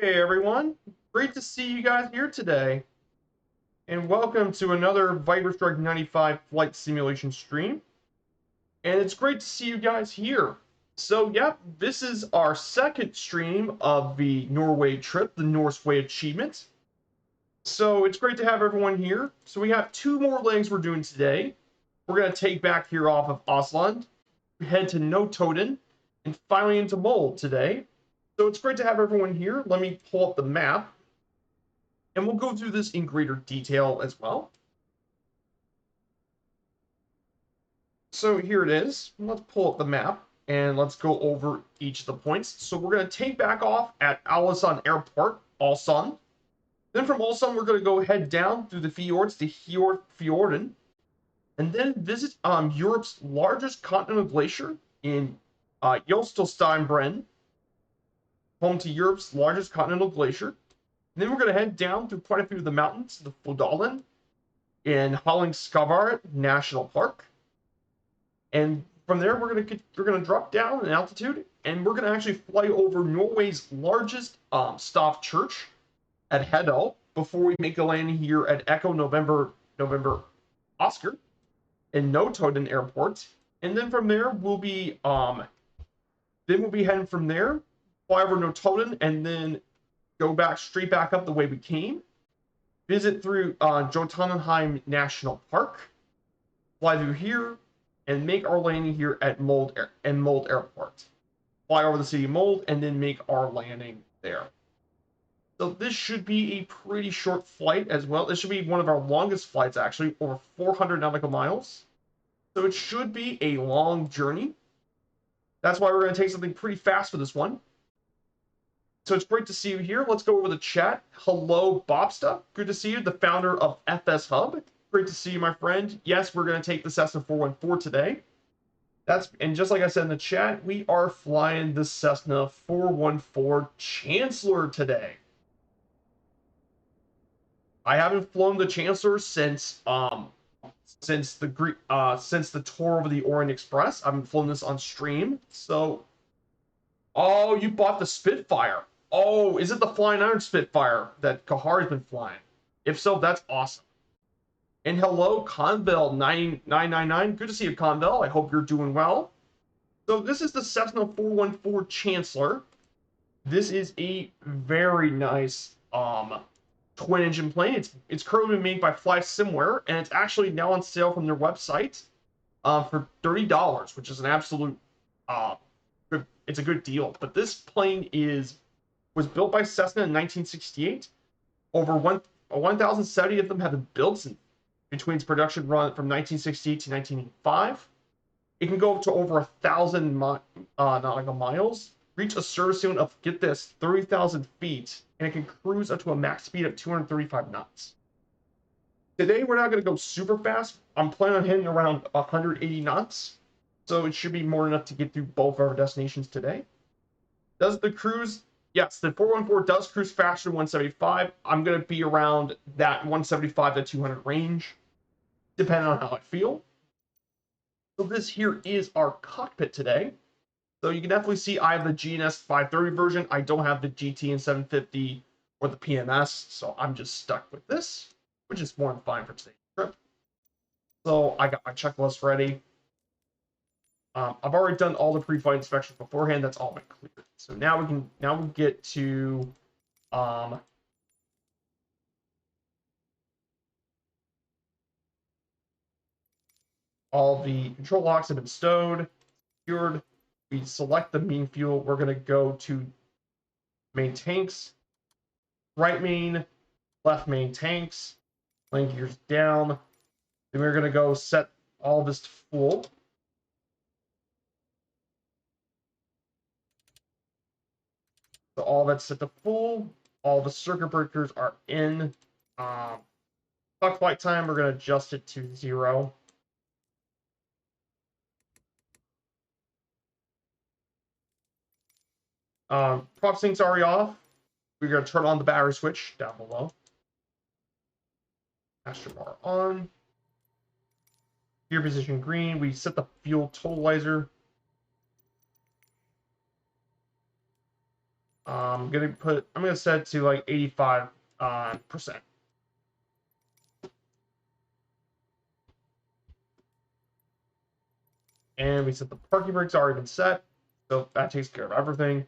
Hey everyone, great to see you guys here today, and welcome to another Viper Strike 95 flight simulation stream. And it's great to see you guys here. So, yep, this is our second stream of the Norway trip, the Norse Way achievement. So it's great to have everyone here. So we have two more legs we're doing today. We're going to take back here off of Ålesund, head to Notodden, and finally into Molde today. So it's great to have everyone here. Let me pull up the map, and we'll go through this in greater detail as well. So here it is. Let's pull up the map, and let's go over each of the points. So we're going to take back off at Ålesund Airport, Ålesund. Then from Ålesund, we're going to go head down through the fjords to Fjorden, and then visit Europe's largest continental glacier in Jostelssteinbrenn, home to Europe's largest continental glacier. And then we're going to head down through quite a few of the mountains, the Fodalen in Hallingskarvet National Park. And from there, we're going to drop down in altitude, and we're going to actually fly over Norway's largest staff church at Hedal before we make a landing here at Echo November Oscar in Notodden Airport. And then from there, we'll be heading from there, fly over Notodden, and then go straight back up the way we came, visit through Jotunheim National Park, fly through here, and make our landing here at Molde Airport. Fly over the city of Molde, and then make our landing there. So this should be a pretty short flight as well. This should be one of our longest flights, actually, over 400 nautical miles. So it should be a long journey. That's why we're going to take something pretty fast for this one. So it's great to see you here. Let's go over the chat. Hello, Bobsta. Good to see you, the founder of FS Hub. Great to see you, my friend. Yes, we're going to take the Cessna 414 today. And just like I said in the chat, we are flying the Cessna 414 Chancellor today. I haven't flown the Chancellor since the tour over the Orient Express. I haven't flown this on stream. So, oh, you bought the Spitfire. Oh, is it the Flying Iron Spitfire that Kahari's been flying? If so, that's awesome. And hello, Convel9999. Good to see you, Convel. I hope you're doing well. So this is the Cessna 414 Chancellor. This is a very nice twin-engine plane. It's currently made by FlySimware, and it's actually now on sale from their website for $30, which is an absolute it's a good deal. But this plane was built by Cessna in 1968. Over 1,070 of them have been built between its production run from 1968 to 1985. It can go up to over 1,000 nautical miles, reach a service zone of, get this, 30,000 feet, and it can cruise up to a max speed of 235 knots. Today, we're not going to go super fast. I'm planning on hitting around 180 knots, so it should be more than enough to get through both of our destinations today. Does the cruise? Yes, the 414 does cruise faster than 175. I'm going to be around that 175 to 200 range, depending on how I feel. So this here is our cockpit today. So you can definitely see I have the GNS 530 version. I don't have the GT and 750 or the PMS, so I'm just stuck with this, which is more than fine for today's trip. So I got my checklist ready. I've already done all the pre-flight inspections beforehand. That's all been cleared. So now we get to all the control locks have been stowed, secured. We select the main fuel. We're going to go to main tanks, right main, left main tanks, landing gears down. Then we're going to go set all this to full. So all that's set to full. All the circuit breakers are in. Clock flight time, we're going to adjust it to 0. Prop sync's already off. We're going to turn on the battery switch down below. Master bar on. Gear position green. We set the fuel totalizer. I'm gonna set it to like 85%. And we said the parking brake's already been set, so that takes care of everything.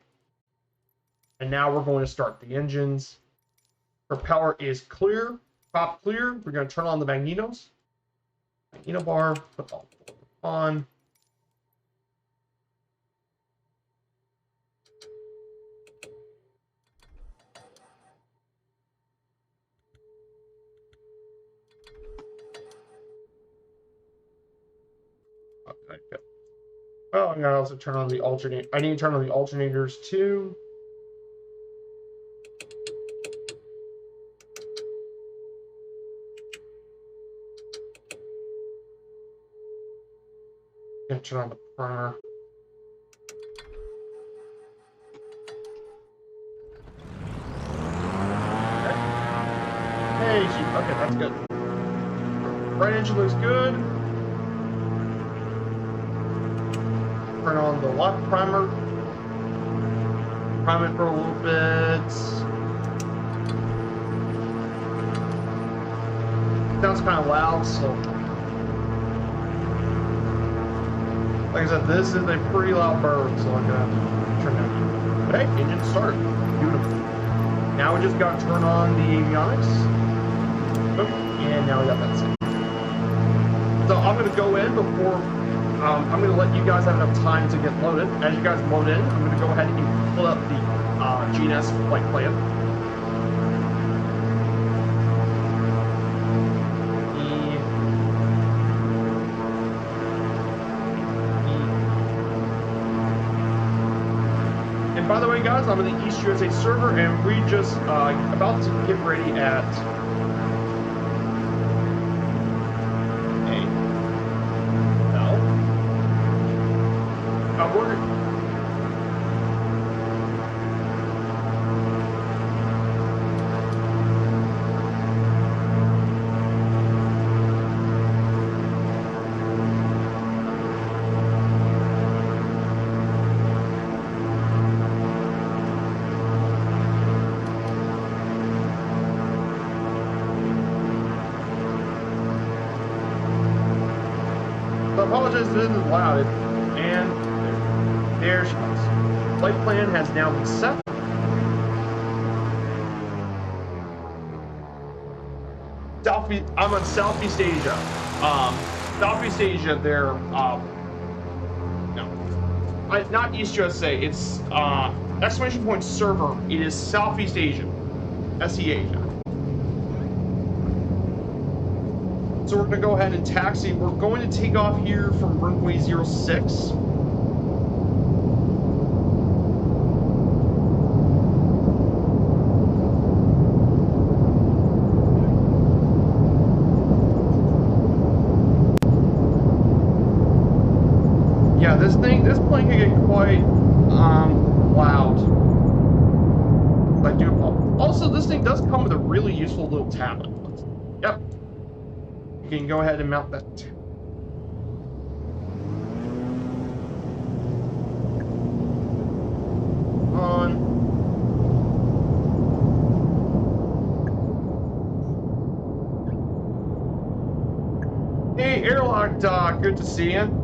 And now we're going to start the engines. Propeller is clear, top clear. We're going to turn on the magnetos. Magneto bar, put all on. Okay, good. Well, I'm gonna also turn on the alternate. I need to turn on the alternators too. Gonna turn on the primer. Okay. Hey, okay, that's good. Right engine looks good. Turn on the left primer. Prime it for a little bit. Sounds kind of loud, so like I said, this is a pretty loud bird, so I'm gonna turn that. But hey, engine started. Beautiful. Now we just got to turn on the avionics. Boom. And now we got that set. So I'm gonna go in before. I'm going to let you guys have enough time to get loaded. As you guys load in, I'm going to go ahead and pull up the GNS flight plan. And by the way, guys, I'm in the East USA server, and we just about to get ready at... Apologize, this is loud, and there she goes. Flight plan has now been set. I'm on Southeast Asia. Southeast Asia, they're no, not East USA. It's exclamation point server. It is Southeast Asia, SE Asia. So we're going to go ahead and taxi. We're going to take off here from runway 06. Yeah, this plane can get quite loud. I do. Also, this thing does come with a really useful little tablet. Yep. You can go ahead and mount that. On. Hey, Airlock Doc, good to see you.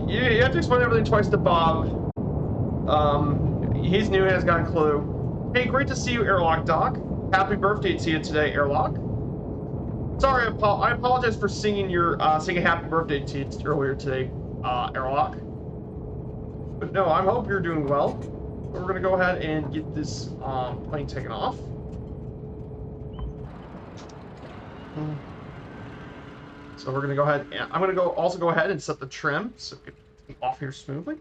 You have to explain everything twice to Bob. He's new, hasn't got a clue. Hey, great to see you, Airlock Doc. Happy birthday to you today, Airlock. Sorry, I apologize for singing happy birthday to you earlier today, Airlock. But no, I hope you're doing well. So we're gonna go ahead and get this plane taken off. So we're gonna go ahead and I'm gonna also go ahead and set the trim so it can off here smoothly.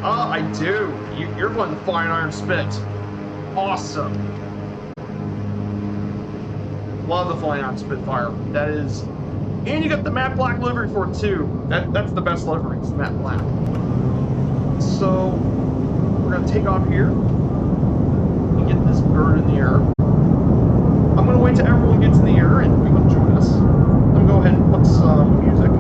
I do. You're playing the Flying Iron Spit. Awesome. Love the Flying Iron Spitfire. That is, and you got the matte black livery for it too. That's the best livery. It's matte black. So we're gonna take off here and get this bird in the air. I'm gonna wait till everyone gets in the air and we will join us. I'm gonna go ahead and put some music.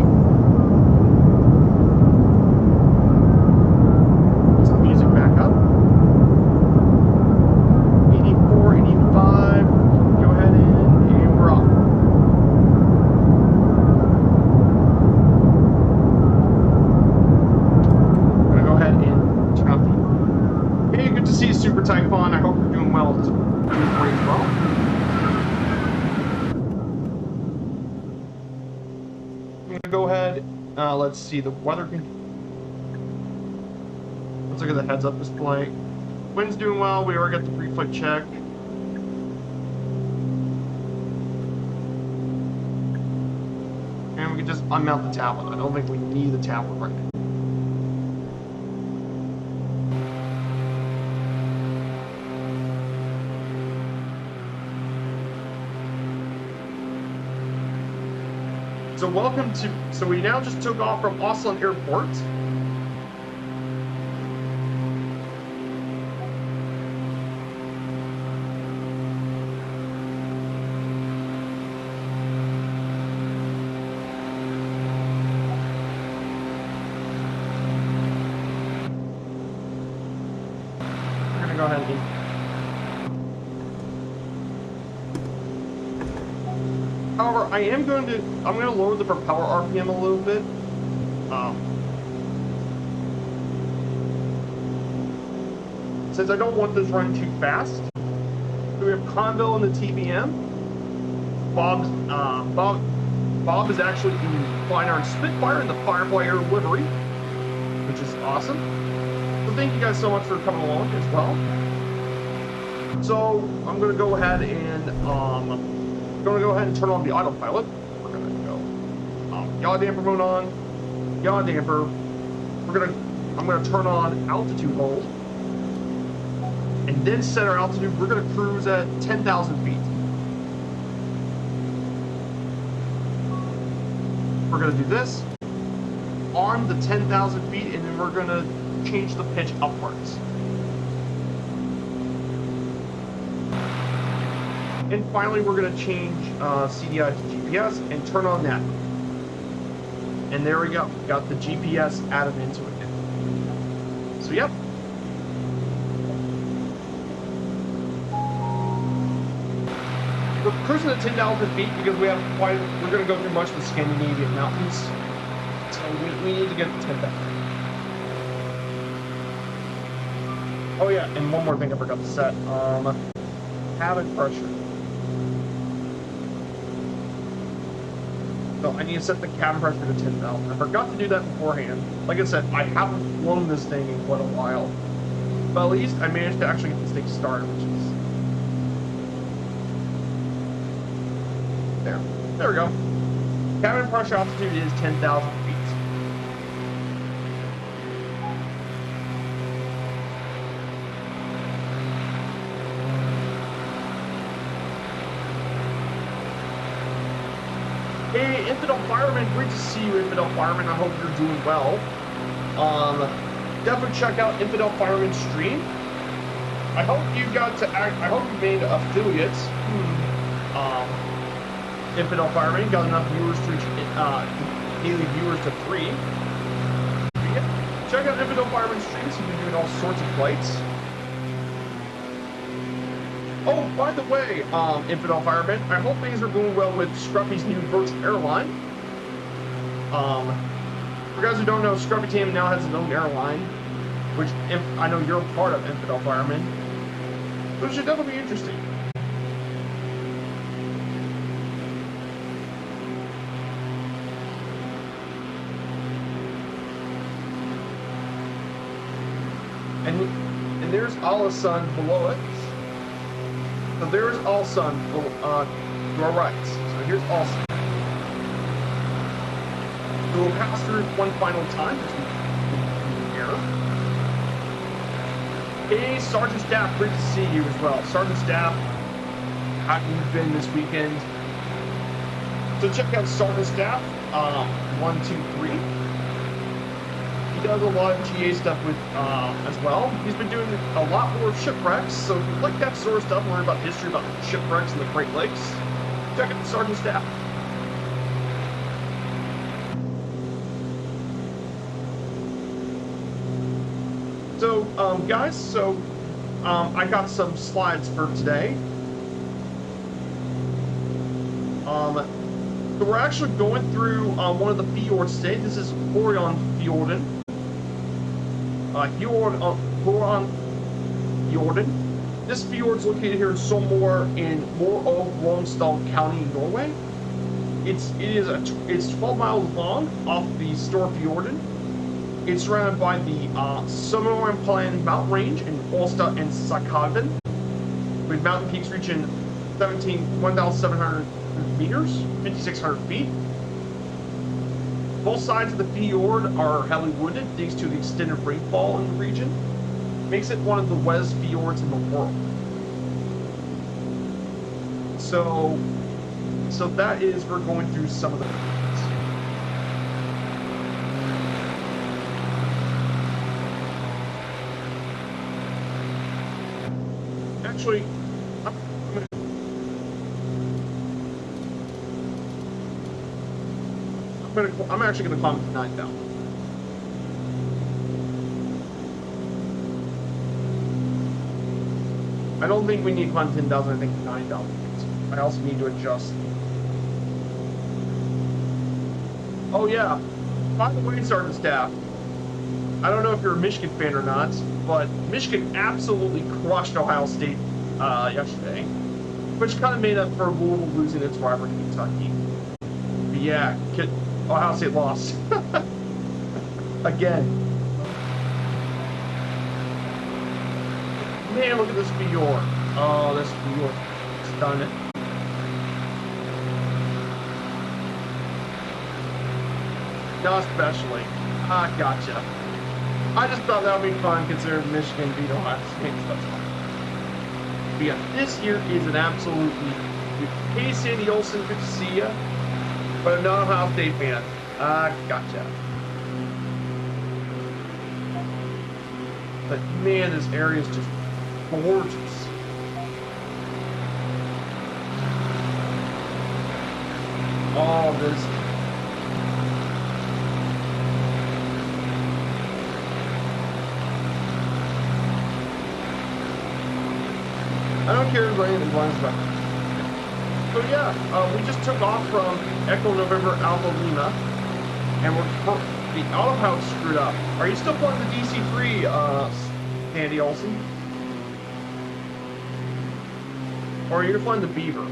go ahead. Let's see the weather. Let's look at the heads-up display. Wind's doing well. We already got the pre-flight check. And we can just unmount the tablet. I don't think we need the tablet right now. So welcome to, so we now just took off from Ålesund Airport. We're gonna go ahead and however, I'm going to lower the propeller RPM a little bit. Since I don't want this running too fast. So we have Conville in the TBM. Bob is actually in Flying Iron Spitfire in the Firefly air livery, which is awesome. So thank you guys so much for coming along as well. So I'm going to go ahead and turn on the autopilot. We're gonna go yaw damper mode on, yaw damper. I'm gonna turn on altitude hold, and then set our altitude. We're gonna cruise at 10,000 feet. We're gonna do this on the 10,000 feet, and then we're gonna change the pitch upwards. And finally, we're going to change CDI to GPS and turn on that. And there we go. Got the GPS added into it now. So, yep. We're cruising at 10,000 feet because we're going to go through much of the Scandinavian mountains. So we need to get to 10,000. Oh yeah, and one more thing I forgot to set. Cabin pressure. So I need to set the cabin pressure to 10,000. I forgot to do that beforehand. Like I said, I haven't flown this thing in quite a while. But at least I managed to actually get this thing started, which is... There we go. Cabin pressure altitude is 10,000 feet. Hey, Infidel Fireman, great to see you, Infidel Fireman. I hope you're doing well. Definitely check out Infidel Fireman's stream. I hope you made affiliates. Infidel Fireman got enough viewers to reach daily viewers to 3. Yeah, check out Infidel Fireman's streams. He's been doing all sorts of flights. Oh, by the way, Infidel Fireman, I hope things are going well with Scruffy's new virtual airline. For guys who don't know, Scruffy Team now has his own airline, which I know you're a part of, Infidel Fireman. So it should definitely be interesting. And there's Ålesund below it. So there's Ålesund to our right. So here's Ålesund. So we'll pass through one final time here. Hey, Sergeant Staff, great to see you as well. Sergeant Staff, how have you been this weekend? So check out Sergeant Staff, 123. He does a lot of GA stuff with as well. He's been doing a lot more shipwrecks, so if you like that sort of stuff, learn about history about shipwrecks in the Great Lakes, check out the Sergeant Staff. So, guys, I got some slides for today. So we're actually going through one of the fjords today. This is Fjorden. Fjorden. This fjord is located here in Solmore in Møre og Romsdal County, Norway. It's 12 miles long off the Storfjorden. It's surrounded by the Sommerland mountain range in Ålesund and Sakhalven, with mountain peaks reaching 1,700 meters, 5,600 feet. Both sides of the fjord are heavily wooded thanks to the extended rainfall in the region. Makes it one of the wettest fjords in the world. So that is, we're going through some of the actually, I'm actually gonna climb to 9,000. I don't think we need to climb 10,000. I think 9,000. I also need to adjust. Oh yeah, by the way, Sergeant Staff, I don't know if you're a Michigan fan or not, but Michigan absolutely crushed Ohio State yesterday, which kind of made up for Louisville losing its rivalry to Kentucky. But yeah, Ohio State lost. Again. Man, look at this fjord. Oh, this fjord. Stunning. Not especially. Ah, gotcha. I just thought that would be fun considering Michigan beat Ohio State. But yeah, this here is an absolutely... Hey, Sandy Olsen, good to see ya. But I'm not an Ohio State fan. Ah, gotcha. But man, this area is just gorgeous. All this. I don't care if rain is runs back. So yeah, we just took off from Echo November Alpha Lima, and the autopilot screwed up. Are you still playing the DC-3, Andy Olsen? Or are you flying the Beaver?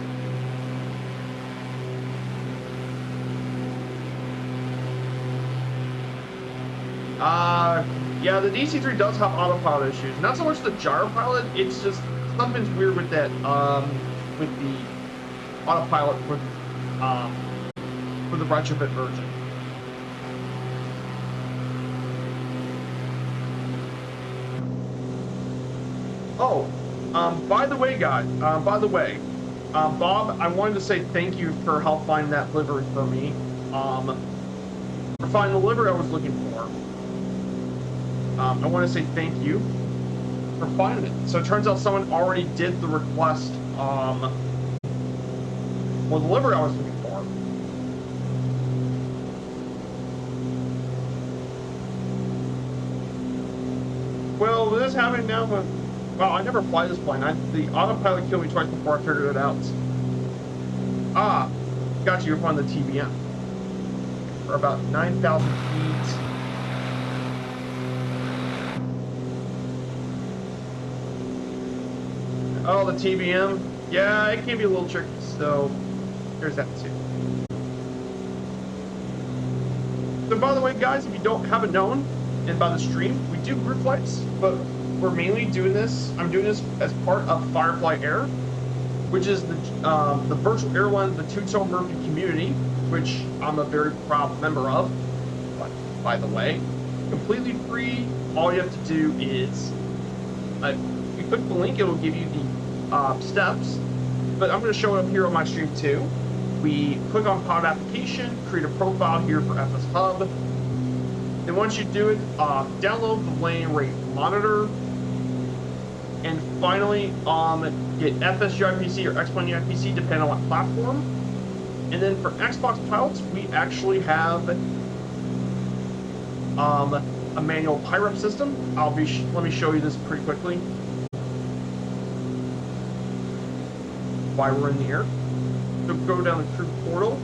Yeah, the DC-3 does have autopilot issues. Not so much the gyro pilot, it's just something's weird with that, with the autopilot for the retrofit version. Oh, by the way, guys, Bob, I wanted to say thank you for help find that livery for me. For finding the livery I was looking for. I want to say thank you for finding it. So it turns out someone already did the request, well, the livery I was looking for. Well, this is happening now, but, well, I never fly this plane. The autopilot killed me twice before I figured it out. Ah, got you, you're flying the TBM. For about 9,000 feet. Oh, the TBM? Yeah, it can be a little tricky, so there's that too. So by the way, guys, if you haven't known, and by the stream, we do group flights, but we're mainly doing this, I'm doing this as part of Firefly Air, which is the virtual airline of the Two-Tone Murphy community, which I'm a very proud member of, but by the way, completely free. All you have to do is, if you click the link, it will give you the steps, but I'm going to show it up here on my stream too. We click on pod application, create a profile here for FS Hub. Then once you do it, download the lane rate monitor, and finally get FSGIPC or X-Plane UIPC depending on what platform. And then for Xbox pilots, we actually have a manual PIREP system. Let me show you this pretty quickly. While we're in the air, so go down the crew portal,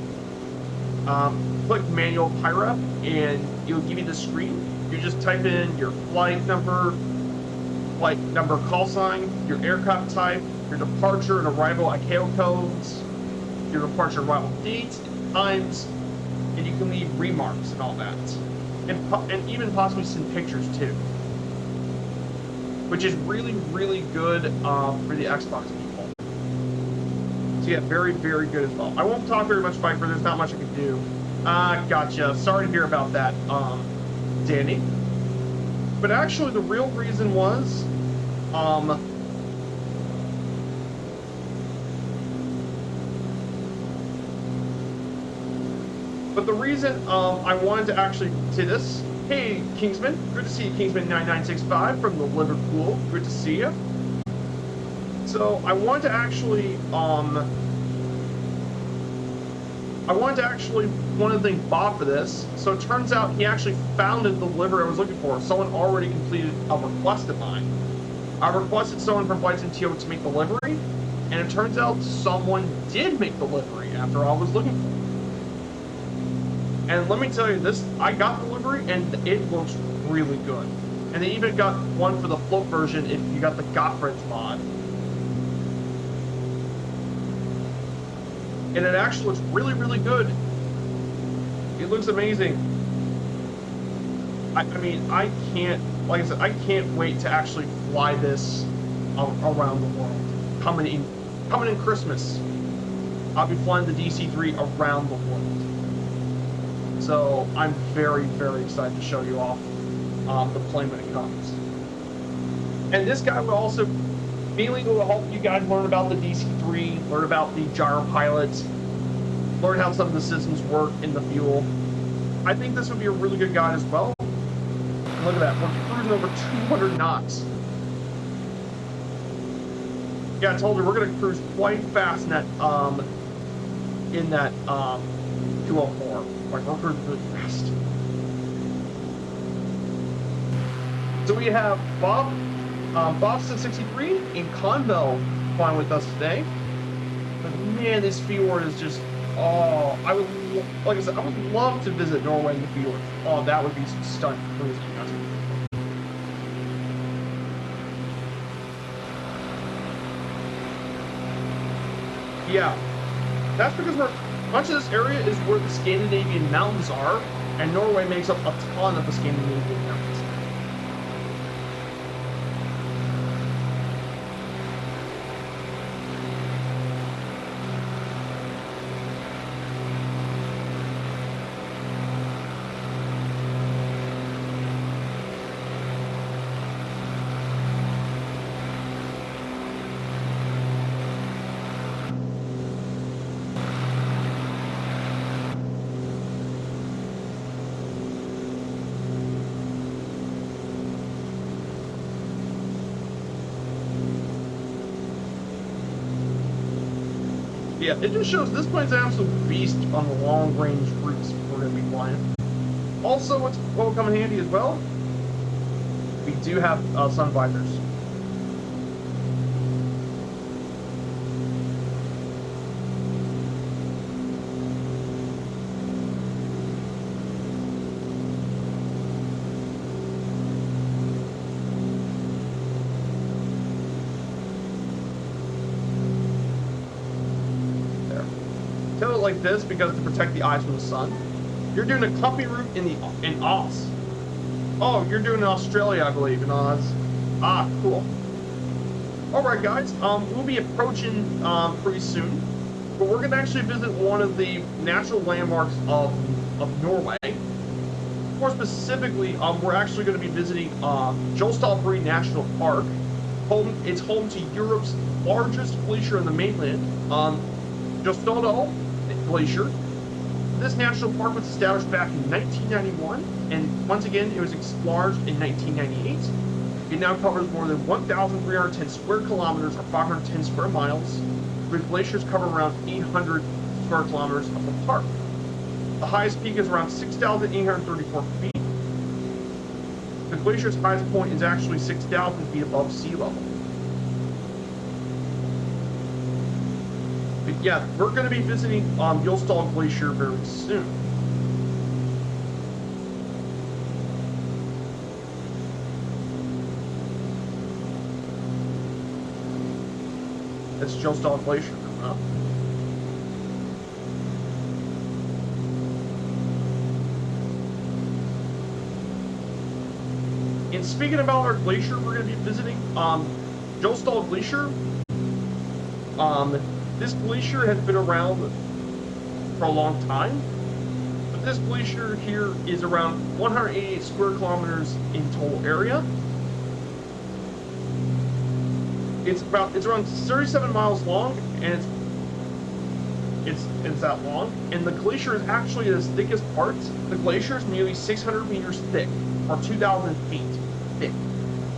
click manual PIREP, and it'll give you the screen. You just type in your flight number, call sign, your aircraft type, your departure and arrival ICAO codes, your departure arrival dates, times, and you can leave remarks and all that. And even possibly send pictures too. Which is really, really good for the Xbox people. So yeah, very, very good as well. I won't talk very much, Viper, there's not much I can do. Gotcha. Sorry to hear about that, Danny. But actually, the real reason was, but the reason I wanted to actually say this, hey Kingsman, good to see you, Kingsman9965 from the Liverpool, good to see you. So I wanted to actually wanted to thank Bob for this. So it turns out he actually found the delivery I was looking for. Someone already completed a request of mine. I requested someone from Flights NTO to make delivery, and it turns out someone did make delivery after I was looking for. And let me tell you this, I got delivery and it looks really good. And they even got one for the float version if you got the Gottfried's mod. And it actually looks really, really good. It looks amazing. I mean, I can't, like I said, I can't wait to actually fly this around the world. Coming in Christmas, I'll be flying the DC-3 around the world. So I'm very, very excited to show you off the plane when it comes. And this guy will also mainly will help you guys learn about the DC-3, learn about the gyro pilots, learn how some of the systems work in the fuel. I think this would be a really good guide as well. Look at that, we're cruising over 200 knots. Yeah, I told you we're gonna cruise quite fast in that 204. Like, we're cruising really fast. So we have Bobson63 in Convo flying with us today. But man, this fjord is just, oh, I would, like I said, I would love to visit Norway in the fjord. Oh, that would be some stunning cruising. Yeah, that's because much of this area is where the Scandinavian mountains are, and Norway makes up a ton of the Scandinavian mountains. Yeah, it just shows this plane's an absolute beast on the long-range routes we're going to be flying. Also, what will come in handy as well, we do have sun visors. Like this because to protect the eyes from the sun. You're doing a company route in Oz. Oh, you're doing in Australia, I believe, in Oz. Ah, cool. All right, guys. We'll be approaching pretty soon, but we're gonna actually visit one of the natural landmarks of Norway. More specifically, we're actually going to be visiting Jostedalsbreen National Park. It's home to Europe's largest glacier on the mainland, Jostedal Glacier. This national park was established back in 1991, and once again, it was enlarged in 1998. It now covers more than 1,310 square kilometers or 510 square miles, with glaciers covering around 800 square kilometers of the park. The highest peak is around 6,834 feet. The glacier's highest point is actually 6,000 feet above sea level. But yeah, we're going to be visiting Jostedal Glacier very soon. That's Jostedal Glacier coming up. And speaking about our glacier, we're going to be visiting Jostall Glacier. This glacier has been around for a long time. But this glacier here is around 188 square kilometers in total area. It's around 37 miles long, and it's that long. And the glacier is actually the thickest part. The glacier is nearly 600 meters thick, or 2,000 feet thick.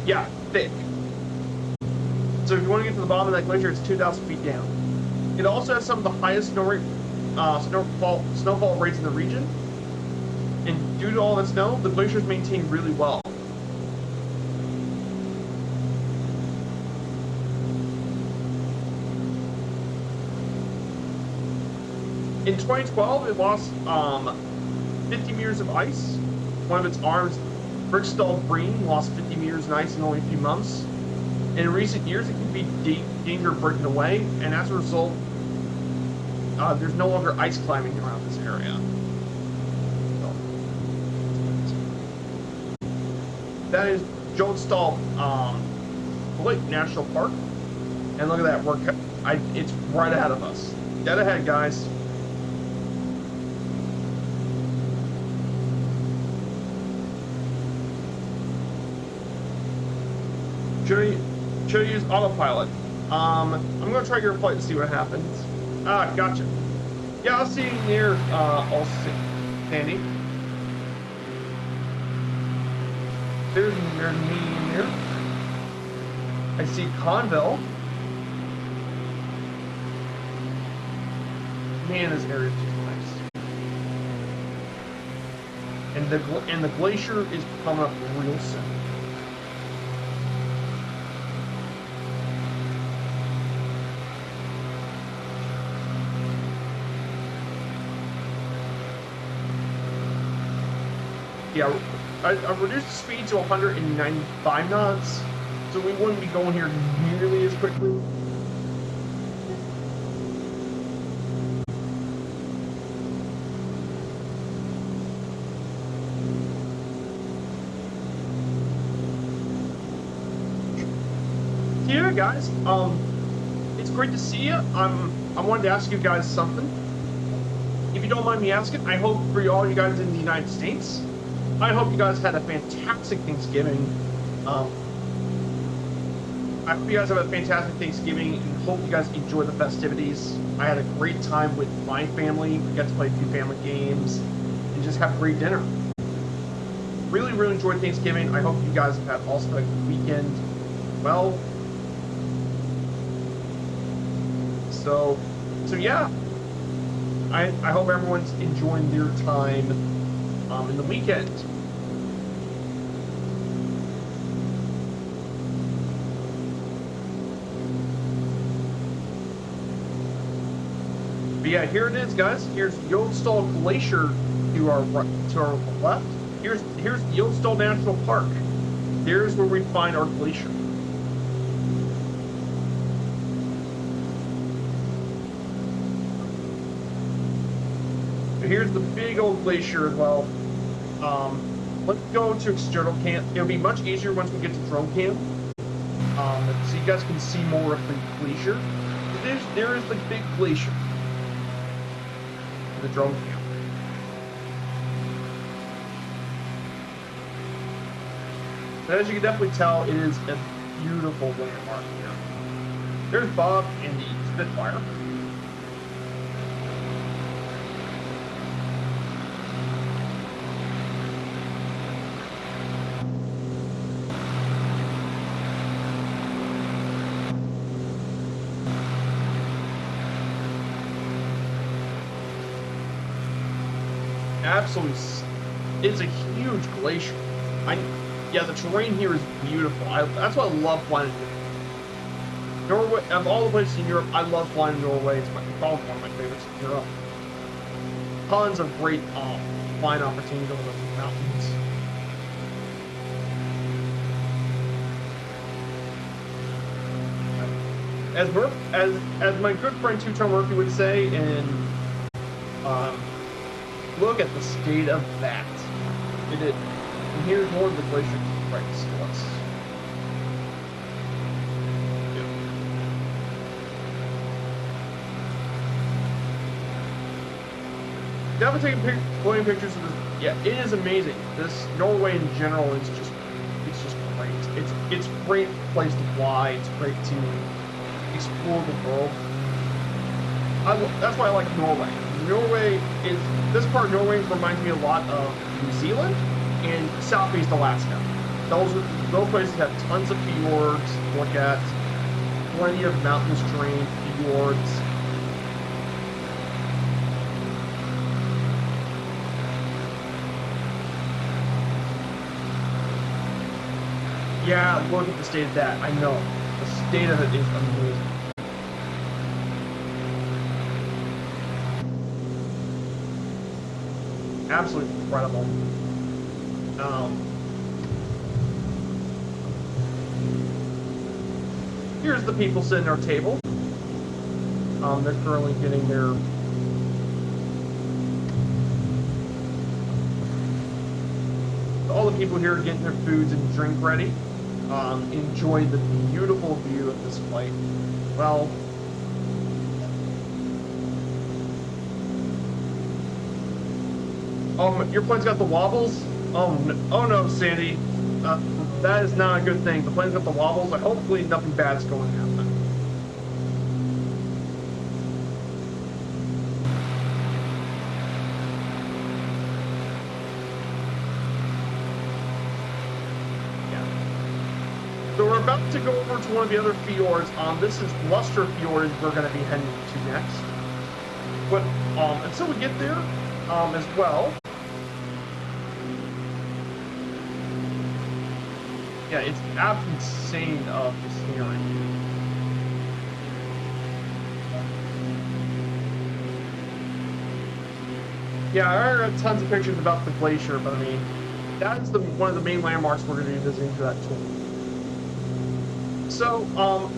Yeah, thick. So if you want to get to the bottom of that glacier, it's 2,000 feet down. It also has some of the highest snowfall rates in the region. And due to all the snow, the glacier is maintained really well. In 2012, it lost 50 meters of ice. One of its arms, Brickstall Green, lost 50 meters of ice in only a few months. And in recent years, it can be danger of breaking away, and as a result, there's no longer ice climbing around this area. So, that is Jostall National Park, and look at that, it's right ahead of us. Dead ahead, guys. Should I use autopilot? I'm gonna try your flight and see what happens. Ah, gotcha. Yeah, I'll see you near Ålesund, Sandy. There's me in there. I see Conville. Man, this area is just nice. And the glacier is coming up real soon. Yeah, I've reduced the speed to 195 knots, so we wouldn't be going here nearly as quickly. Yeah, guys, it's great to see you. I wanted to ask you guys something. If you don't mind me asking, I hope for all you guys in the United States, I hope you guys had a fantastic Thanksgiving. I hope you guys have a fantastic Thanksgiving and hope you guys enjoy the festivities. I had a great time with my family. We got to play a few family games and just have a great dinner. Really, really enjoyed Thanksgiving. I hope you guys have had also a good weekend. Well, so yeah. I hope everyone's enjoying their time in the weekend. But yeah, here it is, guys. Here's Jostall Glacier to our left. Here's Jostall National Park. Here's where we find our glacier. Here's the big old glacier as well. Let's go to external camp. It'll be much easier once we get to drone camp. So you guys can see more of the glacier. There is the big glacier. The drone camp. But as you can definitely tell, it is a beautiful landmark here. There's Bob and the Spitfire. Absolutely, it's a huge glacier. Yeah, the terrain here is beautiful. That's why I love flying in Norway. Of all the places in Europe, I love flying in Norway. It's probably one of my favorites in Europe. Tons of great flying opportunities over the mountains. As my good friend Two-Tone Murphy would say, and look at the state of that. And here's more of the glacier. Right, so let's... Yeah. Definitely taking pictures of this. Yeah, it is amazing. This Norway in general is just, it's just great. It's a great place to fly. It's great to explore the world. That's why I like Norway. This part of Norway reminds me a lot of New Zealand and Southeast Alaska. Those places have tons of fjords to look at, plenty of mountainous terrain, fjords. Yeah, look at the state of that. I know. The state of it is amazing. Absolutely incredible. Here's the people sitting at our table. They're currently getting their all the people here are getting their foods and drink ready. Enjoy the beautiful view of this flight. Well, your plane's got the wobbles? Oh no, Sandy. That is not a good thing. The plane's got the wobbles, but hopefully nothing bad's going to happen. Yeah. So we're about to go over to one of the other fjords. This is Luster Fjord we're going to be heading to next. But until we get there, as well, yeah, it's absolutely insane of the scenery. Yeah, I already got tons of pictures about the glacier, but I mean, that's one of the main landmarks we're going to be visiting for that tour. So, I'm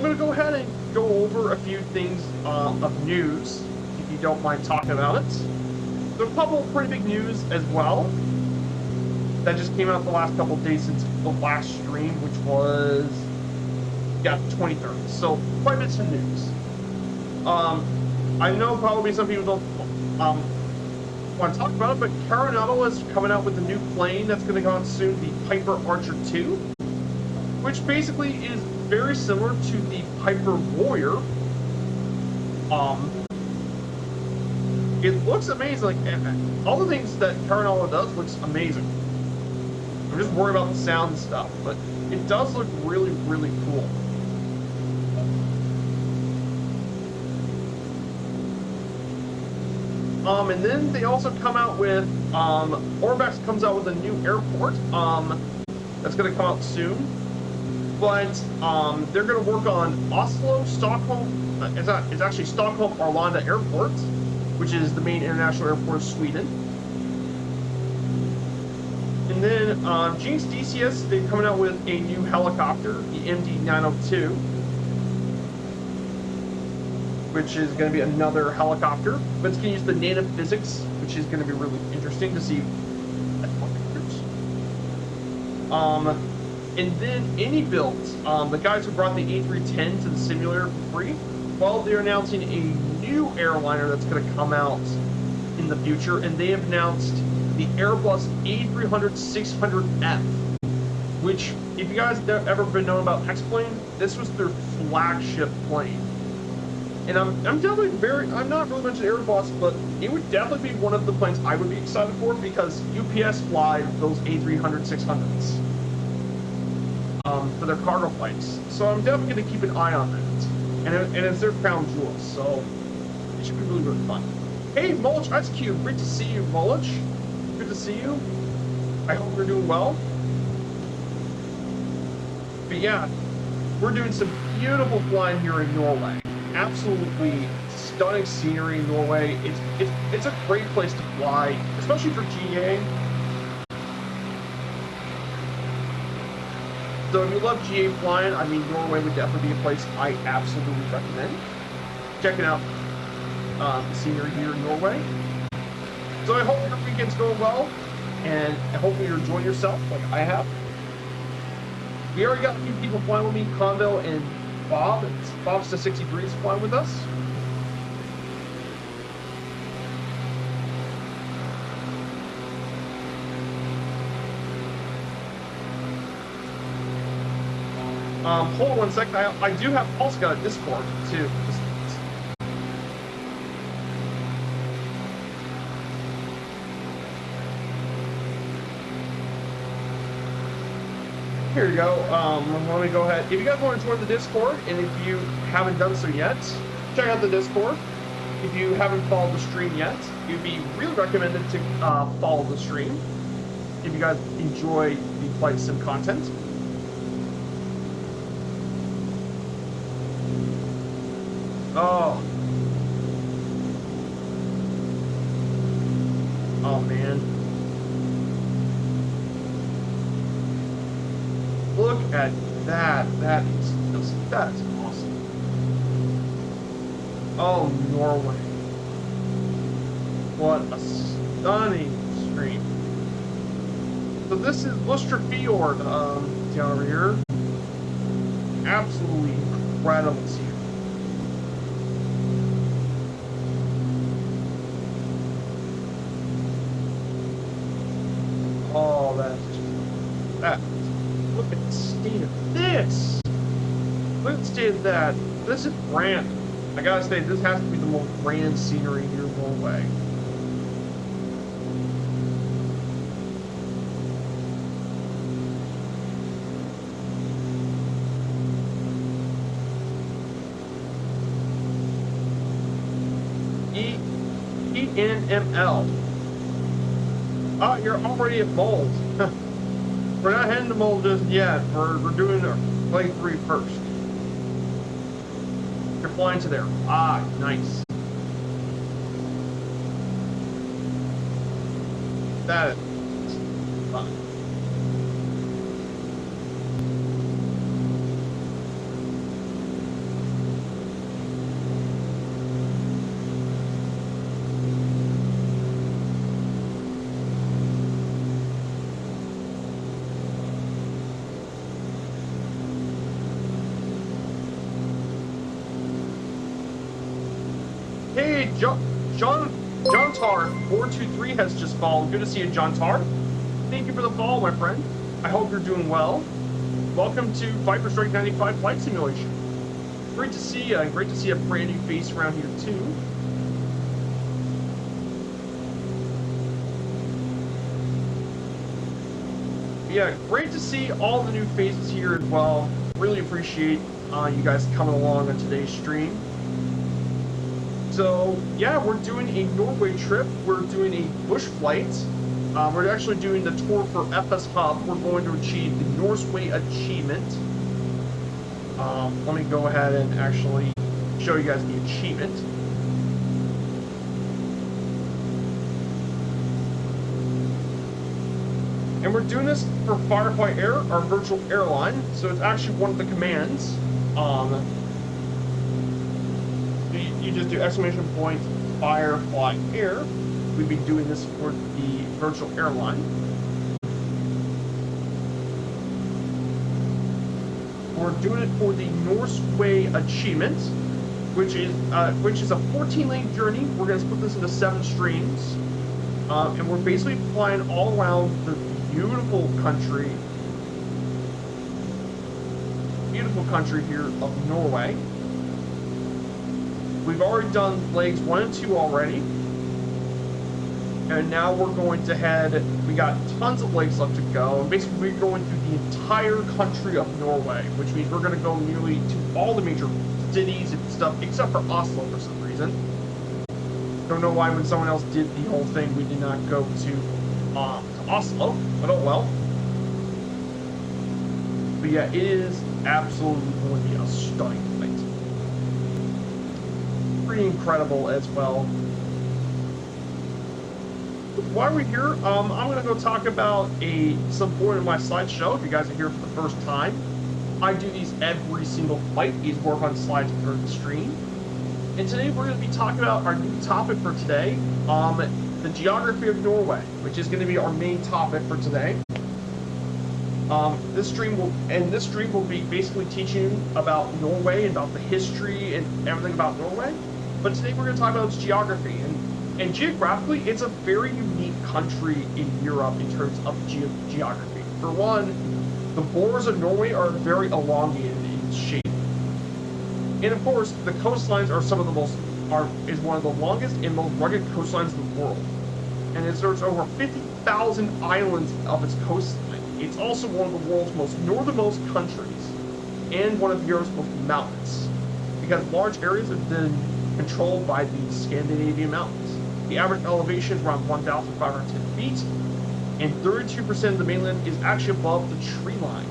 going to go ahead and go over a few things of news, if you don't mind talking about it. There's a couple of pretty big news as well that just came out the last couple of days since the last stream, which was, yeah, the 23rd. So, quite a bit of news. I know probably some people don't want to talk about it, but Coronado is coming out with a new plane that's going to come out soon, the Piper Archer 2, which basically is very similar to the Piper Warrior. It looks amazing. Like, all the things that Coronado does looks amazing. I'm just worried about the sound and stuff, but it does look really, really cool. And then they also come out with, Orbex comes out with a new airport, that's going to come out soon. But, they're going to work on Oslo, Stockholm, it's actually Stockholm Arlanda Airport, which is the main international airport of Sweden. And then, Jinx DCS, they're coming out with a new helicopter, the MD-902, which is going to be another helicopter, but it's going to use the native physics, which is going to be really interesting to see. And then AnyBuilt, the guys who brought the A310 to the simulator for free, well, they're announcing a new airliner that's going to come out in the future, and they have announced the Airbus A300-600F, which, if you guys have ever been known about X-Plane, this was their flagship plane. And I'm definitely I'm not really much an Airbus, but it would definitely be one of the planes I would be excited for, because UPS fly those A300-600s for their cargo flights. So I'm definitely going to keep an eye on that. And it's their crown jewel, so it should be really, really fun. Hey, Mulch Ice Cube, great to see you, Mulch. Good to see you. I hope you're doing well. But yeah, we're doing some beautiful flying here in Norway. Absolutely stunning scenery in Norway. It's a great place to fly, especially for GA. So if you love GA flying, I mean, Norway would definitely be a place I absolutely recommend checking out the scenery here in Norway. So I hope your weekend's going well, and I hope you're enjoying yourself like I have. We already got a few people flying with me, Convo and Bob. Bob's to 63 is flying with us. Hold one second. I do have also got a Discord too. Here you go. Let me go ahead. If you guys want to join the Discord, and if you haven't done so yet, check out the Discord. If you haven't followed the stream yet, it would be really recommended to follow the stream. If you guys enjoy the flight sim content. Oh. Oh, man. Look at that. That's awesome. Oh, Norway. What a stunning stream. So this is Lustra Fjord down over here. Absolutely incredible to see. Oh, that. Look at the state of this. Look at the state of that. This is grand. I gotta say, this has to be the most grand scenery here in Norway. ENML. Oh, you're already at Molde. We're not heading to Molde just yet. We're doing flight 3 first. You're flying to there. Ah, nice. That is fun. Hey, John Tar 423 has just followed. Good to see you, John Tar. Thank you for the follow, my friend. I hope you're doing well. Welcome to Viper Strike 95 Flight Simulation. Great to see you, and great to see a brand new face around here too. Yeah, great to see all the new faces here as well. Really appreciate you guys coming along on today's stream. So, yeah, we're doing a Norway trip. We're doing a bush flight. We're actually doing the tour for FS Hub. We're going to achieve the Norse Way achievement. Let me go ahead and actually show you guys the achievement. And we're doing this for Firefly Air, our virtual airline. So it's actually one of the commands. You just do !, Firefly Air. We'd be doing this for the virtual airline. We're doing it for the Norse Way achievement, which is a 14-lane journey. We're going to split this into 7 streams, and we're basically flying all around the beautiful country here of Norway. We've already done legs 1 and 2 already. And now we're going to head, we got tons of legs left to go. And basically we're going through the entire country of Norway, which means we're going to go nearly to all the major cities and stuff, except for Oslo for some reason. Don't know why when someone else did the whole thing, we did not go to Oslo, but oh well. But yeah, it is absolutely going to be a stunning flight. Pretty incredible as well. While we're here, I'm going to go talk about some point in my slideshow. If you guys are here for the first time, I do these every single flight. These work on slides for the stream. And today we're going to be talking about our new topic for today, the geography of Norway, which is going to be our main topic for today. This stream will be basically teaching about Norway and about the history and everything about Norway. But today we're going to talk about its geography, and geographically, it's a very unique country in Europe in terms of geography. For one, the borders of Norway are very elongated in shape, and of course, the coastlines are is one of the longest and most rugged coastlines in the world, and there's over 50,000 islands of its coastline. It's also one of the world's most northernmost countries, and one of Europe's most mountainous, because large areas have been controlled by the Scandinavian mountains. The average elevation is around 1,510 feet, and 32% of the mainland is actually above the tree line.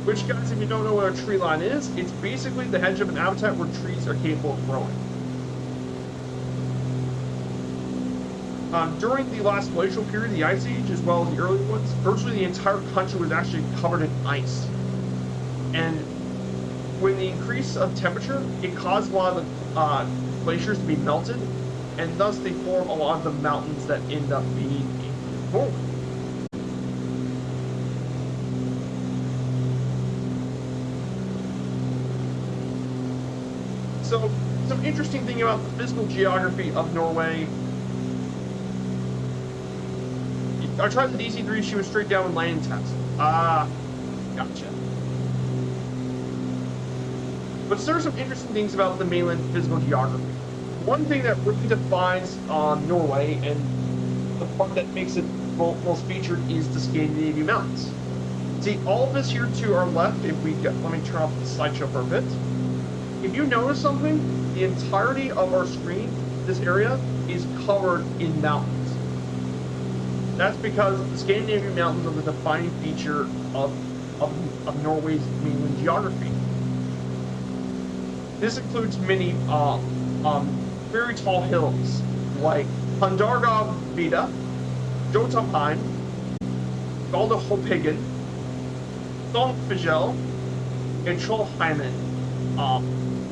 Which, guys, if you don't know what a tree line is, it's basically the edge of an habitat where trees are capable of growing. During the last glacial period, the Ice Age, as well as the early ones, virtually the entire country was actually covered in ice. And when the increase of temperature, it caused a lot of the glaciers to be melted, and thus they form a lot of the mountains that end up being in Norway. So, some interesting thing about the physical geography of Norway. I tried the DC-3, she was straight down with landing test. Gotcha. But there are some interesting things about the mainland physical geography. One thing that really defines Norway, and the part that makes it most featured, is the Scandinavian mountains. See, all of this here to our left, let me turn off the slideshow for a bit. If you notice something, the entirety of our screen, this area, is covered in mountains. That's because the Scandinavian mountains are the defining feature of Norway's mainland geography. This includes many very tall hills like Hundargavida, Jotunheim, Galdhøpiggen, Stonefjell, and Trollheimen.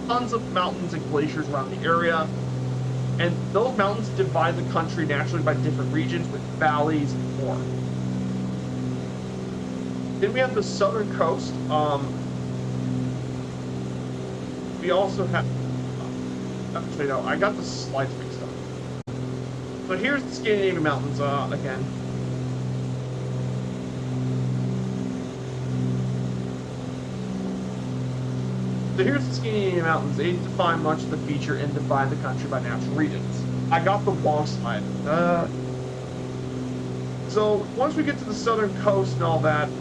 Tons of mountains and glaciers around the area, and those mountains divide the country naturally by different regions with valleys and more. Then we have the southern coast. We also have, actually no, I got the slides mixed up. So here's the Scandinavian mountains again. So here's the Scandinavian mountains. They define much of the feature and divide the country by natural regions. I got the wrong slide. So once we get to the southern coast and all that,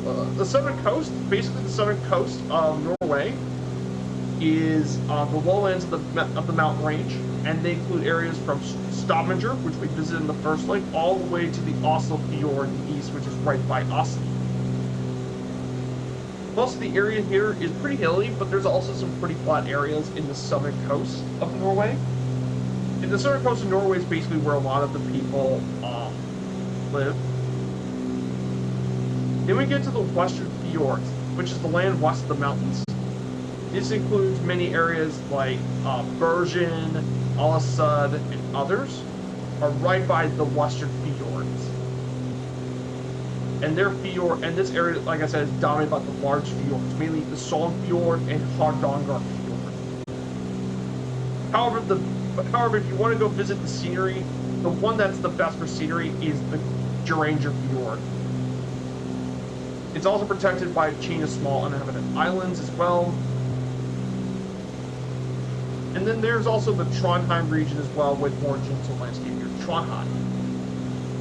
the southern coast, basically the southern coast of Norway, is the lowlands of the mountain range, and they include areas from Stavanger, which we visited in the first link, all the way to the Oslo Fjord in the east, which is right by Oslo. Most of the area here is pretty hilly, but there's also some pretty flat areas in the southern coast of Norway. And the southern coast of Norway is basically where a lot of the people live. Then we get to the western fjords, which is the land west of the mountains. This includes many areas like Bergen, Ålesund, and others are right by the western fjords. And this area, like I said, is dominated by the large fjords, mainly the Sogn Fjord and Hardanger Fjord. However, if you want to go visit the scenery, the one that's the best for scenery is the Geranger Fjord. It's also protected by a chain of small uninhabited islands as well. And then there's also the Trondheim region as well, with more gentle landscape here, Trondheim.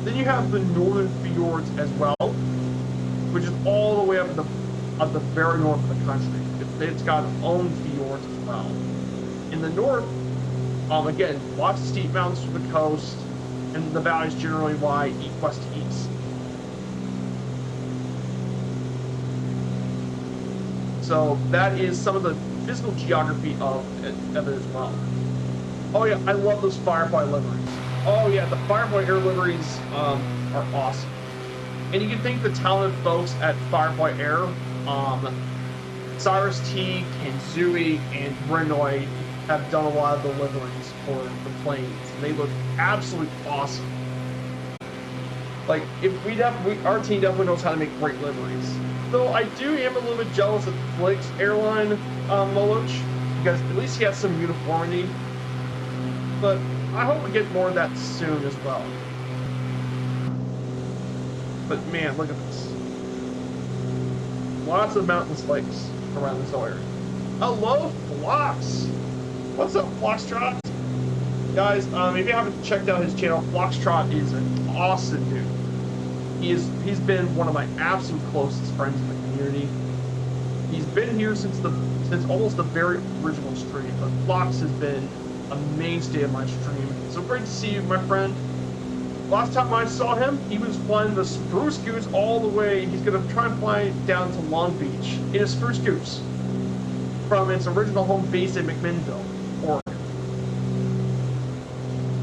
Then you have the northern fjords as well, which is all the way up at the very north of the country. It's got its own fjords as well. In the north, again, lots of steep mountains from the coast, and the valleys generally lie west to east. So that is some of the physical geography of it as well. Oh yeah, I love those Firefly liveries. Oh yeah, the Firefly air liveries are awesome. And you can thank the talented folks at Firefly Air, Cyrus T, Kenzui, and Renoy have done a lot of the liveries for the planes, and they look absolutely awesome. Like, our team definitely knows how to make great liveries. Though I am a little bit jealous of Blake's airline, Moloch, because at least he has some uniformity. But I hope we get more of that soon as well. But man, look at this. Lots of mountain spikes around this whole area. Hello, Phlox! What's up, Foxtrot? Guys, if you haven't checked out his channel, Foxtrot is an awesome dude. He's been one of my absolute closest friends in the community. He's been here since almost the very original stream, but Phlox has been a mainstay of my stream. So great to see you, my friend. Last time I saw him, he was flying the Spruce Goose all the way. He's gonna try and fly down to Long Beach in a Spruce Goose from its original home base in McMinnville, Oregon.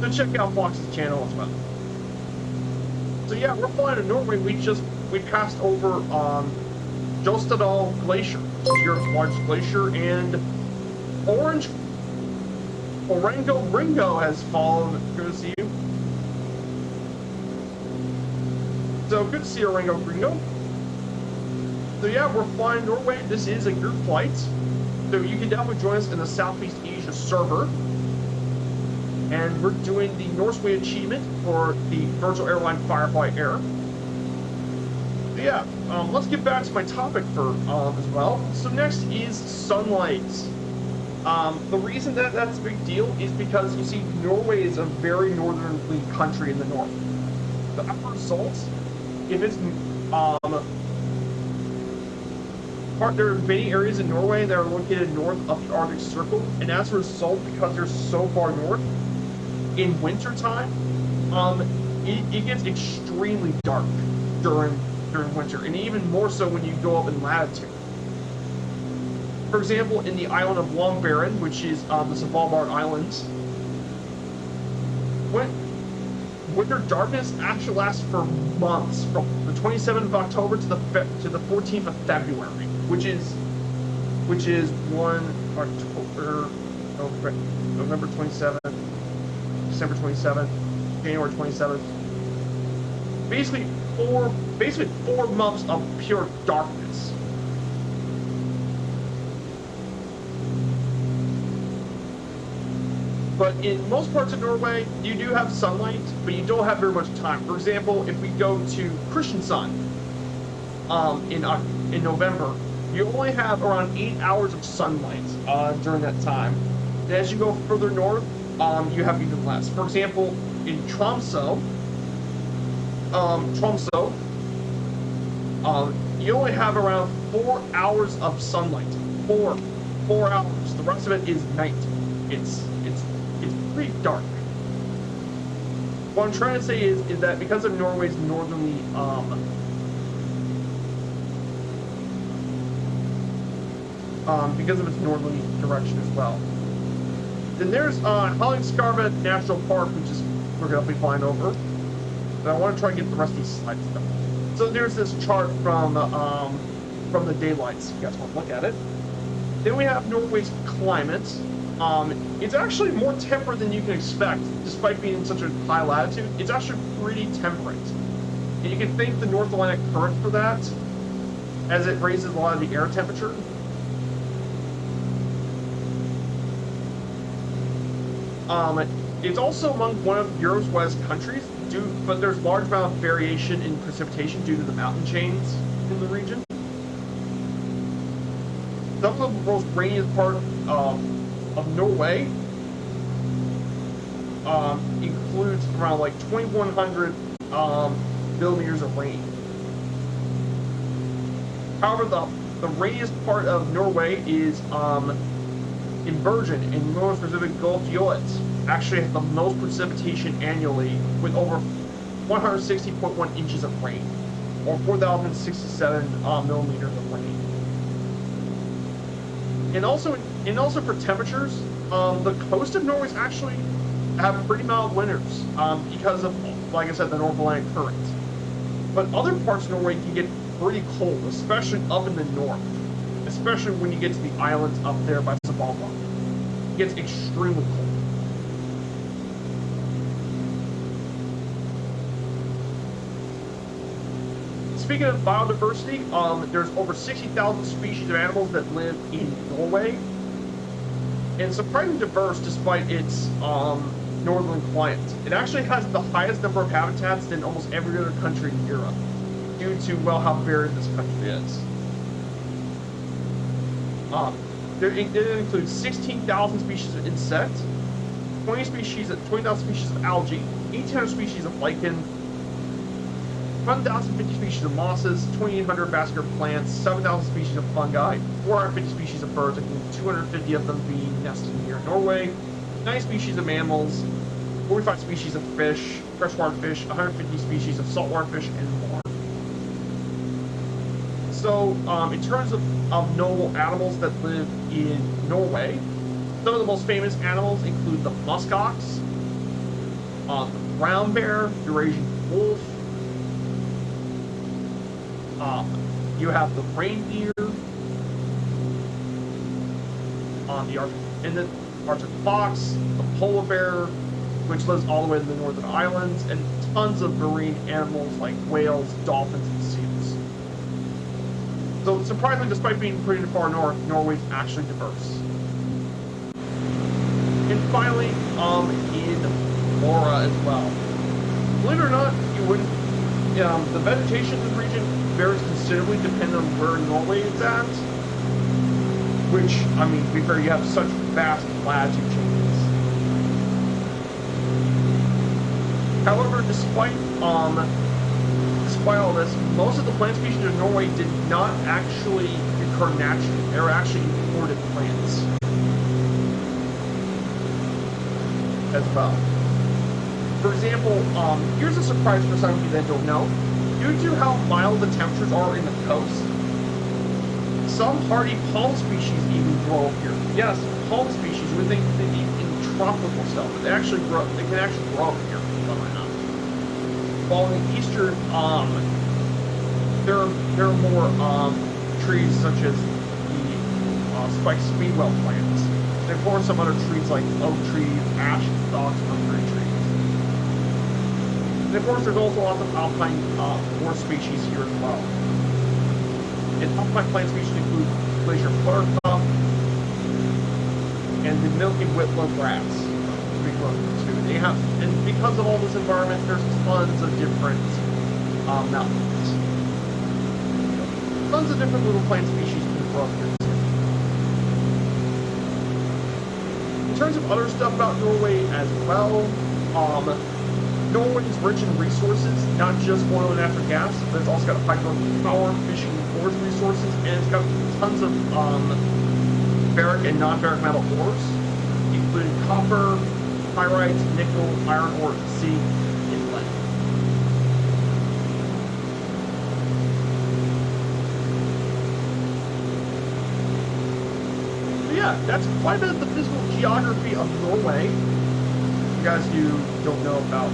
So check out Fox's channel as well. So yeah, we're flying to Norway. We passed over Jostedal Glacier, which is Europe's largest glacier, and Orango Ringo has followed. Good to see you. So good to see Orango Ringo. So yeah, we're flying Norway. This is a group flight. So you can definitely join us in the Southeast Asia server. And we're doing the Norway achievement for the virtual airline Firefly Air. So yeah, let's get back to my topic for as well. So next is sunlight. The reason that that's a big deal is because you see Norway is a very northerly country in the north. So as a result, if it's there are many areas in Norway that are located north of the Arctic Circle, and as a result, because they're so far north, in wintertime, it gets extremely dark during winter, and even more so when you go up in latitude. For example, in the island of Longbarren, which is the Svalbard Islands, winter darkness actually lasts for months, from the 27th of October to the 14th of February, which is 1 October, November 27th, December 27th, January 27th. Basically 4 months of pure darkness. But in most parts of Norway, you do have sunlight, but you don't have very much time. For example, if we go to Kristiansand in November, you only have around 8 hours of sunlight during that time. And as you go further north, you have even less. For example, in Tromsø, you only have around 4 hours of sunlight. 4 hours. The rest of it is night. It's pretty dark. What I'm trying to say is that because of Norway's northerly because of its northerly direction as well. Then there's Hallingskarvet National Park, which is we're gonna be flying over. But I want to try and get the rest of these slides done. So there's this chart from the daylights. You guys want to look at it? Then we have Norway's climate. It's actually more temperate than you can expect, despite being in such a high latitude. It's actually pretty temperate. And you can thank the North Atlantic current for that, as it raises a lot of the air temperature. It's also among one of Europe's wettest countries, but there's large amount of variation in precipitation due to the mountain chains in the region. Some of the most rainiest part of Norway includes around like 2,100 millimeters of rain. However, the rainiest part of Norway is in Bergen, in the North Pacific Gulf Gjoet, actually has the most precipitation annually, with over 160.1 inches of rain, or 4,067 millimeters of rain. And also for temperatures, the coast of Norway actually have pretty mild winters because of, like I said, the North Atlantic current. But other parts of Norway can get pretty cold, especially up in the north, especially when you get to the islands up there by Svalbard. It gets extremely cold. speaking of biodiversity, there's over 60,000 species of animals that live in Norway, and surprisingly diverse despite its northern climate. It actually has the highest number of habitats than almost every other country in Europe, due to, well, how varied this country is. It includes 16,000 species of insects, 20,000 species of algae, 1,800 species of lichen, 1,050 species of mosses, 2,800 vascular plants, 7,000 species of fungi, 450 species of birds, including 250 of them being nested here in Norway, 9 species of mammals, 45 species of fish, freshwater fish, 150 species of saltwater fish, and more. So, in terms of notable animals that live in Norway, some of the most famous animals include the muskox, the brown bear, Eurasian wolf. You have the reindeer, the Arctic fox, the polar bear, which lives all the way in the northern islands, and tons of marine animals like whales, dolphins, and seals. So surprisingly, despite being pretty far north, Norway's actually diverse. And finally, in flora as well. Believe it or not, you wouldn't. The vegetation in the region varies considerably depending on where Norway is at. Which, I mean, to be fair, you have such vast latitude changes. However, despite all this, most of the plant species in Norway did not actually occur naturally. They were actually imported plants as well. For example, here's a surprise for some of you that don't know. Due to how mild the temperatures are in the coast, some hardy palm species even grow up here. Yes, palm species, you would think they'd be in tropical stuff, but they can actually grow up here, funnily enough. While in the eastern, there are more trees such as the spiked speedwell plants. And of course, some other trees like oak trees, ash, dogs, and other trees. And of course, there's also lots of alpine forest species here as well. And alpine plant species include glacier buttercup and the milky whitlow grass. They have, and because of all this environment, there's tons of different mountains. Tons of different little plant species can grow up here too. In terms of other stuff about Norway as well, Norway is rich in resources, not just oil and natural gas, but it's also got hydropower, fishing, and forest resources, and it's got tons of ferric and non-ferric metal ores, including copper, pyrites, nickel, iron ore, zinc, and lead. So yeah, that's quite a bit of the physical geography of Norway. You guys don't know about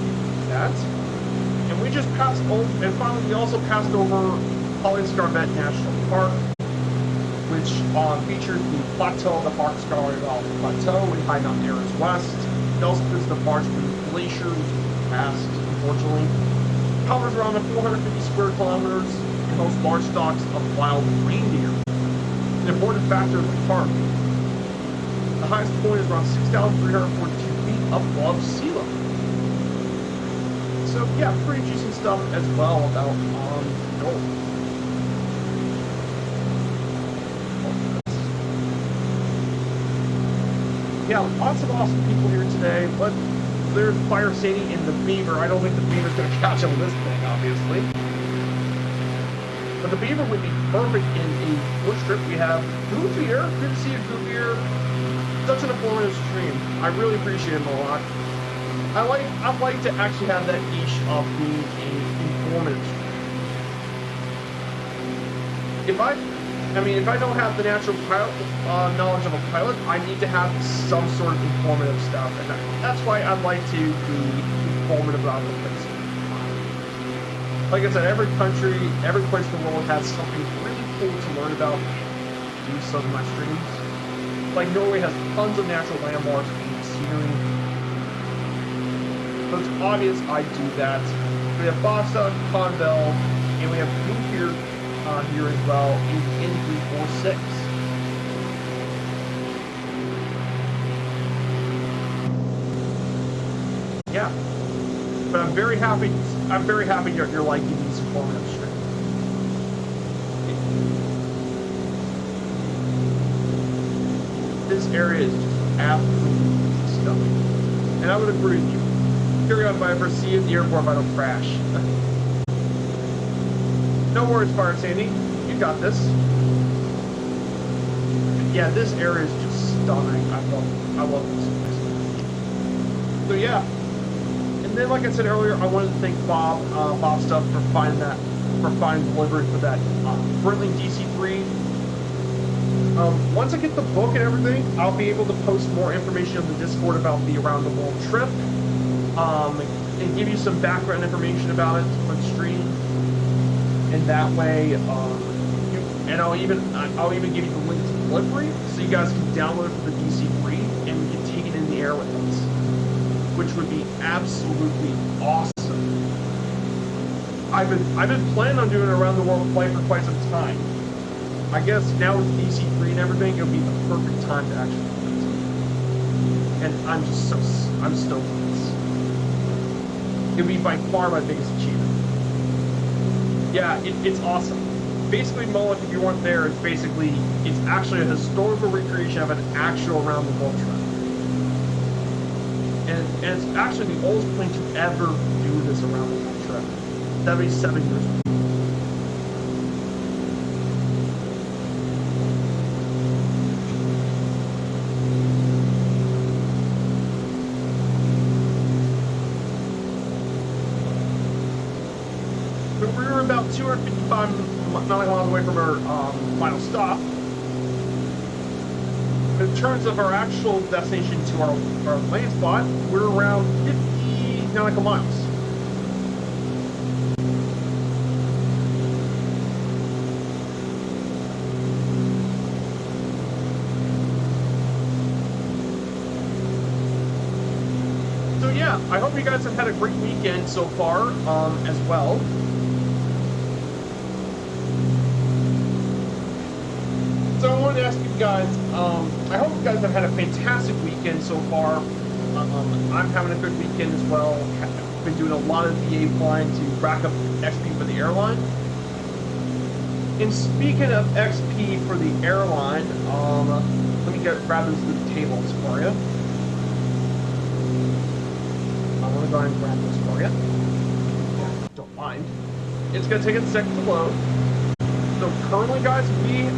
that. And we just passed over, and finally we also passed over Hollingskarvet National Park, which features the plateau, the Harkskarvet Plateau in high mountain areas west. It also includes the Bardsbrudd Glacier, which is passed, unfortunately. It covers around 450 square kilometers and hosts large stocks of wild reindeer. An important factor of the park. The highest point is around 6,342 feet above sea level. So yeah, pretty juicy stuff as well about Norway. Yeah, lots of awesome people here today, but there's Fire Sadie and the beaver. I don't think the beaver's going to catch up with this thing, obviously. But the beaver would be perfect in a bush trip. We have Goofier. Good to see you, Goofier. Such an informative stream. I really appreciate him a lot. I like to actually have that niche of being an informative stream. If I don't have the natural pilot knowledge of a pilot, I need to have some sort of informative stuff, and that's why I'd like to be informative about the place. Like I said, every country, every place in the world has something really cool to learn about. Do some of my streams. Like Norway has tons of natural landmarks and scenery. So it's obvious I do that. We have Basta, Convel, and we have blue here, here as well in N346. Yeah, but I'm very happy. I'm very happy you're liking these informative streams. This area is just absolutely stunning, and I would agree with you. Carry on if I ever see you at the airport if I don't crash. No worries, Fire Sandy. You got this. Yeah, this area is just stunning. I love this place. So yeah. And then, like I said earlier, I wanted to thank Bob Stuff for finding delivery for that Britling DC3. Once I get the book and everything, I'll be able to post more information on the Discord about the Around the World trip, and give you some background information about it on stream. And that way, I'll even give you the link to delivery, so you guys can download it for the DC3 and we can take it in the air with us, which would be absolutely awesome. I've been planning on doing an around the world flight for quite some time. I guess now with DC3 and everything, it'll be the perfect time to actually do it. And I'm stoked on this. It'll be by far my biggest achievement. Yeah, it's awesome. Basically, Moloch, if you weren't there, it's actually a historical recreation of an actual around the world trip. And it's actually the oldest plane to ever do this around the world trip. 77 years ago. We were about 255 miles away from our final stop. In terms of our actual destination to our land spot, we're around 50 nautical miles. So yeah, I hope you guys have had a great weekend so far as well. So I wanted to ask you guys, I hope you guys have had a fantastic weekend so far. I'm having a good weekend as well. I've been doing a lot of VA flying to rack up XP for the airline. And speaking of XP for the airline, let me grab those little tables for you. I want to go ahead and grab those for you. Don't mind. It's going to take a second to load. So currently, guys, we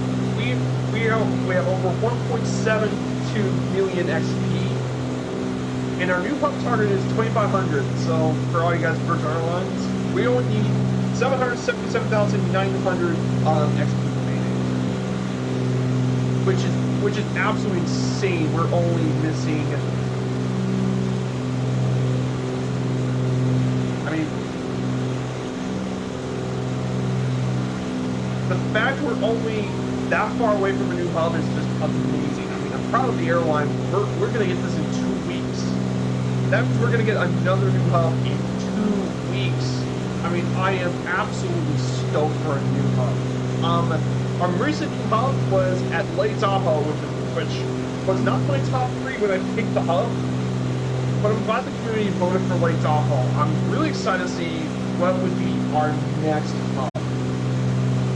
have over 1.72 million XP, and our new hub target is 2,500. So for all you guys at Virgin Airlines, we only need 777,900 XP remaining, which is absolutely insane. We're only missing. I mean, the fact we're only that far away from a new hub is just amazing. I mean, I'm proud of the airline. We're going to get this in 2 weeks. That means we're going to get another new hub in 2 weeks. I mean, I am absolutely stoked for a new hub. Our recent new hub was at Lake Tahoe, which was not my top 3 when I picked the hub, but I'm glad the community voted for Lake Tahoe. I'm really excited to see what would be our next hub.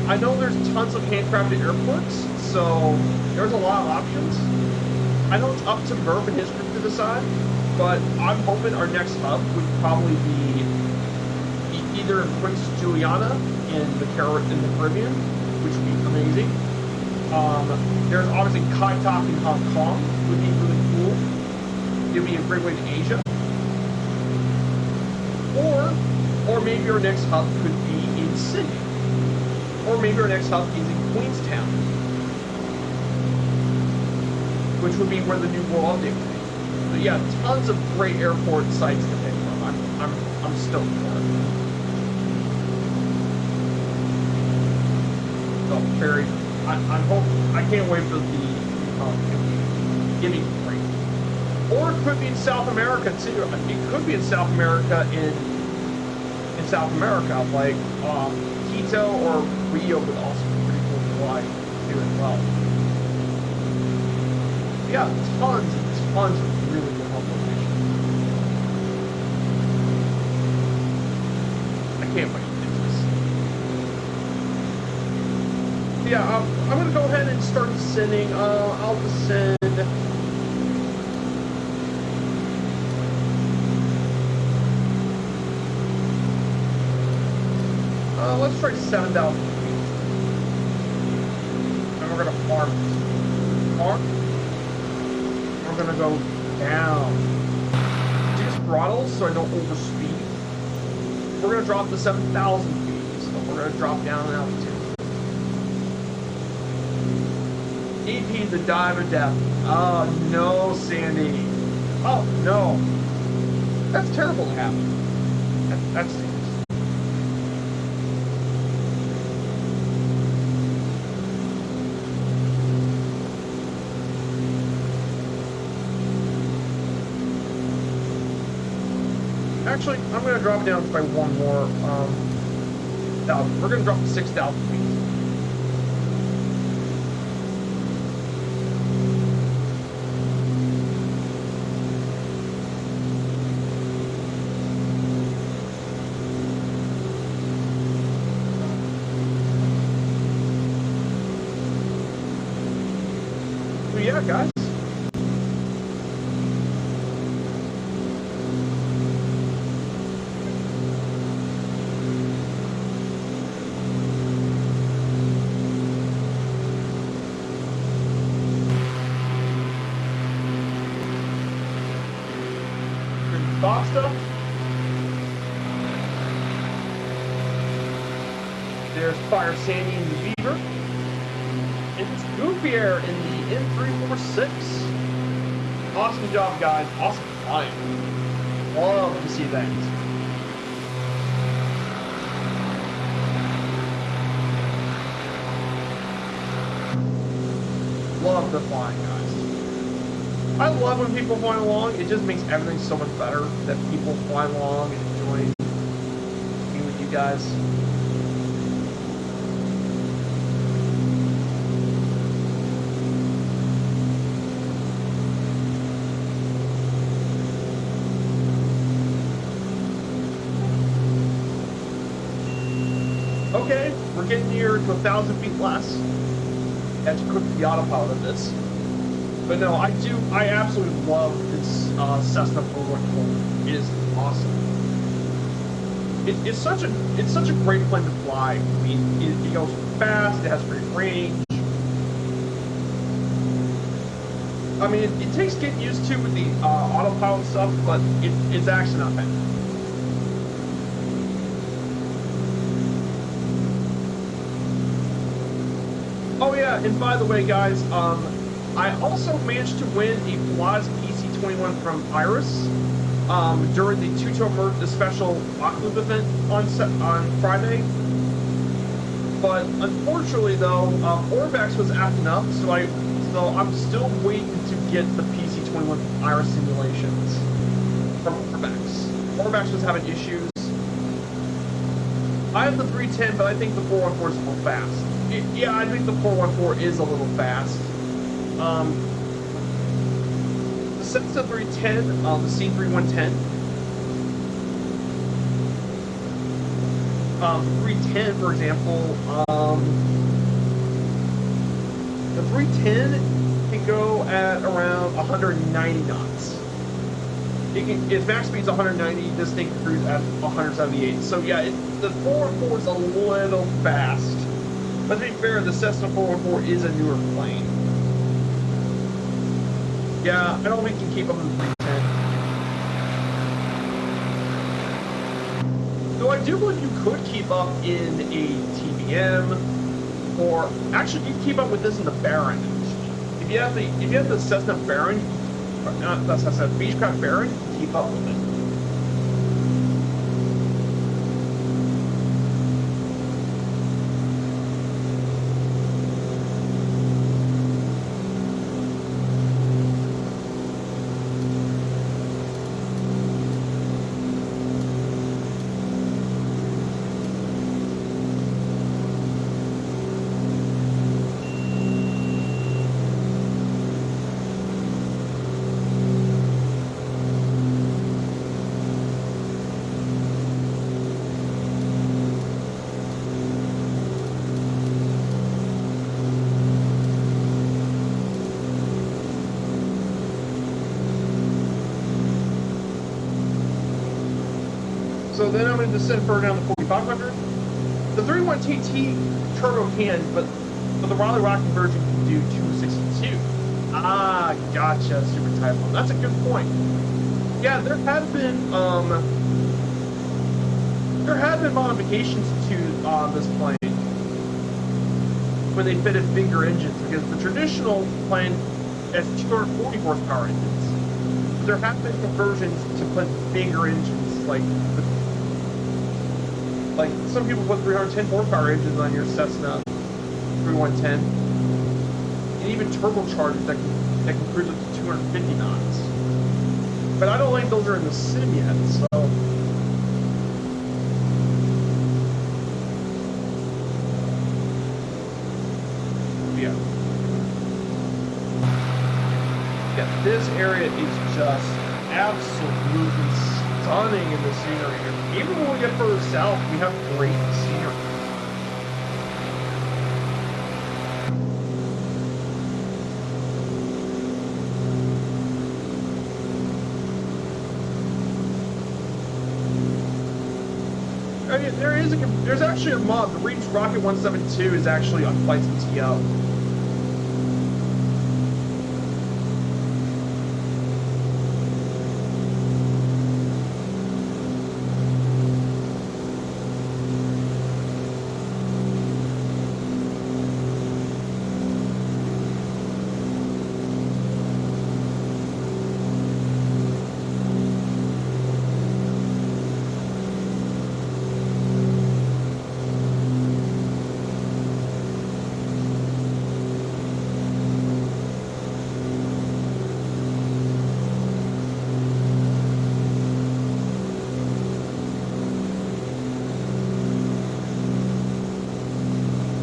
I know there's tons of handcrafted airports, so there's a lot of options. I know it's up to Murph and his group to decide, but I'm hoping our next hub would probably be either Princess Juliana in the Caribbean, which would be amazing. There's obviously Kai Tak in Hong Kong, would be really cool. It would be a great way to Asia. Or maybe our next hub could be in Sydney. Or maybe our next hub is in Queenstown, which would be where the new world update would be. So yeah, tons of great airport sites to pick from. I'm stoked for it. So Perry, I can't wait for the it'll be great. Or it could be in South America too. It could be in South America in South America, like Quito or Rio would also be pretty cool to fly to as well. Yeah, tons and tons of really good home locations. I can't wait to do this. Yeah, I'm gonna go ahead and start descending. I'll descend. Let's try 7,000 feet. And we're gonna farm it. Farm. We're gonna go down. Use throttles so I don't overspeed. We're gonna drop to 7,000 feet, so we're gonna drop down in altitude. EP, the dive of death. Oh no, Sandy. Oh no. That's terrible to happen. That's serious. Actually, I'm going to drop down by one more thousand. We're going to drop to 6,000 feet. So yeah, guys. Stuff. There's Fire Sandy and the Beaver. And it's Goofy Air in the N346. Awesome job, guys. Awesome flying. Love to see that. Love the flying, guys. I love when people fly along. It just makes everything so much better that people fly along and enjoy being with you guys. Okay, we're getting near to 1,000 feet less. That's quick the autopilot of this. But no, I absolutely love this Cessna 414. It is awesome. It's such a great plane to fly. I mean, it goes fast. It has great range. I mean, it takes getting used to with the autopilot stuff, but it's actually not bad. Oh yeah, and by the way, guys, I also managed to win a Pilatus PC-21 from Iris during the the special Lock-Loop event on Friday. But unfortunately, though, Orbex was acting up, so I'm still waiting to get the PC-21 Iris simulations from Orbex. Orbex was having issues. I have the 310, but I think the 414 is a little fast. Yeah, I think the 414 is a little fast. The Cessna 310, the C3110, 310, for example, the 310 can go at around 190 knots. Its max speed is 190. This thing can cruise at 178. So yeah, the 414 is a little fast. But to be fair, the Cessna 414 is a newer plane. Yeah, I don't think you can keep up with the 310. Though I do believe you could keep up in a TBM, or actually you can keep up with this in the Baron. If you have the Cessna Baron, not the Cessna Beechcraft Baron, you can keep up with it. So then I'm going to descend further down to 4500. The 31 TT turbo can, but the Raleigh Rock conversion can do 262. Ah, gotcha, Super Typhoon. That's a good point. Yeah, there have been modifications to this plane when they fitted finger engines, because the traditional plane has 240 horsepower engines. There have been conversions to put finger engines, like some people put 310 horsepower engines on your Cessna 3110, and even turbochargers that can cruise up to 250 knots. But I don't think those are in the sim yet, so. Yeah. Yeah, this area is just absolutely stunning in the scenery. Even when we get further south, we have great scenery. I mean, there's actually a mod. The Reach Rocket 172 is actually on Flights MTO.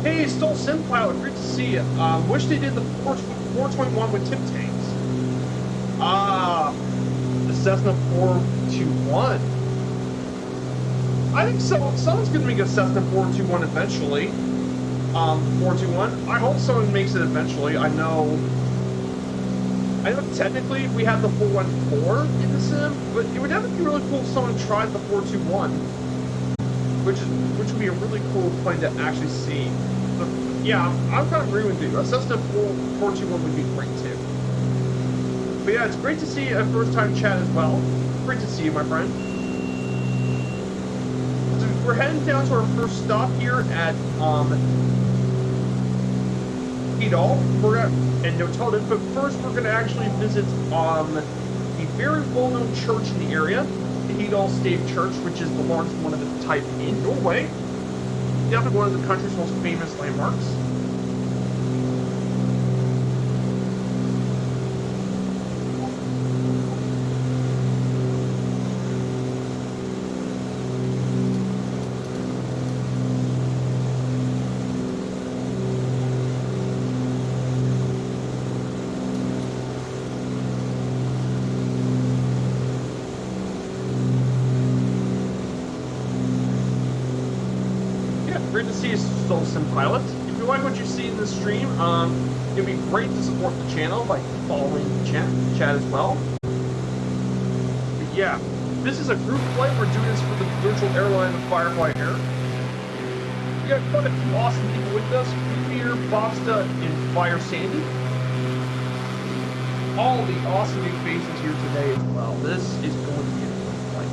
Hey, Stole Sim Pilot, great to see you. Wish they did the 421 with tip tanks. The Cessna 421. I think so. Someone's going to make a Cessna 421 eventually. 421. I hope someone makes it eventually. I know technically we have the 414 in the sim, but it would definitely be really cool if someone tried the 421, which would be a really cool plane to actually see. But yeah, I'm kind of agree with you. A Cessna 421 would be great too. But yeah, it's great to see a first-time chat as well. Great to see you, my friend. So we're heading down to our first stop here at Edal. And Notodden, but first we're going to actually visit a very well-known church in the area, the Edal Stave Church, which is the largest one of its type in Norway. Definitely one of the country's most famous landmarks. Great to see you, Stole Sim Pilot. If you like what you see in the stream, it'd be great to support the channel by following the chat as well. But yeah, this is a group flight. We're doing this for the virtual airline of Firefly Air. We got quite a few awesome people with us. Fear, Bobsta, and Fire Sandy. All the awesome new faces here today as well. This is going to be a good flight.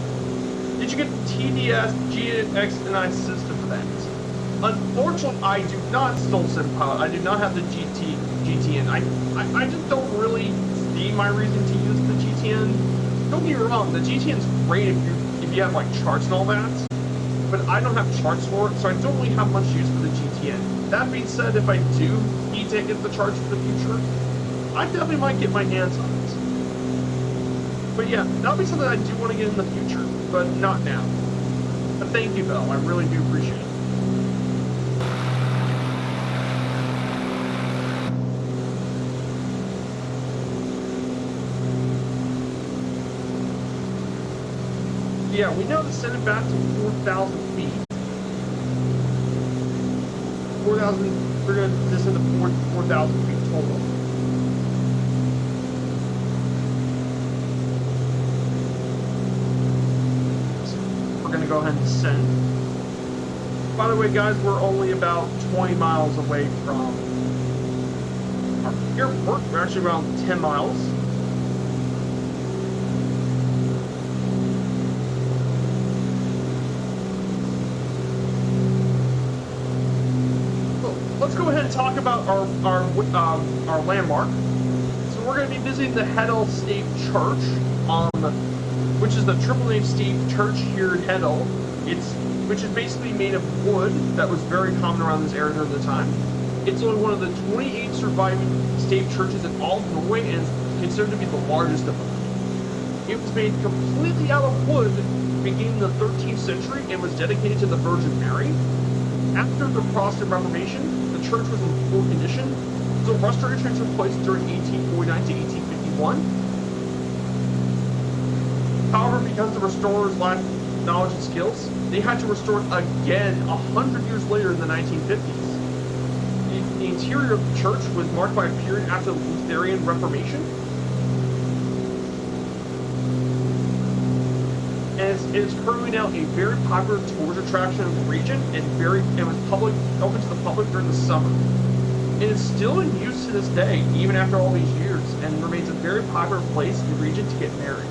Did you get the TDS GXNI system for that? Unfortunately, I do not, Stole Sim Pilot. I do not have the GTN. I just don't really see my reason to use the GTN. Don't get me wrong, the GTN is great if you have like charts and all that, but I don't have charts for it, so I don't really have much use for the GTN. That being said, if I do need to get the charts for the future, I definitely might get my hands on it. But yeah, that'll be something I do want to get in the future, but not now. But thank you, Belle. I really do appreciate it. Yeah, we know to send it back to 4,000 feet. 4,000, we're going to descend to 4,000 feet total. So we're going to go go ahead and send. By the way, guys, we're only about 20 miles away from our airport. We're actually around 10 miles. So let's go ahead and talk about our landmark. So we're going to be visiting the Heddle Stave Church, which is the triple nave stave church here in Heddle. Which is basically made of wood that was very common around this area during the time. It's only one of the 28 surviving stave churches in all of Norway and is considered to be the largest of them. It was made completely out of wood beginning in the 13th century and was dedicated to the Virgin Mary. After the Protestant Reformation, the church was in poor condition, so restoration took place during 1849 to 1851. However, because the restorers lacked knowledge and skills, they had to restore it again 100 years later in the 1950s. The interior of the church was marked by a period after the Lutheran Reformation. And it is currently now a very popular tourist attraction in the region and was open to the public during the summer. It is still in use to this day, even after all these years, and remains a very popular place in the region to get married.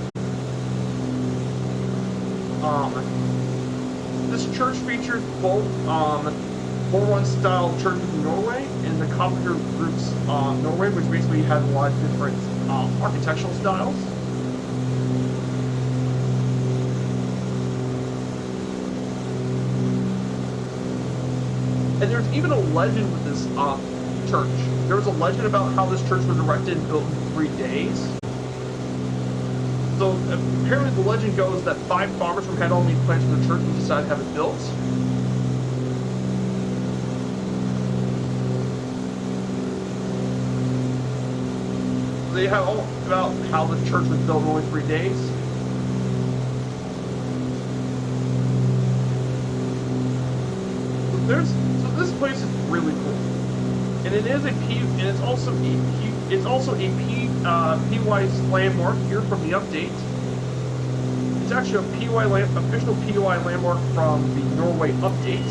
This church features both Borwan style churches in Norway and the Carpenter Group's Norway, which basically has a lot of different architectural styles. And there's even a legend with this church. There was a legend about how this church was erected and built in 3 days. So apparently the legend goes that 5 farmers from Heddle made plans for the church and decided to have it built. They have all about how the church was built in only 3 days. So this place is really cool, and it is it's also a PY landmark here from the update. It's actually a official PY landmark from the Norway update.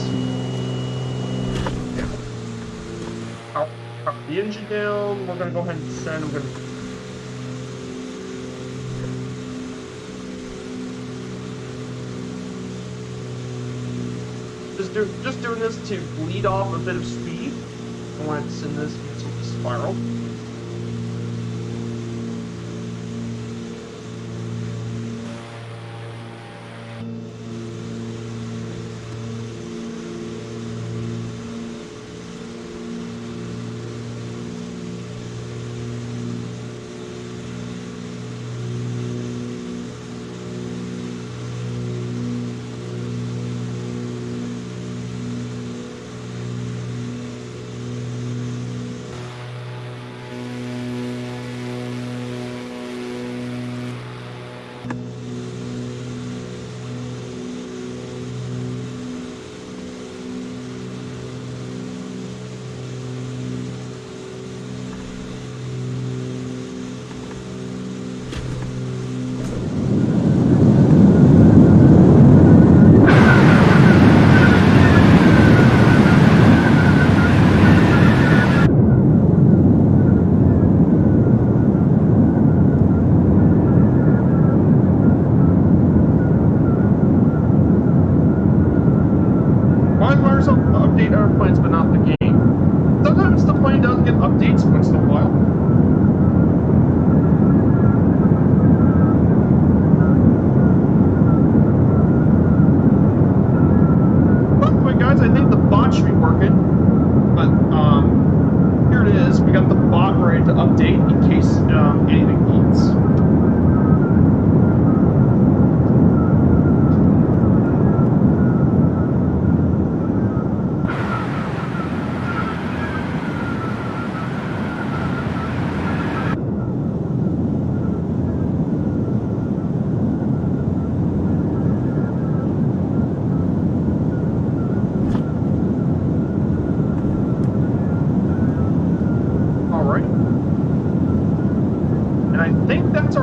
Power the engine down. We're gonna go ahead and send. Just doing this to bleed off a bit of speed. I want to send this into the spiral. Update our plans, but not the game. Sometimes the plane does get updates once in a while. By the way, guys, I think the bot should be working, but here it is. We got the bot ready to update in case anything needs.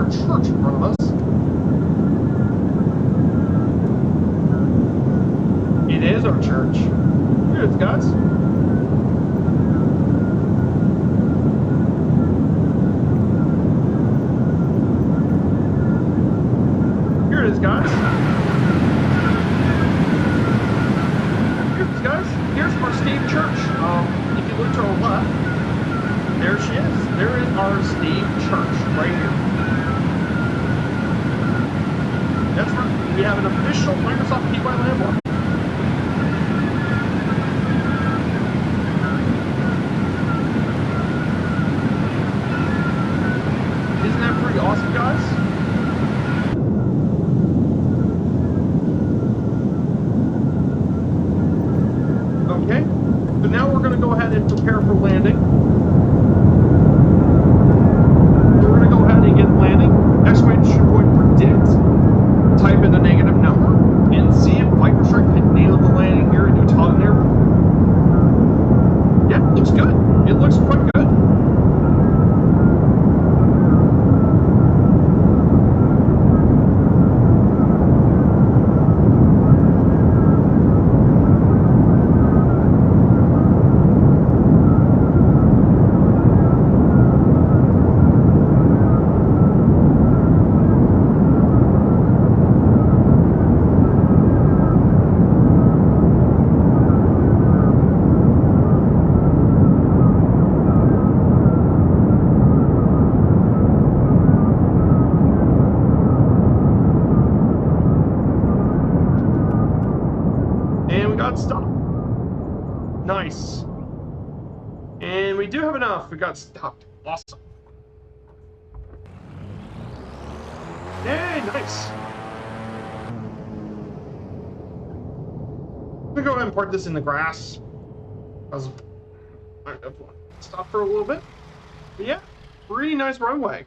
Church in front of us. our church. Here it is, guys. Here it is, guys. Here it is, guys. Here's our stave church. If you look to our left, there she is. There is our stave church right here. That's right. We have an official Microsoft PY landmark. Isn't that pretty awesome, guys? Okay, so now we're going to go ahead and prepare for landing. We're going to go ahead and get landing. Exclamation point predict. Type in the negative number and see if Microsoft can nail the landing here at Notodden Airport. Yeah, it looks good. It looks quite good. Stop. Nice. And we do have enough. We got stopped. Awesome. Hey, nice. I'm gonna go ahead and park this in the grass. Stop for a little bit. But yeah, pretty nice runway.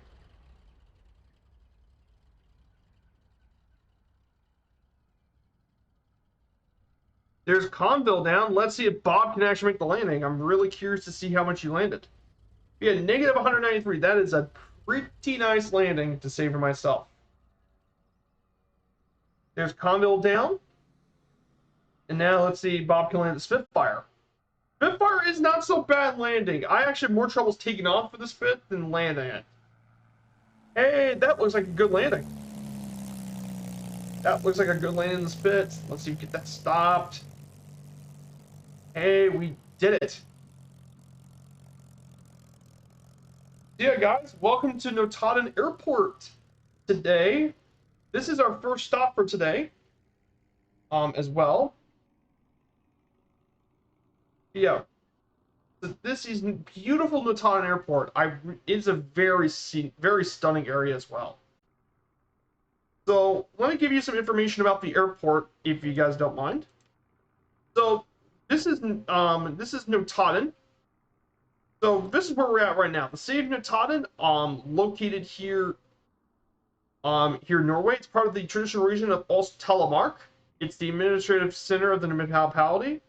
There's Conville down. Let's see if Bob can actually make the landing. I'm really curious to see how much he landed. Yeah, negative 193. That is a pretty nice landing to say for myself. There's Conville down. And now let's see Bob can land the Spitfire. Spitfire is not so bad landing. I actually have more troubles taking off for the Spit than landing it. Hey, that looks like a good landing. That looks like a good landing in the Spit. Let's see if we get that stopped. Hey, we did it. Yeah, guys, welcome to Notodden Airport today. This is our first stop for today, as well. Yeah, this is beautiful Notodden Airport. It's a very stunning area as well. So let me give you some information about the airport, if you guys don't mind. So this is Notodden. So this is where we're at right now. The city of Notodden, located here, here in Norway. It's part of the traditional region of Telemark. It's the administrative center of the municipality.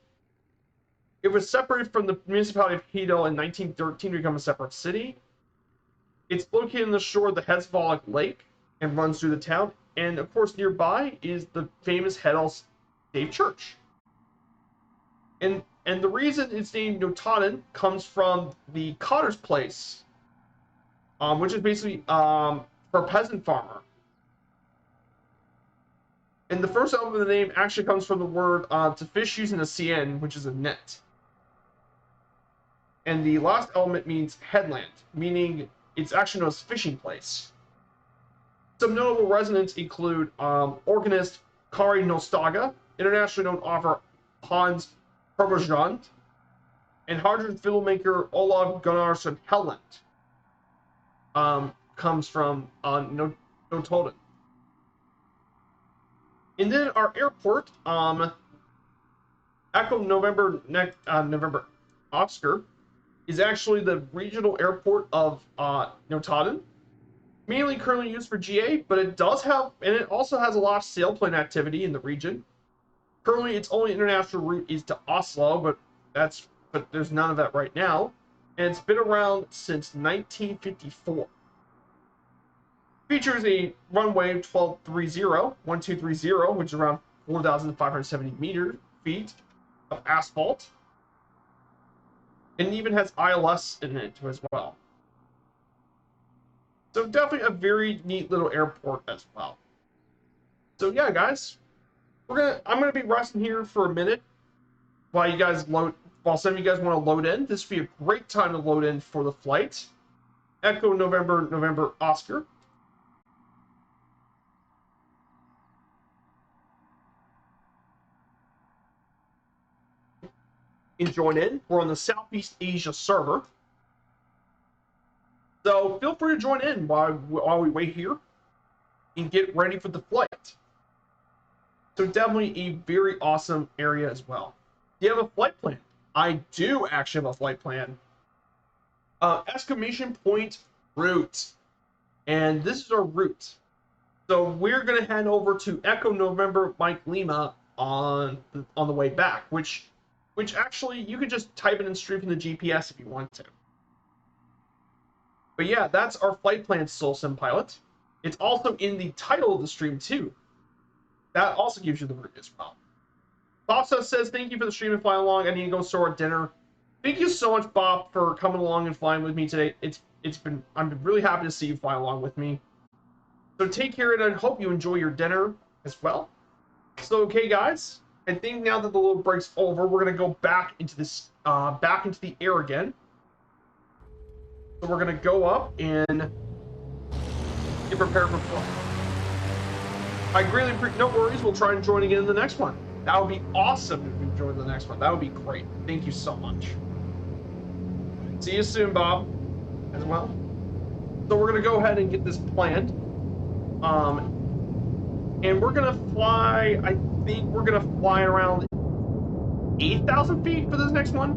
It was separated from the municipality of Hedal in 1913 to become a separate city. It's located on the shore of the Hesvalik Lake and runs through the town. And of course, nearby is the famous Hedal Stave Church. And the reason it's named Notodden comes from the cotter's place, which is basically for a peasant farmer. And the first element of the name actually comes from the word to fish using a cien, which is a net. And the last element means headland, meaning it's actually known as fishing place. Some notable residents include organist Kari Nostaga, internationally known author Hans Perberjand, and Harvard filmmaker Olav Gunnarsson Helland. Comes from Notodden. And then our airport, Echo November Oscar, is actually the regional airport of Notodden. Mainly currently used for GA, but it does have, and it also has a lot of sailplane activity in the region. Currently, its only international route is to Oslo, but there's none of that right now. And it's been around since 1954. Features a runway 1230, which is around 4,570 meters, feet of asphalt. And it even has ILS in it as well. So definitely a very neat little airport as well. So yeah, guys, I'm gonna be resting here for a minute while you guys load. While some of you guys want to load in, this would be a great time to load in for the flight. Echo November November Oscar. And join in. We're on the Southeast Asia server. So feel free to join in while we wait here and get ready for the flight. So definitely a very awesome area as well. Do you have a flight plan? I do actually have a flight plan. Exclamation point route. And this is our route. So we're going to head over to Echo November Mike Lima on the way back, which actually you could just type it in straight from the GPS if you want to. But yeah, that's our flight plan, SoulSim Pilot. It's also in the title of the stream too. That also gives you the route as well. Bob says, thank you for the stream and flying along. I need to go store at dinner. Thank you so much, Bob, for coming along and flying with me today. I'm really happy to see you fly along with me. So take care, and I hope you enjoy your dinner as well. So okay, guys, I think now that the little break's over, we're gonna go back into this back into the air again. So we're gonna go up and get prepared for flight. I greatly appreciate. No worries, we'll try and join again in the next one. That would be awesome if we join the next one. That would be great. Thank you so much. See you soon, Bob, as well. So we're gonna go ahead and get this planned. And we're gonna fly. I think we're gonna fly around 8,000 feet for this next one.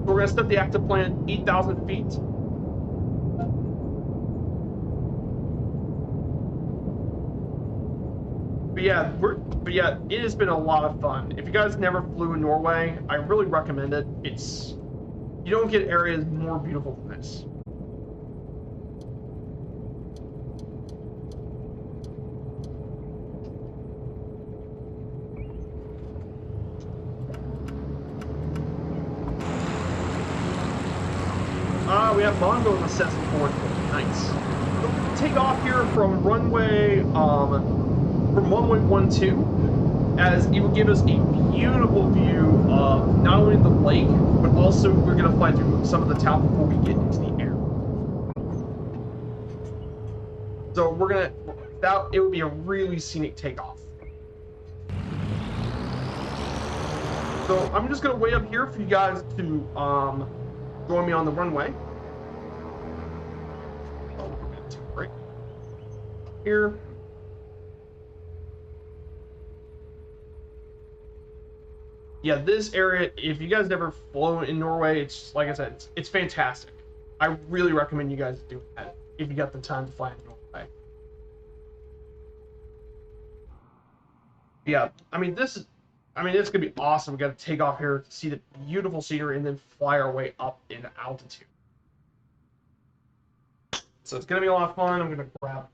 We're gonna set the active plan 8,000 feet. But yeah, it has been a lot of fun. If you guys never flew in Norway, I really recommend it. You don't get areas more beautiful than this. We have Mongo in the Cessna 420. Nice. So we're going to take off here from runway 12, as it will give us a beautiful view of not only the lake, but also we're going to fly through some of the town before we get into the air. So we're going to, it would be a really scenic takeoff. So I'm just going to wait up here for you guys to join me on the runway. Oh, we're going to take a break here. Yeah, this area, if you guys never flown in Norway, it's like I said, it's fantastic. I really recommend you guys do that if you got the time to fly in Norway. Yeah, it's gonna be awesome. We got to take off here to see the beautiful scenery and then fly our way up in altitude. So it's gonna be a lot of fun. I'm gonna grab.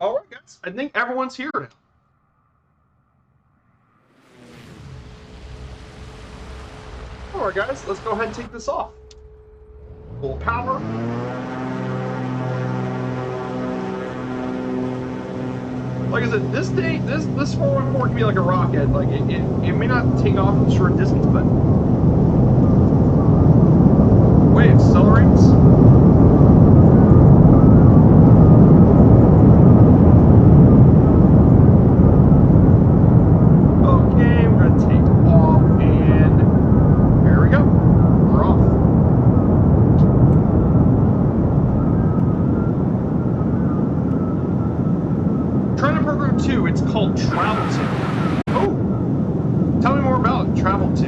All right, guys. I think everyone's here now. All right, guys. Let's go ahead and take this off. Full power. Like I said, this 414 can be like a rocket. Like it may not take off in a short distance, but wait, it accelerates. Okay, we're gonna take off, and there we go. We're off. Training program 2, it's called Travel 2. Oh, tell me more about Travel 2.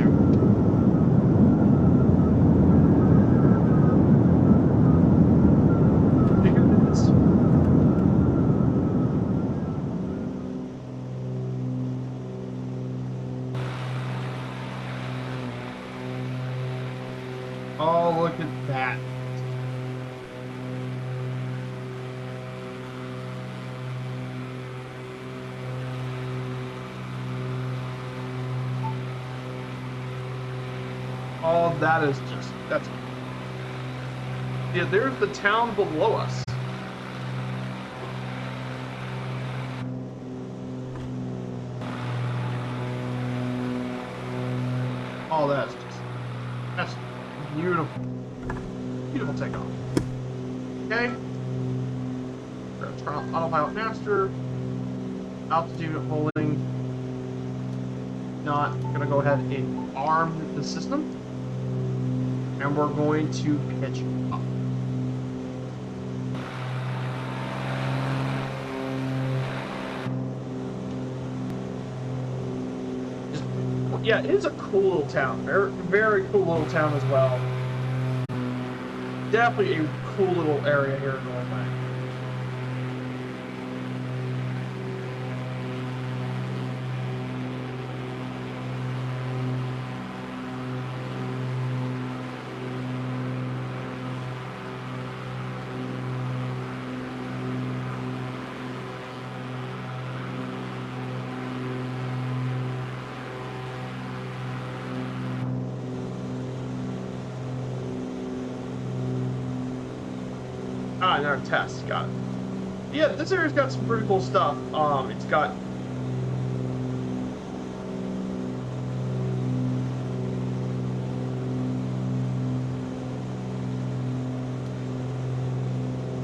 Oh, look at that. Oh, that is just, that's, yeah, there's the town below us. Oh, that's just, that's beautiful. Beautiful takeoff. Okay. We're gonna turn on autopilot master. Altitude holding. Not gonna go ahead and arm the system. And we're going to pitch up. Yeah, it is a cool little town. Very, very cool little town as well. Definitely a cool little area here in Norway. Ah, another test. Got it. Yeah, this area's got some pretty cool stuff. It's got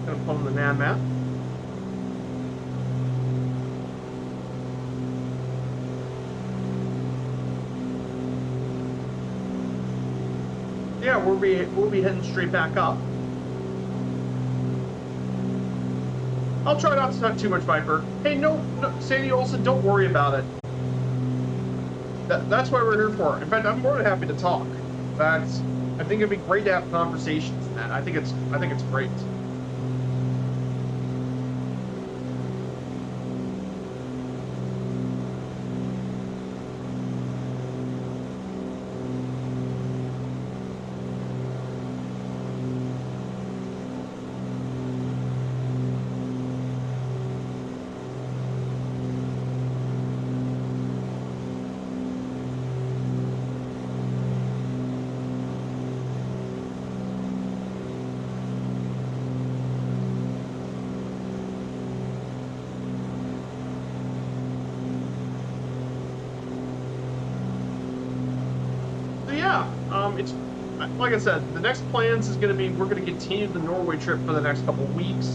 gonna pull in the NAM map. Yeah, we'll be heading straight back up. I'll try not to talk too much, Viper. Hey, no, Sandy Olsen, don't worry about it. That's why we're here for. In fact, I'm more than happy to talk. I think it'd be great to have conversations in that. I think it's great. It's like I said, the next plans is going to be we're going to continue the Norway trip for the next couple of weeks.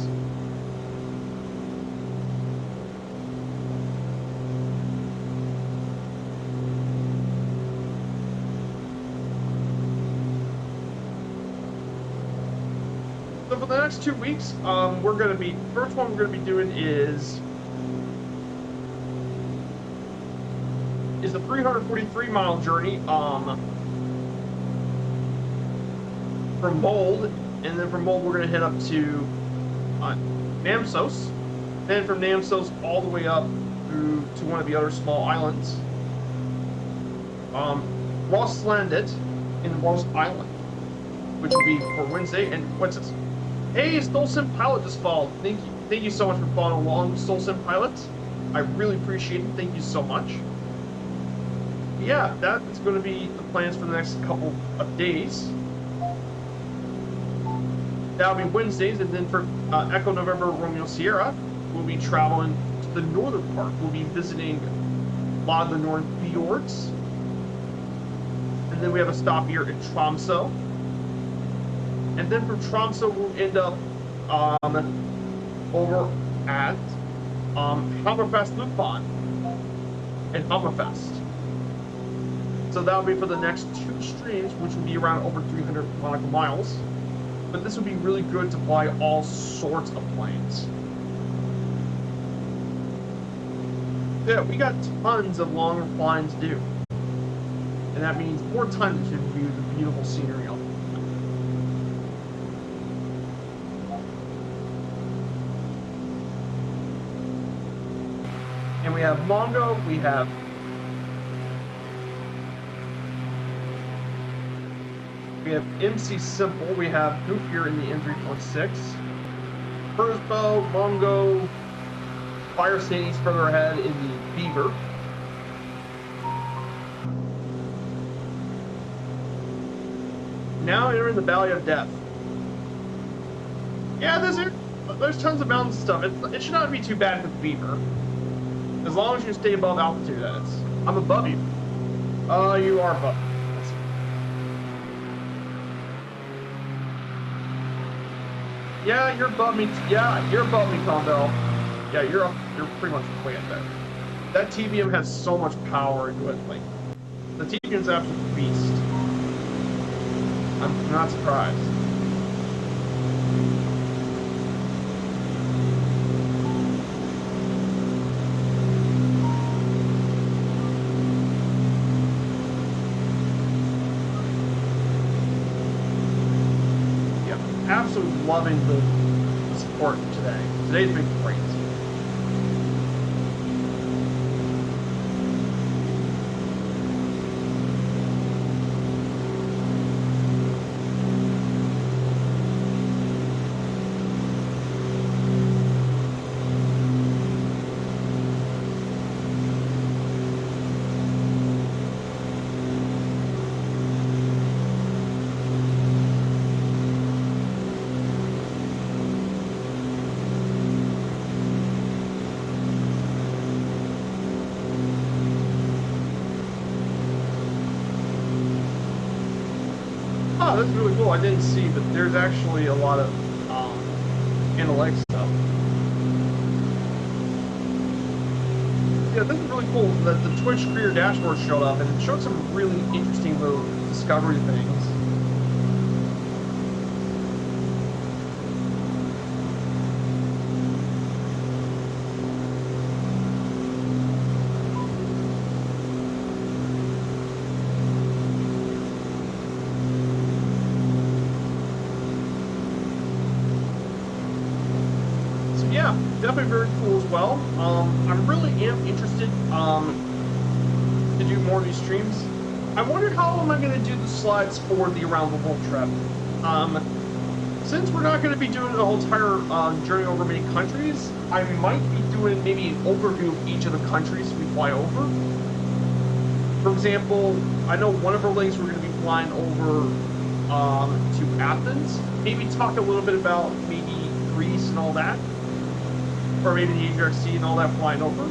So for the next 2 weeks, we're going to be first one we're going to be doing is the 343-mile journey. From Molde, and then from Molde we're going to head up to Namsos, then from Namsos all the way up through to one of the other small islands, Rosslandet in Ross Island, which will be for Wednesday. And what's this? Hey, Stolson Pilot just followed. Thank you so much for following along, Stolson Pilot. I really appreciate it. Thank you so much. Yeah, that is going to be the plans for the next couple of days. That'll be Wednesdays, and then for Echo November Romeo Sierra, we'll be traveling to the northern part. We'll be visiting a lot of the northern fjords. And then we have a stop here in Tromsø. And then from Tromsø, we'll end up over at Hammerfest Luftbahn and Hammerfest. So that'll be for the next 2 streams, which will be around over 300 nautical miles. But this would be really good to fly all sorts of planes. Yeah, we got tons of longer flying to do. And that means more time to view the beautiful scenery out there. And we have Mongo, we have We have MC Simple. We have Goofier in the N346. Fursbo, Mongo, Fire Sadie's further ahead in the Beaver. Now entering the Valley of Death. Yeah, there's tons of mountain stuff. It should not be too bad with the Beaver. As long as you stay above altitude, that is. I'm above you. You are above. Yeah, you're above me. Yeah, you're above me, Combo. Yeah, you're pretty much way up there. That TBM has so much power into it. Like, the TBM's an absolute beast. I'm not surprised. Absolutely loving the support today. Today's been great. Oh, that's really cool. I didn't see, but there's actually a lot of analytics stuff. Yeah, this is really cool that the Twitch Creator Dashboard showed up, and it showed some really interesting little discovery things. Yeah, definitely very cool as well. I really am interested to do more of these streams. I wondered how am I going to do the slides for the Around the World trip. Since we're not going to be doing the whole entire journey over many countries, I might be doing maybe an overview of each of the countries we fly over. For example, I know one of our legs we're going to be flying over to Athens. Maybe talk a little bit about maybe Greece and all that. Or maybe the Adriatic Sea and all that flying over.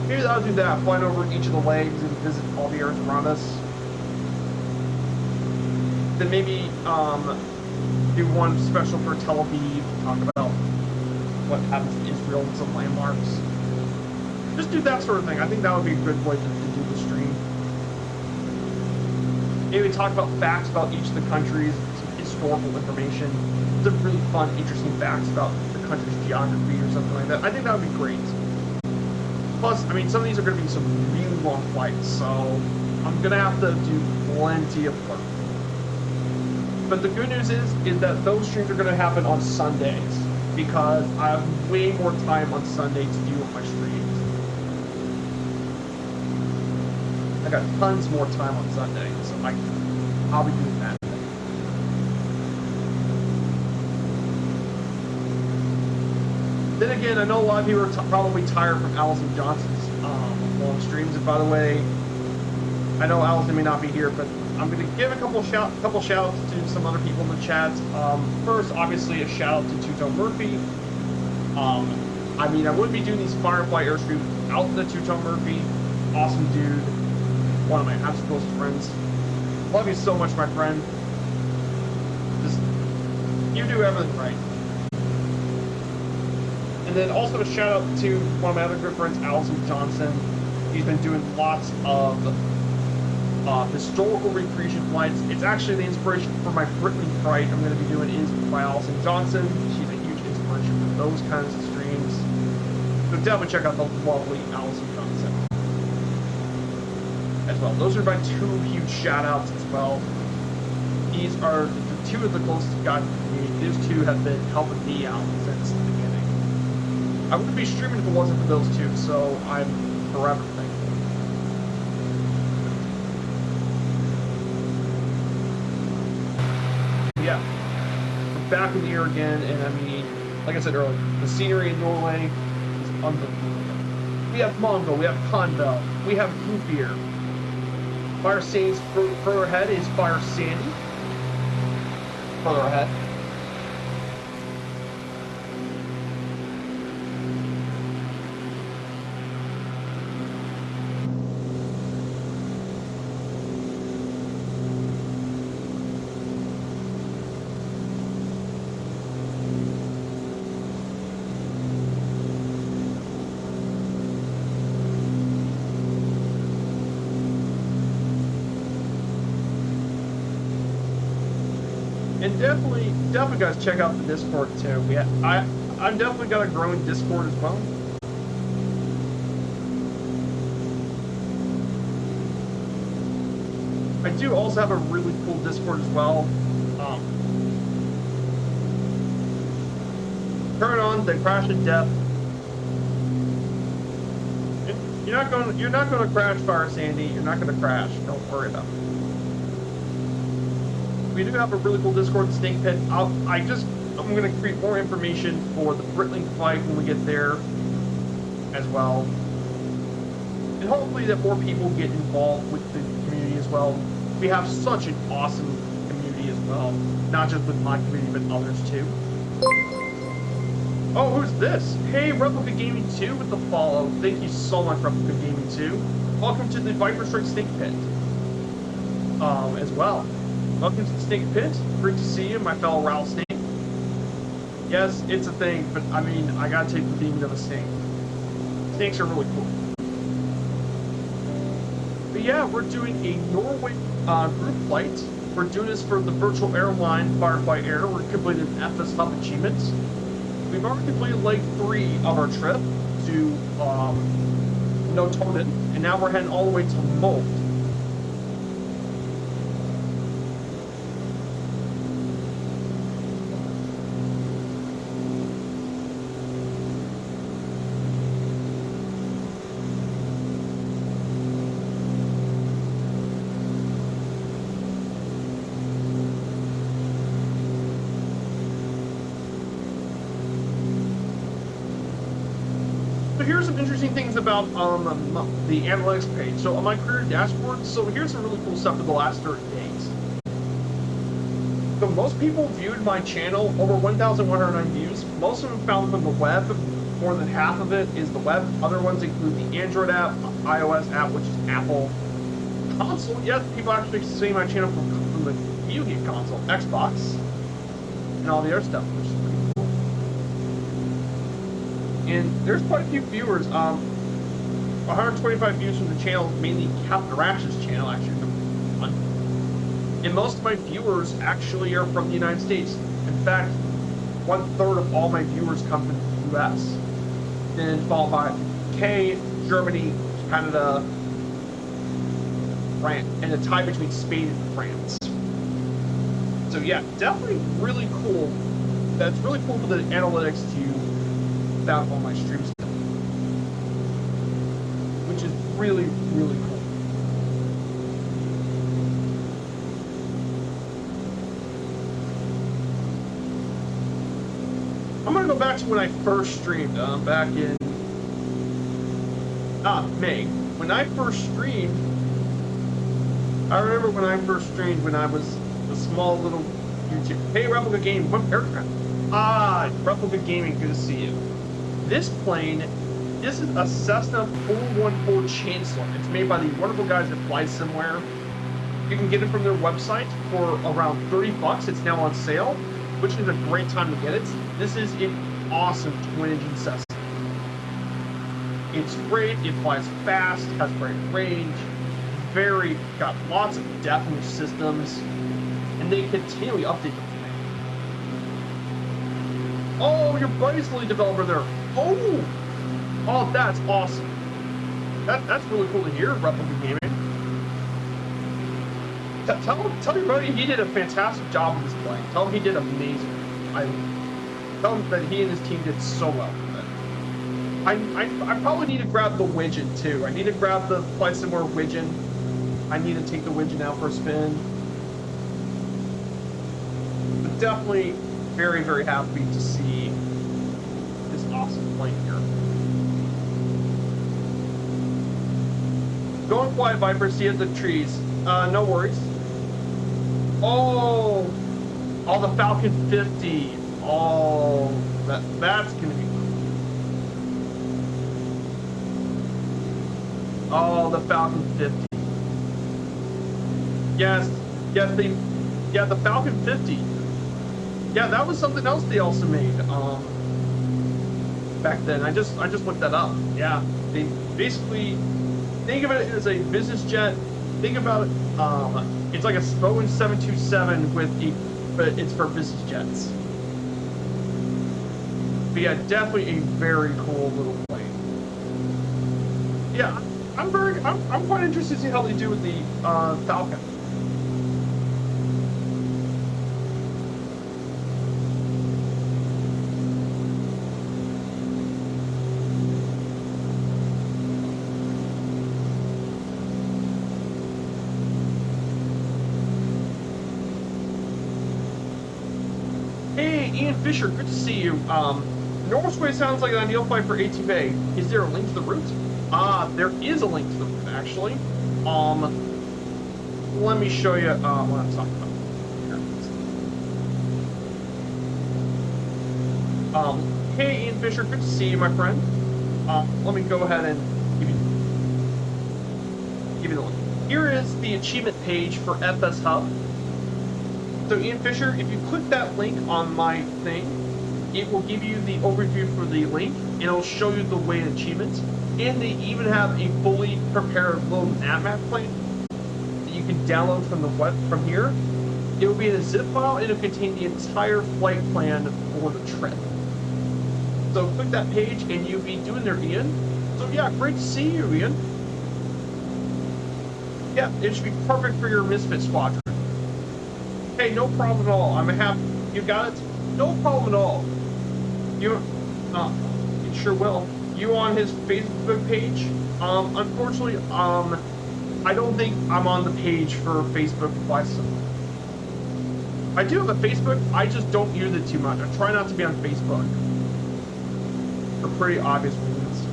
Maybe I'll do that, flying over each of the legs and visit all the areas around us. Then maybe do one special for Tel Aviv, talk about what happens in Israel and some landmarks. Just do that sort of thing. I think that would be a good way to do the stream. Maybe talk about facts about each of the countries, some historical information, some really fun, interesting facts about the country's geography or something like that. I think that would be great. Plus, I mean, some of these are going to be some really long flights, so I'm going to have to do plenty of work. But the good news is that those streams are going to happen on Sundays, because I have way more time on Sunday to deal with my streams. I got tons more time on Sunday, so I'll be doing that. Then again, I know a lot of people are probably tired from Allison Johnson's long streams. And by the way, I know Allison may not be here, but I'm going to give a couple shout outs to some other people in the chat. First, obviously, a shout out to Two-Tone Murphy. I mean, I wouldn't be doing these Firefly airstreams without the Two-Tone Murphy. Awesome dude. One of my absolute closest friends. Love you so much, my friend. Just, you do everything right. And then also a shout out to one of my other good friends, Allison Johnson. He's been doing lots of historical recreation flights. It's actually the inspiration for my Brittany flight I'm going to be doing is by Allison Johnson. She's a huge inspiration for those kinds of streams. So definitely check out the lovely Allison Johnson as well. Those are my two huge shout outs as well. These are the two of the closest guys to me. These two have been helping me out since the beginning. I wouldn't be streaming if it wasn't for those two, so I'm forever thankful. back in the air again, and I mean, like I said earlier, the scenery in Norway is unbelievable. We have Mongol, we have Convo, we have Groupier. Fire Sandy's further ahead is Fire Sandy. Further ahead. And definitely guys, check out the Discord too. I'm definitely got a growing Discord as well. I do also have a really cool Discord as well. Turn on the crash of death. You're not going to crash, Fire Sandy. You're not going to crash. Don't worry about it. We do have a really cool Discord, Snake Pit. I'm going to create more information for the Britlink fight when we get there as well. And hopefully that more people get involved with the community as well. We have such an awesome community as well. Not just with my community, but others too. Oh, who's this? Hey, Replica Gaming 2 with the follow. Thank you so much, Replica Gaming 2. Welcome to the Viper Strike Snake Pit. As well. Welcome to the Snake Pit. Great to see you, my fellow rattlesnake. Yes, it's a thing, but I mean, I gotta take the demon of a snake. Snakes are really cool. But yeah, we're doing a Norway group flight. We're doing this for the virtual airline Firefly Air. We're completing FS Hub achievements. We've already completed leg 3 of our trip to Notodden, and now we're heading all the way to Molde. Here's some interesting things about the analytics page. So on my career dashboard, so here's some really cool stuff for the last 30 days. So most people viewed my channel, over 1,109 views. Most of them found them on the web. More than half of it is the web. Other ones include the Android app, iOS app, which is Apple. Console, yes, people actually see my channel from the video game console, Xbox, and all the other stuff, which is pretty cool. And there's quite a few viewers. 125 views from the channel, mainly Captain Rash's channel, actually. And most of my viewers actually are from the United States. In fact, 1/3 of all my viewers come from the US. Then followed by UK, Germany, Canada, France, and a tie between Spain and France. So yeah, definitely really cool. That's really cool for the analytics to found all my streams, which is really, really cool. I'm gonna go back to when I first streamed, back in May. When I first streamed, I remember when I first streamed when I was a small little YouTuber. Hey, Replica Gaming, what aircraft? Replica Gaming, good to see you. This plane, this is a Cessna 414 Chancellor. It's made by the wonderful guys at Fly Somewhere. You can get it from their website for around 30 bucks. It's now on sale, which is a great time to get it. This is an awesome twin-engine Cessna. It's great, it flies fast, has great range, got lots of depth in their systems, and they continually update the plane. Oh, your buddy's the lead developer there. Oh, that's awesome. That's really cool to hear, Replica Gaming. Tell your buddy he did a fantastic job with this plane. Tell him he did amazing. Tell him that he and his team did so well with it. I probably need to grab the widget too. I need to grab the Fly Somewhere widget. I need to take the widget out for a spin. But definitely very, very happy to see this awesome plane here. Going quiet, Viper, see at the trees. No worries. Oh, the Falcon 50. Oh, that's gonna be cool. Oh, the Falcon 50. Yes, the Falcon 50. Yeah, that was something else they also made back then. I just looked that up. Yeah, they basically think of it as a business jet. Think about it. It's like a Boeing 727 but it's for business jets. But yeah, definitely a very cool little plane. Yeah, I'm quite interested to see how they do with the Falcon. Hey, Ian Fisher, good to see you. Norway sounds like an ideal flight for ATV. Is there a link to the route? There is a link to the route, actually. Let me show you what I'm talking about. Hey, Ian Fisher, good to see you, my friend. Let me go ahead and give you the link. Here is the achievement page for FS Hub. So Ian Fisher, if you click that link on my thing, it will give you the overview for the link, and it'll show you the way and achievements. And they even have a fully prepared little map plan that you can download from the web from here. It will be in a zip file, and it'll contain the entire flight plan for the trip. So click that page, and you'll be doing there, Ian. So yeah, great to see you, Ian. Yeah, it should be perfect for your Misfit Squadron. Hey, no problem at all. I'm happy. You got it? No problem at all. You sure will. You on his Facebook page? Unfortunately, I don't think I'm on the page for Facebook Advice. I do have a Facebook, I just don't use it too much. I try not to be on Facebook. For pretty obvious reasons.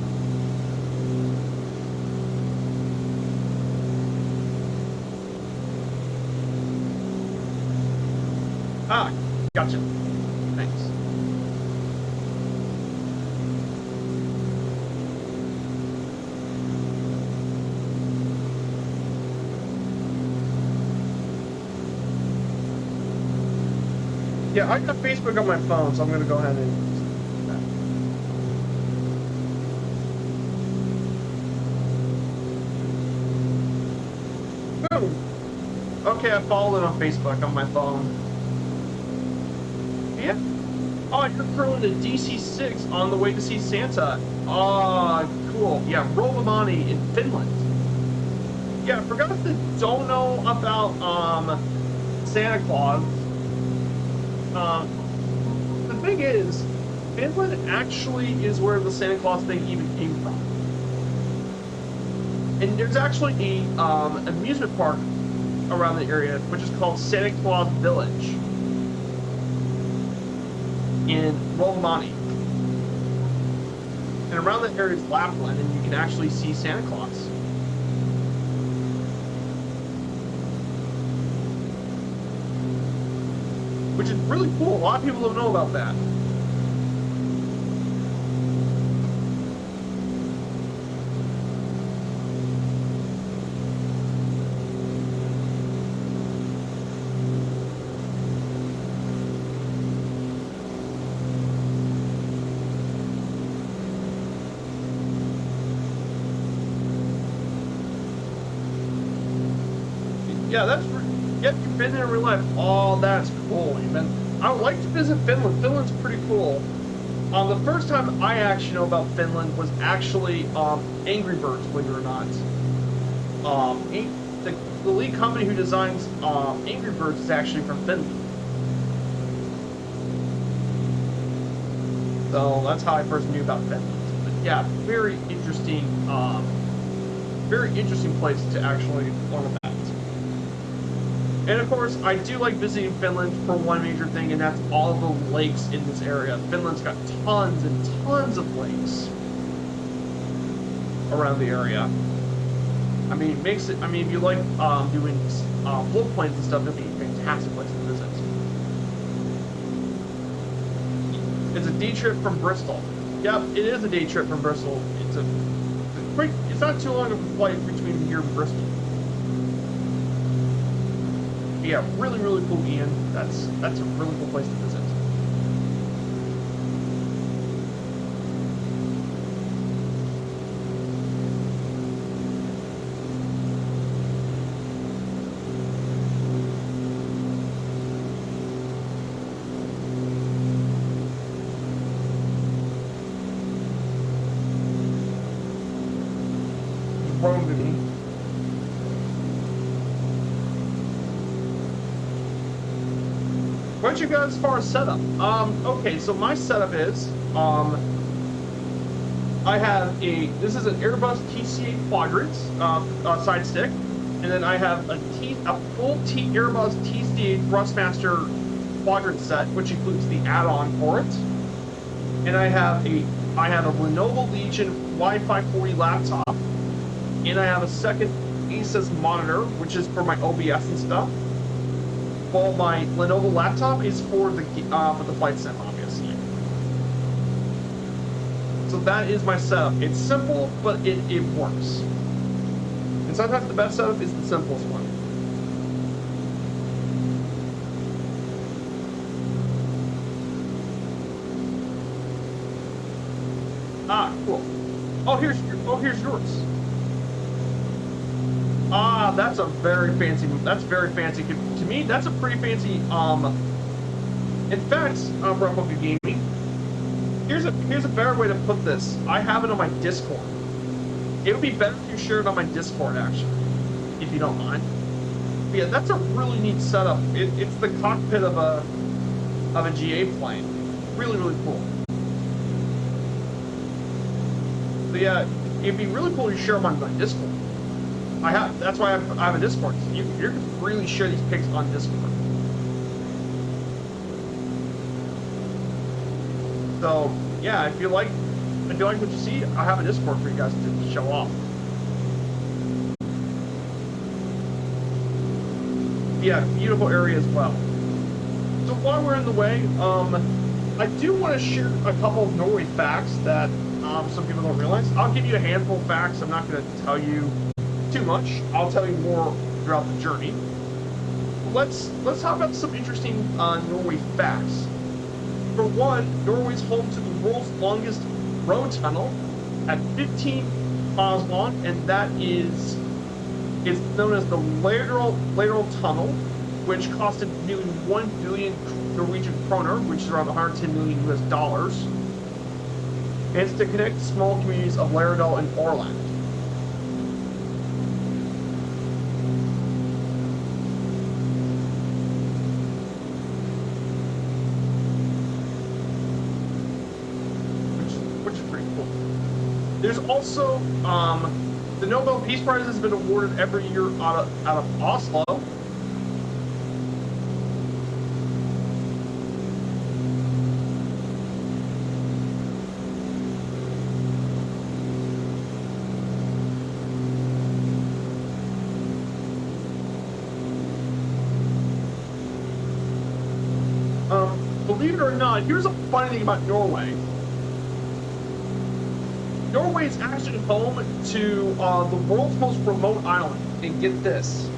Ah, gotcha. Thanks. Yeah, I got Facebook on my phone, so I'm going to go ahead and use that. Boom! Okay, I followed it on Facebook on my phone. Yeah. Oh, you're curling the DC-6 on the way to see Santa. Oh, cool. Yeah, Rovaniemi in Finland. Yeah, I forgot to don't know about Santa Claus. The thing is, Finland actually is where the Santa Claus thing even came from. And there's actually a amusement park around the area, which is called Santa Claus Village in Rovaniemi. And around that area is Lapland, and you can actually see Santa Claus. Which is really cool. A lot of people don't know about that. Yeah, that's... Yep, you've been there in real life. Oh, that's cool, man. I would like to visit Finland. Finland's pretty cool. The first time I actually know about Finland was actually Angry Birds, believe it or not. The lead company who designs Angry Birds is actually from Finland. So that's how I first knew about Finland. But yeah, very interesting place to actually learn about. And of course, I do like visiting Finland for one major thing, and that's all the lakes in this area. Finland's got tons and tons of lakes around the area. I mean, it makes it. I mean, if you like doing floatplanes and stuff, it'd be a fantastic place to visit. It's a day trip from Bristol. Yep, it is a day trip from Bristol. It's not too long of a flight between here and Bristol. Yeah, really, really cool, Ian. That's a really cool place to visit. Where'd you go as far as setup? Okay, so my setup is, I have this is an Airbus TC8 quadrant, side stick, and then I have a full Airbus TC8 Thrustmaster quadrant set, which includes the add-on for it. And I have a Lenovo Legion Wi-Fi 40 laptop, and I have a second Asus monitor, which is for my OBS and stuff. While my Lenovo laptop is for the flight sim, obviously. So that is my setup. It's simple, but it works. And sometimes the best setup is the simplest one. Ah, cool. Oh, here's yours. Ah, that's a very fancy. That's very fancy. To me, that's a pretty fancy. In fact, Replica Gaming. Here's a better way to put this. I have it on my Discord. It would be better if you shared it on my Discord, actually, if you don't mind. But yeah, that's a really neat setup. It's the cockpit of a GA plane. Really, really cool. So yeah, it'd be really cool to share them on my Discord. That's why I have a Discord. You can really share these pics on Discord. So yeah, if you like what you see, I have a Discord for you guys to show off. Yeah, beautiful area as well. So while we're in the way, I do want to share a couple of Norway facts that some people don't realize. I'll give you a handful of facts. I'm not going to tell you too much. I'll tell you more throughout the journey. Let's talk about some interesting Norway facts. For one, Norway's home to the world's longest road tunnel at 15 miles long, and that is known as the Lateral Tunnel, which costed nearly 1 billion Norwegian kroner, which is around 110 million US dollars. And it's to connect small communities of Lærdal and Ålesund. There's also the Nobel Peace Prize has been awarded every year out of Oslo. Believe it or not, here's a funny thing about Norway. Norway is actually home to the world's most remote island. And get this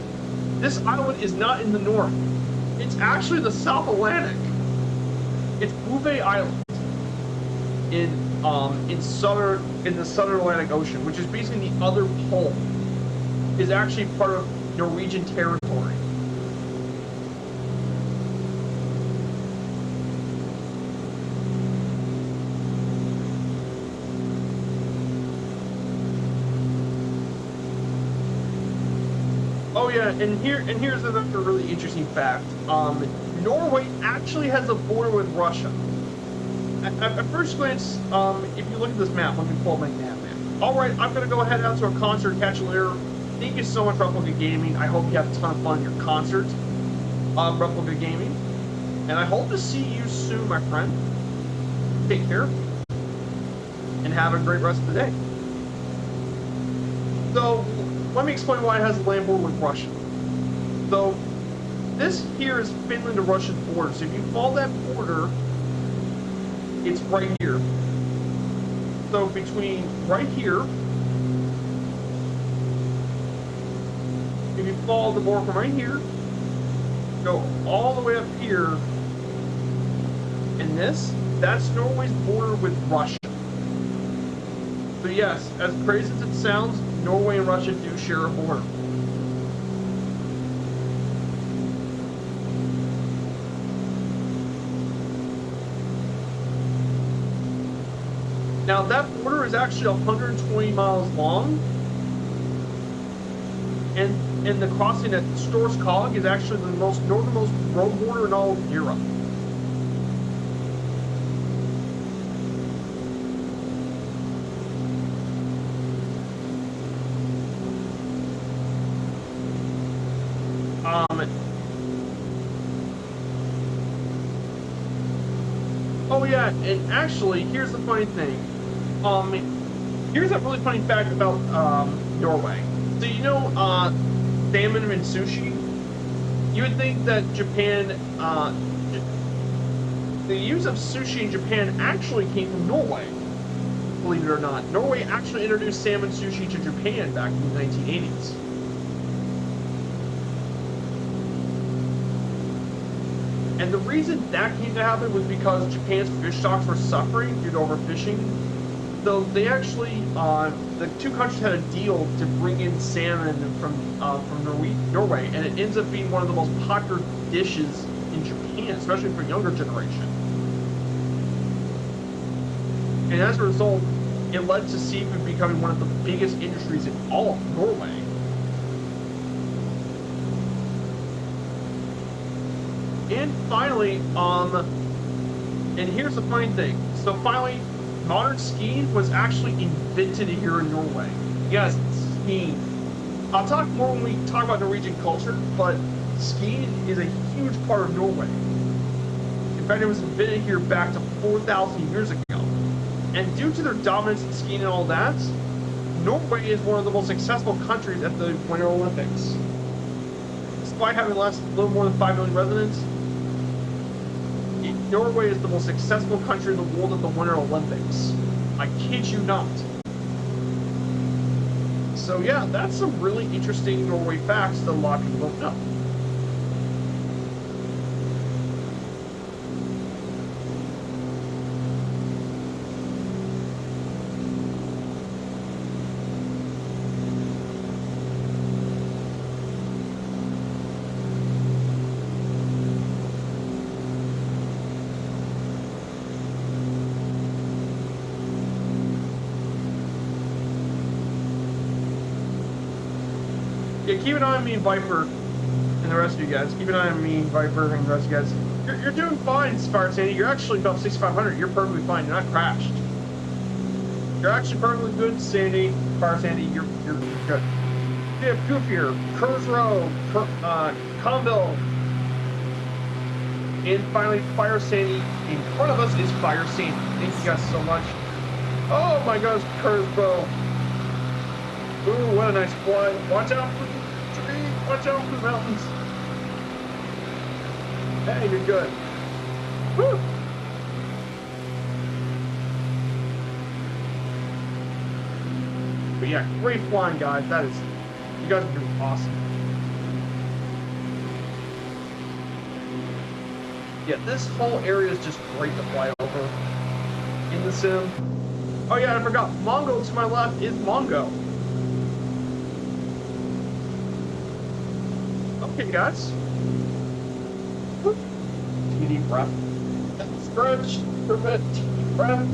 island is not in the north. It's actually the South Atlantic. It's Bouvet Island in the Southern Atlantic Ocean, which is basically the other pole. Is actually part of Norwegian territory. Oh yeah, and here's another really interesting fact. Norway actually has a border with Russia. At first glance, if you look at this map, let me pull my map. All right, I'm gonna go out to a concert, catch you later. Thank you so much for Replica Gaming. I hope you have a ton of fun at your concert. Replica Gaming, and I hope to see you soon, my friend. Take care, and have a great rest of the day. So, let me explain why it has a land border with Russia. So, this here is Finland to Russian border. So if you follow that border, it's right here. So between right here, if you follow the border from right here, go all the way up here, and that's Norway's border with Russia. So yes, as crazy as it sounds, Norway and Russia do share a border. Now that border is actually 120 miles long, and the crossing at Storskog is actually the northernmost road border in all of Europe. Oh yeah, and actually, here's the funny thing. Here's a really funny fact about Norway. So you know, salmon and sushi. You would think that Japan, the use of sushi in Japan actually came from Norway. Believe it or not, Norway actually introduced salmon sushi to Japan back in the 1980s. And the reason that came to happen was because Japan's fish stocks were suffering due to overfishing. So they actually, the two countries had a deal to bring in salmon from Norway, and it ends up being one of the most popular dishes in Japan, especially for younger generation. And as a result, it led to seafood becoming one of the biggest industries in all of Norway. And finally, and here's the funny thing. So finally, modern skiing was actually invented here in Norway. Yes, skiing. I'll talk more when we talk about Norwegian culture, but skiing is a huge part of Norway. In fact, it was invented here back to 4,000 years ago. And due to their dominance in skiing and all that, Norway is one of the most successful countries at the Winter Olympics. Despite having less, a little more than 5 million residents, Norway is the most successful country in the world at the Winter Olympics. I kid you not. So yeah, that's some really interesting Norway facts that a lot of people don't know. Yeah, keep an eye on me and Viper and the rest of you guys. Keep an eye on me, Viper, and the rest of you guys. You're doing fine, Fire Sandy. You're actually above 6,500. You're perfectly fine. You're not crashed. You're actually perfectly good, Sandy. Fire Sandy, you're good. We have Goofier, Kurz Row, Combo, and finally Fire Sandy. In front of us is Fire Sandy. Thank you guys so much. Oh my gosh, Kurz Row. Ooh, what a nice fly. Watch out for the tree. Watch out for the mountains. Hey, you're good. Woo! But yeah, great flying, guys. That is, you guys are doing awesome. Yeah, this whole area is just great to fly over in the sim. Oh yeah, I forgot. Mongo to my left is Mongo. Okay, guys. Take a deep breath. Stretch. Deep breath.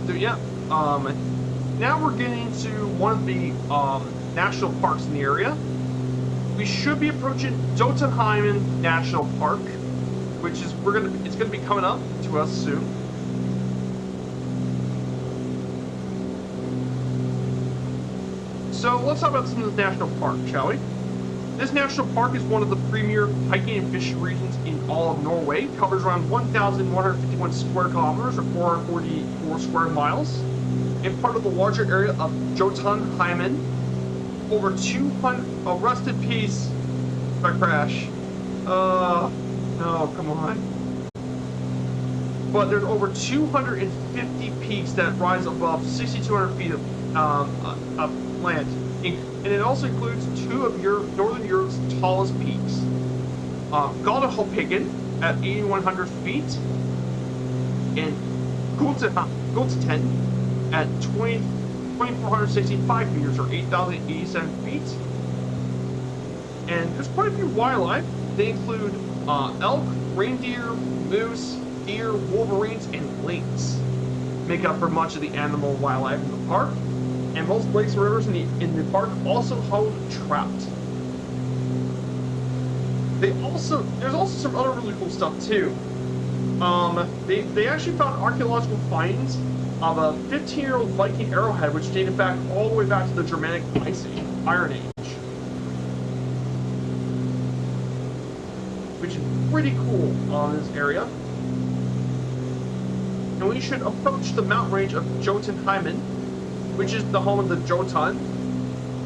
So yeah, now we're getting to one of the national parks in the area. We should be approaching Jotunheimen National Park, which is it's gonna be coming up to us soon. So let's talk about some of this national park, shall we? This national park is one of the premier hiking and fishing regions in all of Norway. It covers around 1,151 square kilometers or 444 square miles. And part of the larger area of Jotunheimen. Over 200. Oh, rest in peace. If I crash. No, come on. But there's over 250 peaks that rise above 6,200 feet of land. And it also includes two of Northern Europe's tallest peaks. Galdhøpiggen at 8,100 feet, and Gulten at 2,465 meters, or 8,087 feet. And there's quite a few wildlife. They include elk, reindeer, moose, deer, wolverines, and lynx. Make up for much of the animal and wildlife in the park. And most lakes and rivers in the park also hold trout. There's also some other really cool stuff too. They actually found archaeological finds of a 15-year-old Viking arrowhead, which dated back all the way back to the Germanic Ice Age, Iron Age, which is pretty cool on this area. And we should approach the mountain range of Jotunheimen, which is the home of the Jotun,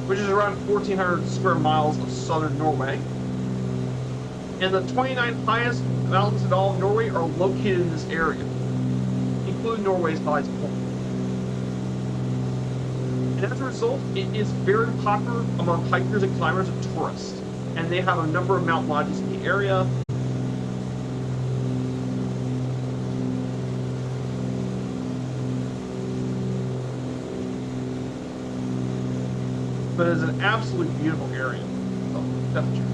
which is around 1,400 square miles of southern Norway. And the 29 highest mountains in all of Norway are located in this area, including Norway's highest point. And as a result, it is very popular among hikers and climbers and tourists. And they have a number of mountain lodges in the area. But it's an absolutely beautiful area. So, definitely.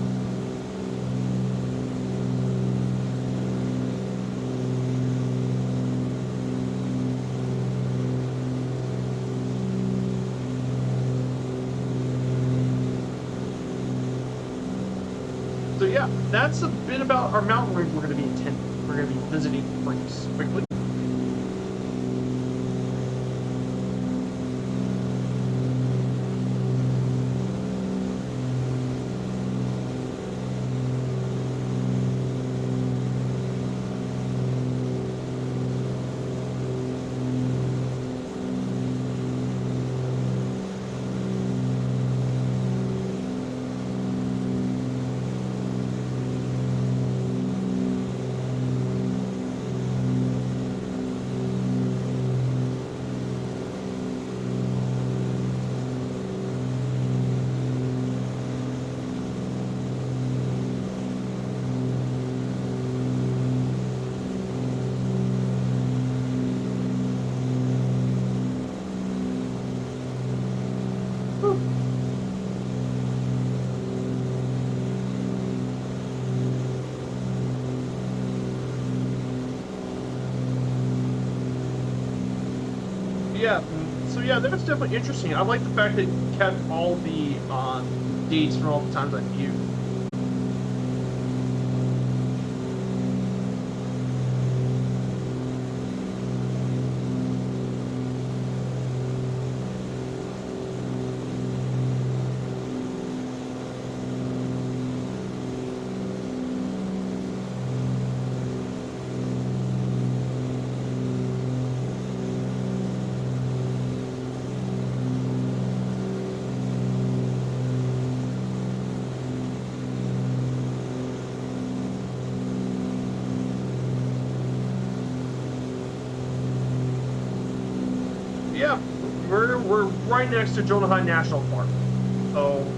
So yeah, that's a bit about our mountain range we're going to be attending. We're going to be visiting pretty quickly. Yeah, so yeah, that's definitely interesting. I like the fact that it kept all the dates from all the times I viewed. Yeah, we're right next to Jotunheimen National Park. So,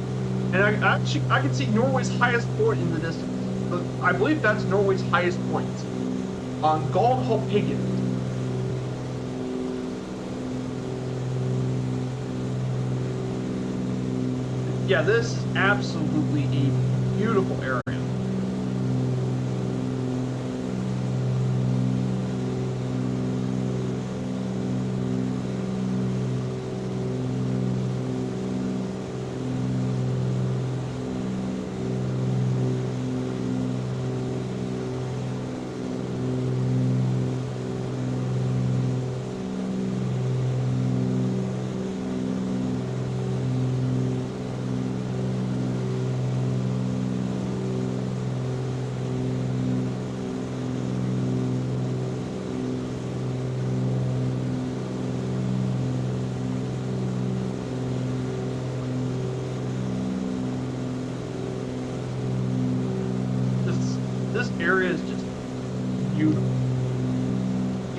and I can see Norway's highest point in the distance. I believe that's Norway's highest point on Galdhøpiggen. Yeah, this is absolutely a beautiful area.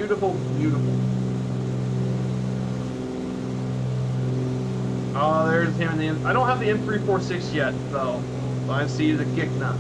beautiful, beautiful. Oh, there's him in the I don't have the M346 yet, though. So I see the Gigna.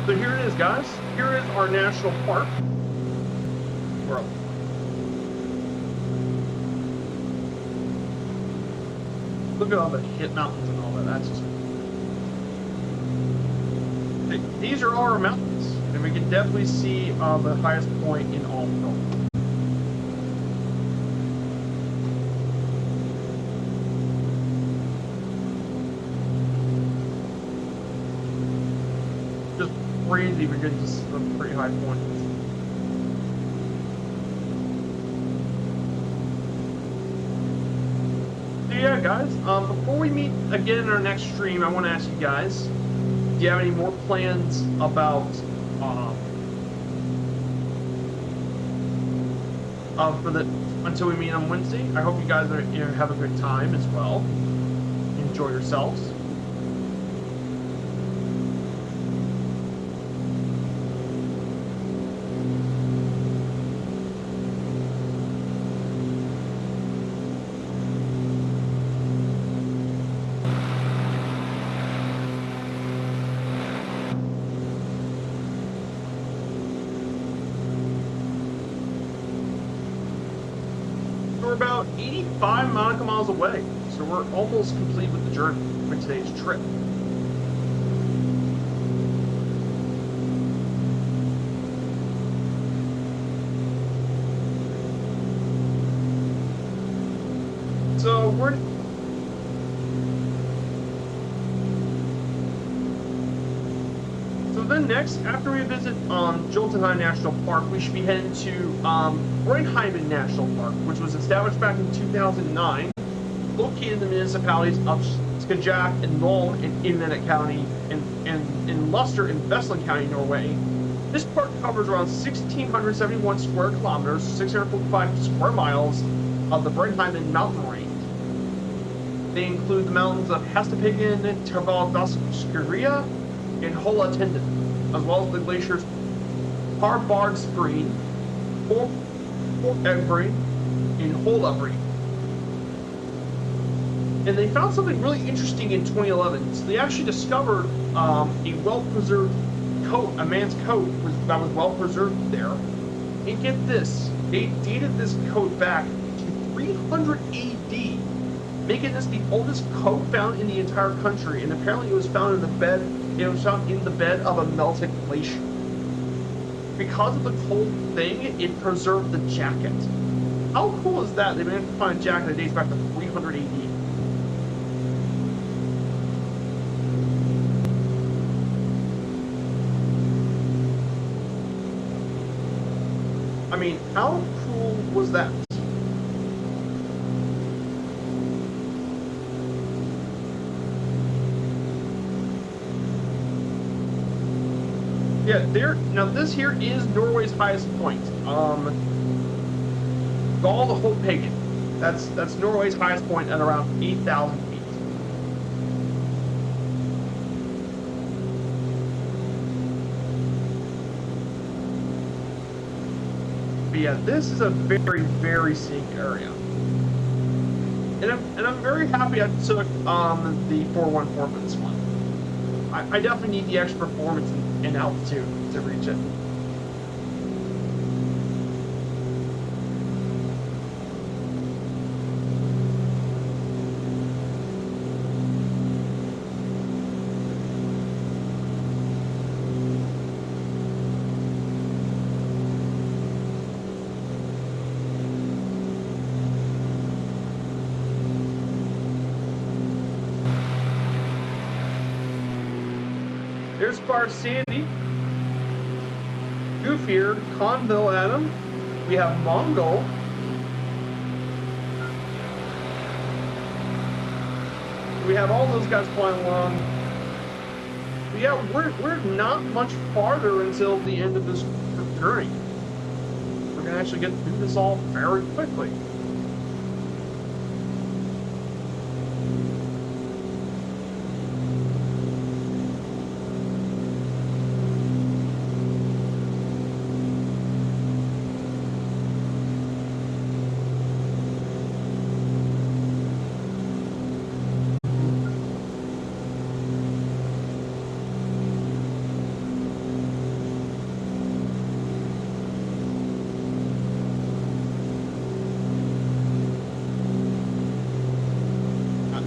So here it is, guys. Here is our national park. Bro. Look at all the hit mountains and all that. That's just... These are our mountains. And we can definitely see the highest point in all of them. Crazy, we're getting to some pretty high points. So yeah, guys, before we meet again in our next stream, I want to ask you guys, do you have any more plans about until we meet on Wednesday? I hope you guys have a good time as well. Enjoy yourselves. We're about 85 nautical miles away, so we're almost complete with the journey for today's trip. So we're then next, after we visit Jotunheim National Park, we should be heading to Brøndheimen National Park, which was established back in 2009, located in the municipalities of Skajak and Lom in Innlandet County and in Luster in Vestland County, Norway. This park covers around 1,671 square kilometers, 645 square miles of the Brøndheimen mountain range. They include the mountains of Hestepiggen, Tervaldaskria, and Hålatinden, as well as the glaciers Harbardsbreen, Fortebbreen, and Hålabreen. And they found something really interesting in 2011. So they actually discovered a well-preserved coat, a man's coat that was well-preserved there. And get this, they dated this coat back to 300 AD, making this the oldest coat found in the entire country. And apparently it was found in the bed. It was found in the bed of a melted glacier. Because of the cold thing, it preserved the jacket. How cool is that? They managed to find a jacket that dates back to 300 AD. I mean, how cool was that? Yeah, now this here is Norway's highest point. Galdhøpiggen. That's Norway's highest point at around 8,000 feet. But yeah, this is a very, very scenic area. And I'm very happy I took the 414 for this one. I definitely need the extra performance and altitude to reach it. There's Fire Sandy. Goofier, Conville Adam. We have Mongol. We have all those guys flying along. But yeah, we're not much farther until the end of this journey. We're gonna actually get through this all very quickly.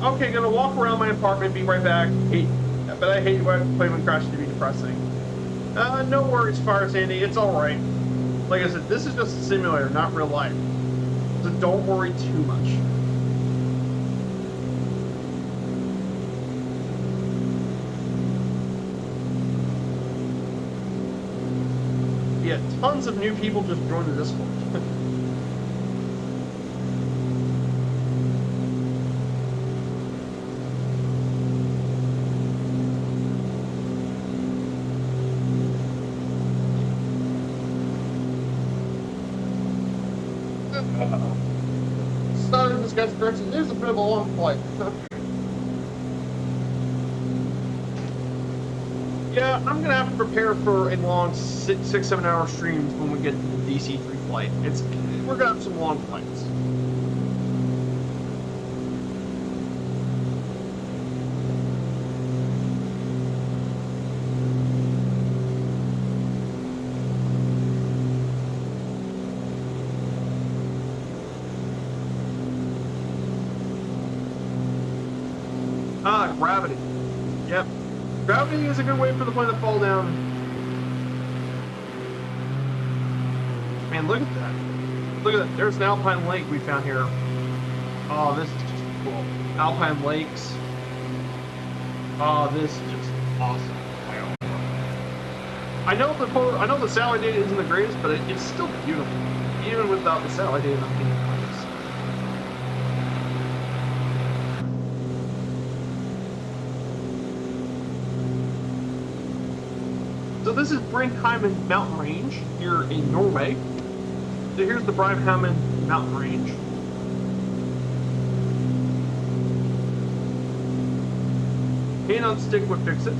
Okay, gonna walk around my apartment, be right back. But I hate when playing crashes to be depressing. No worries, Fire Sandy, it's alright. Like I said, this is just a simulator, not real life. So don't worry too much. Yeah, tons of new people just joined the Discord. Starting this guy's direction, there's a bit of a long flight. Yeah, I'm gonna have to prepare for a long 6-7 hour streams when we get to the DC-3 flight. We're gonna have some long flights. Gravity. Yep. Gravity is a good way for the plane to fall down. Man, look at that. Look at that. There's an alpine lake we found here. Oh, this is just cool. Alpine lakes. Oh, this is just awesome. I know the satellite data isn't the greatest, but it's still beautiful. Even without the satellite data, I'm thinking about this. So this is Brinkheimmen mountain range here in Norway. So here's the Brinkheimmen mountain range. Hand on stick would fix it.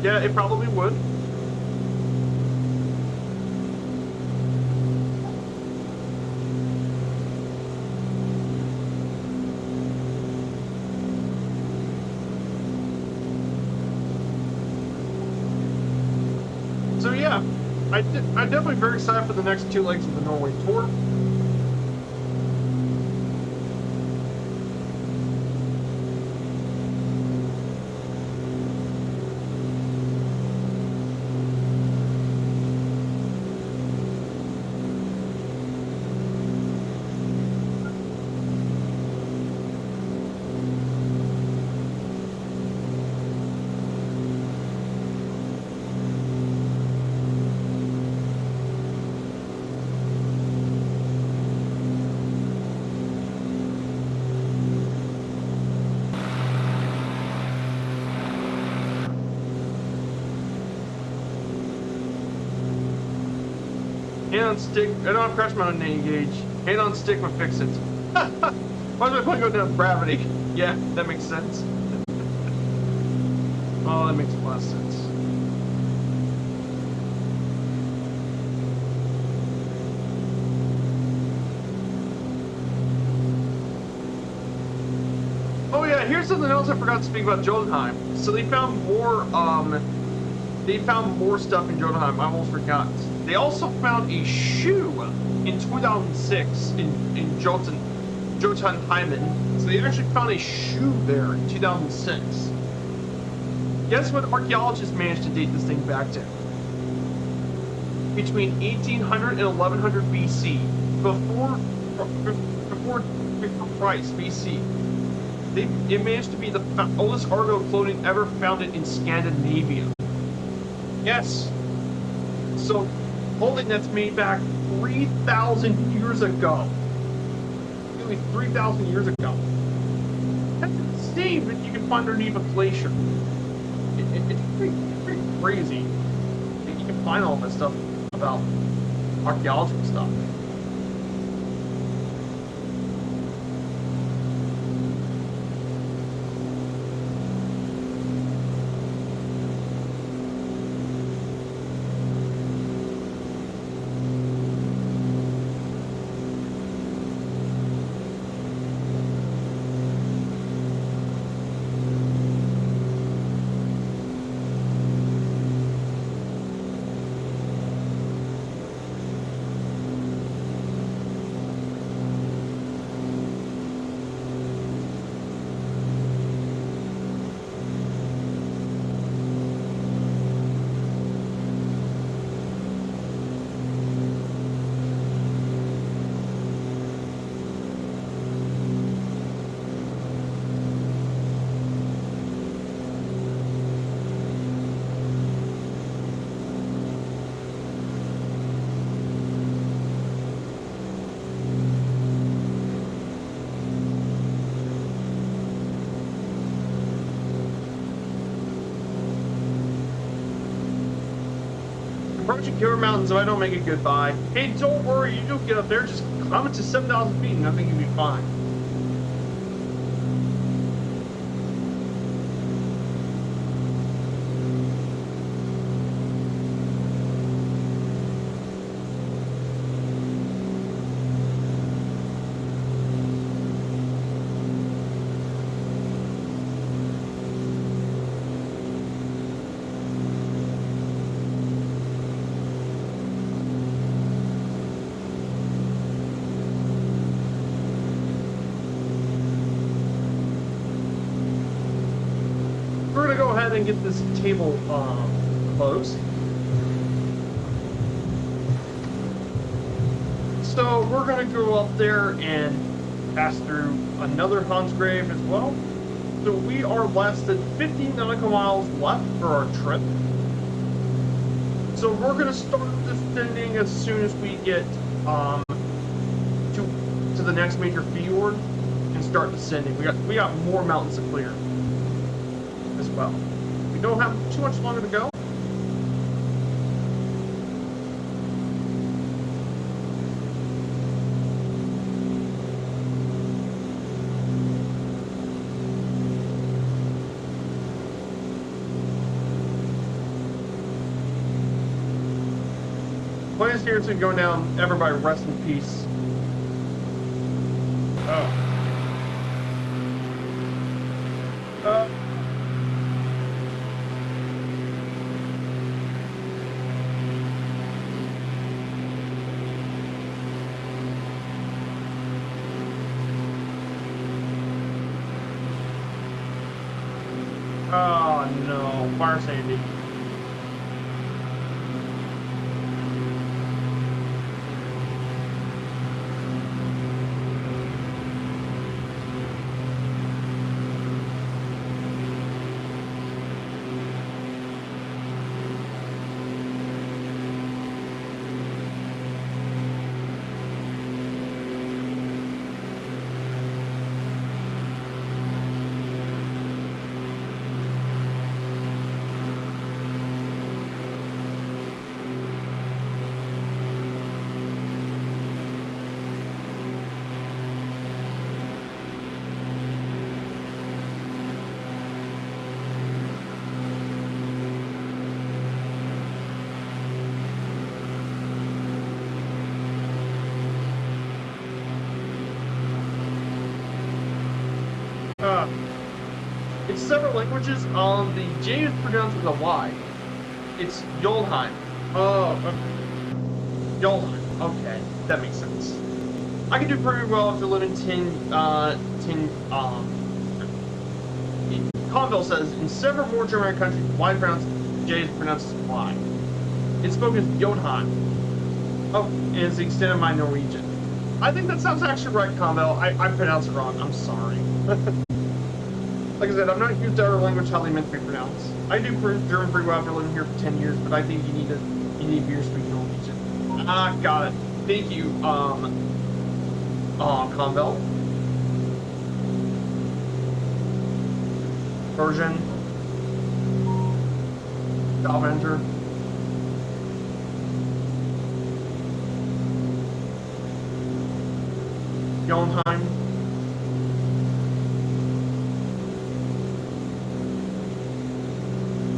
Yeah, it probably would. So yeah, I'm definitely very excited for the next 2 legs of the Norway tour. Hand on stick. I don't have crash mount on any gauge. Hand on stick would fix it. Why does my plane go down with gravity? Yeah, that makes sense. Oh, that makes a lot of sense. Oh yeah, here's something else I forgot to speak about Jotunheim. So they found more stuff in Jotunheim. I almost forgot. They also found a shoe in 2006 in Jotunheimen. So they actually found a shoe there in 2006. Guess what archaeologists managed to date this thing back to? Between 1800 and 1100 BC, before Christ BC. It managed to be the oldest Argo clothing ever found in Scandinavia. Yes. So, holding that's made back 3,000 years ago. Nearly 3,000 years ago. That's insane that you can find underneath a glacier. It's pretty crazy that you can find all this stuff about archaeology and stuff. Approaching Killer Mountains, if I don't make it goodbye. Hey, don't worry, you don't get up there, just climb it to 7,000 feet and I think you'll be fine. And get this table closed. So we're gonna go up there and pass through another Hun's grave as well. So we are less than 50 nautical miles left for our trip. So we're gonna start descending as soon as we get to the next major fjord and start descending. We got more mountains to clear as well. We don't have too much longer to go. Plans here to go down. Everybody rest in peace. Oh. Oh no, fire Sandy. It's several languages. The J is pronounced with a Y. It's Yolheim. Oh, Yolheim. Okay, that makes sense. I can do pretty well if you live in Conville says, in several more German countries, Y is pronounced, J is pronounced as Y. It's spoken as Yolheim. Oh, and it's the extent of my Norwegian. I think that sounds actually right, Conville. I pronounced it wrong. I'm sorry. Like I said, I'm not used to other language how they meant to be pronounced. I do German pretty well after living here for 10 years, but I think you need to be your speaking Norwegian. Ah, got it. Thank you, Convel. Persian. Dalventer. Jotunheim.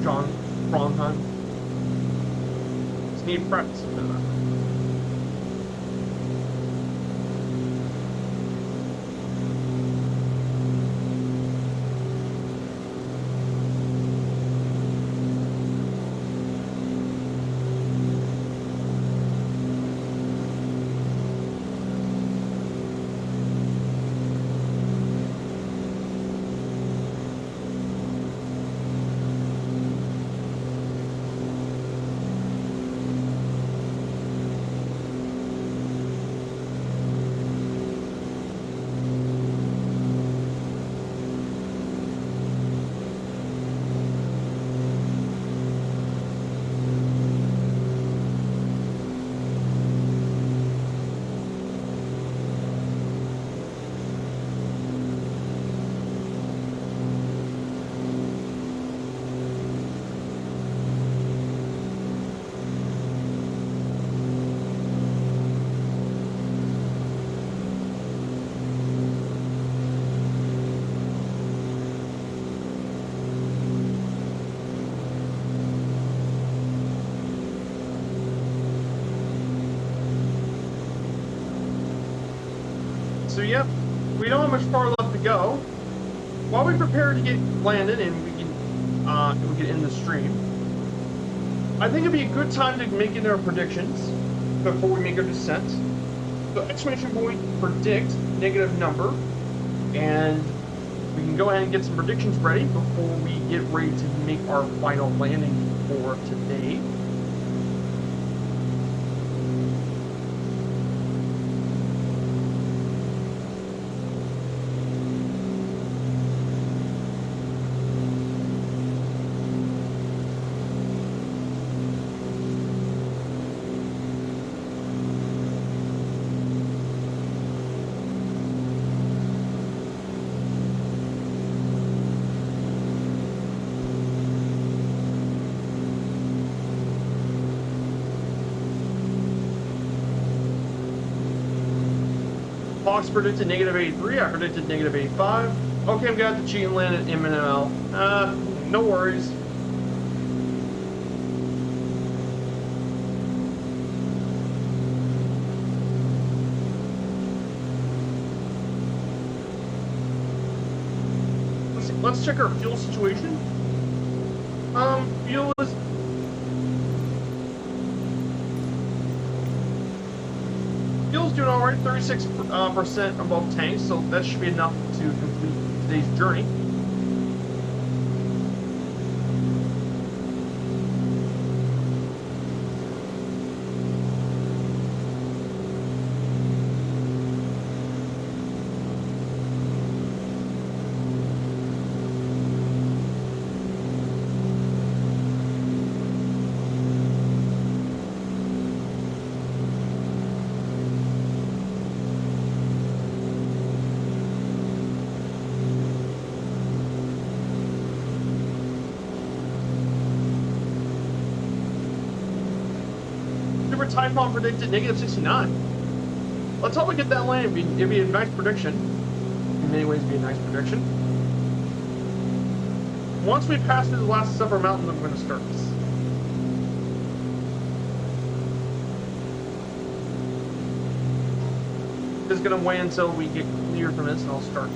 John Frondheim. Just need practice for that. So yep, we don't have much far left to go. While we prepare to get landed and we can end the stream, I think it'd be a good time to make in our predictions before we make our descent. So exclamation point predict negative number, and we can go ahead and get some predictions ready before we get ready to make our final landing for today. Fox predicted negative 83, I predicted negative 85. Okay, I'm gonna have to cheat and land at ENAL. No worries. Let's check our fuel situation. Fuel is Fuel's doing all right, 36% on both tanks, so that should be enough to complete today's journey. Typhon predicted negative 69. Let's hope we get that land. It'd be a nice prediction. In many ways, it'd be a nice prediction. Once we pass through the last several mountains, I'm going to start this. Just going to wait until we get clear from this, and I'll start.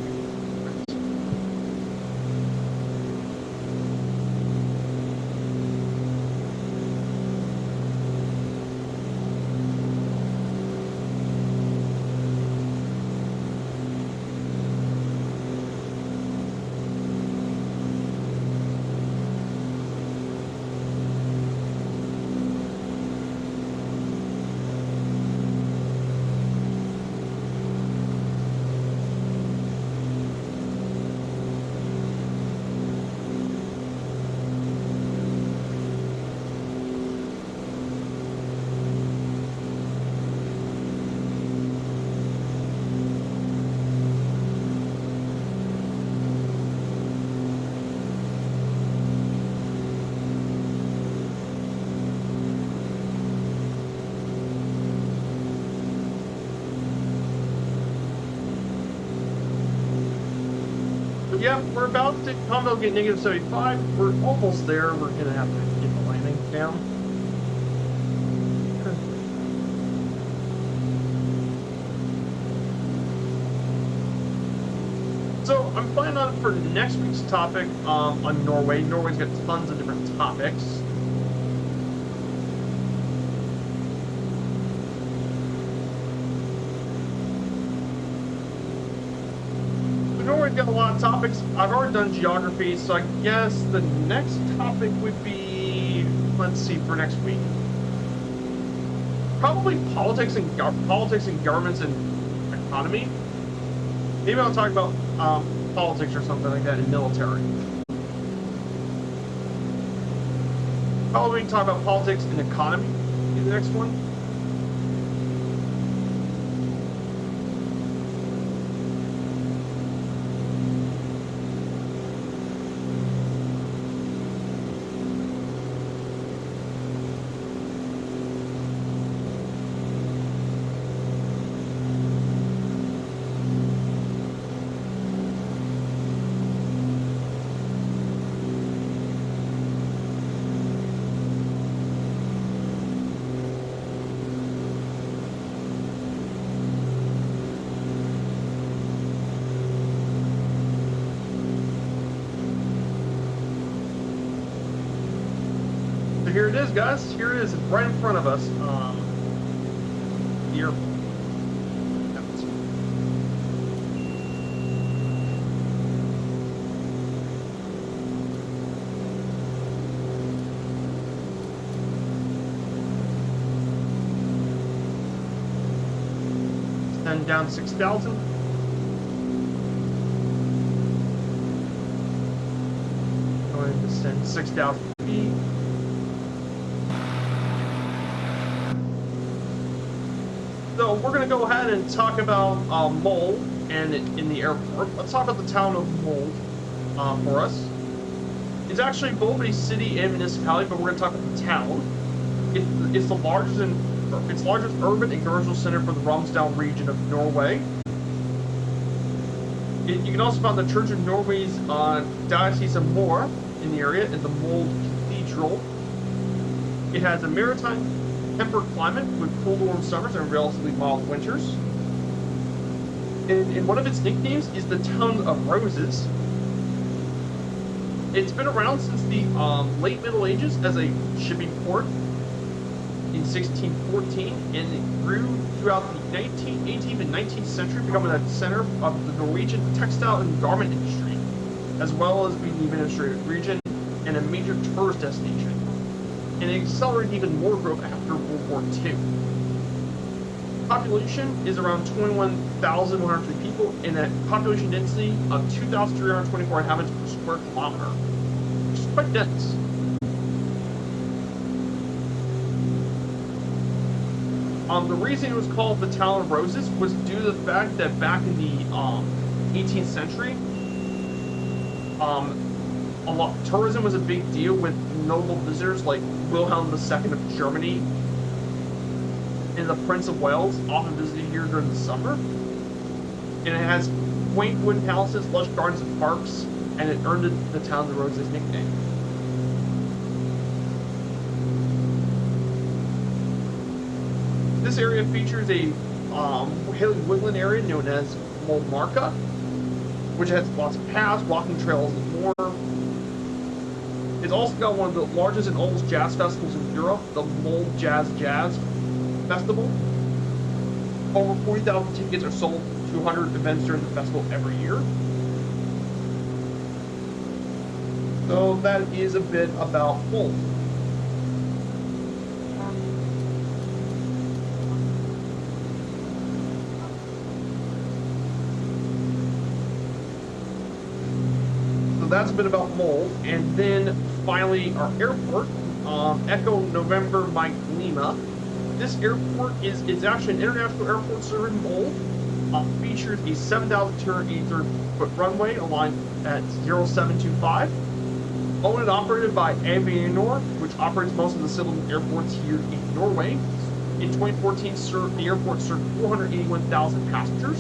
yeah, we're about to combo get negative 75. We're almost there. We're gonna have to get the landing down. So I'm planning on for next week's topic on Norway. Norway's got tons of different topics. So Norway's got a lot of topics. I've already done geography, so I guess the next topic would be, let's see, for next week, probably politics and governments and economy. Maybe I'll talk about politics or something like that in military. Probably we can talk about politics and economy in the next one. Here it is, guys. Here it is. It's right in front of us. Here. Send down 6,000. Going to send 6,000 feet. So we're going to go ahead and talk about Molde and in the airport. Let's talk about the town of Molde for us. It's actually both a city and municipality, but we're going to talk about the town. It's the largest urban and commercial center for the Romsdal region of Norway. You can also find the Church of Norway's Diocese of Moore in the area and the Molde Cathedral. It has a maritime temperate climate with cool warm summers and relatively mild winters. And one of its nicknames is the Town of Roses. It's been around since the late Middle Ages as a shipping port in 1614, and it grew throughout the 18th and 19th century, becoming a center of the Norwegian textile and garment industry, as well as being the administrative region and a major tourist destination. And it accelerated even more growth after World War II. Population is around 21,103 people, and a population density of 2,324 inhabitants per square kilometer, which is quite dense. The reason it was called the Town of Roses was due to the fact that back in the 18th century, tourism was a big deal with notable visitors like Wilhelm II of Germany and the Prince of Wales often visited here during the summer. And it has quaint wooden houses, lush gardens and parks, and it earned the Town of Roses nickname. This area features a hilly woodland area known as Molmarka, which has lots of paths, walking trails, and more. It's also got one of the largest and oldest jazz festivals in Europe, the Molde Jazz Festival. Over 40,000 tickets are sold to 100 events during the festival every year. So that is a bit about Molde. That's a bit about Molde, and then finally our airport, Echo November Mike Lima. This airport is actually an international airport serving Molde. Features a 7,283-foot runway aligned at 0725. Owned and operated by Avianor, which operates most of the civil airports here in Norway. In 2014, the airport served 481,000 passengers.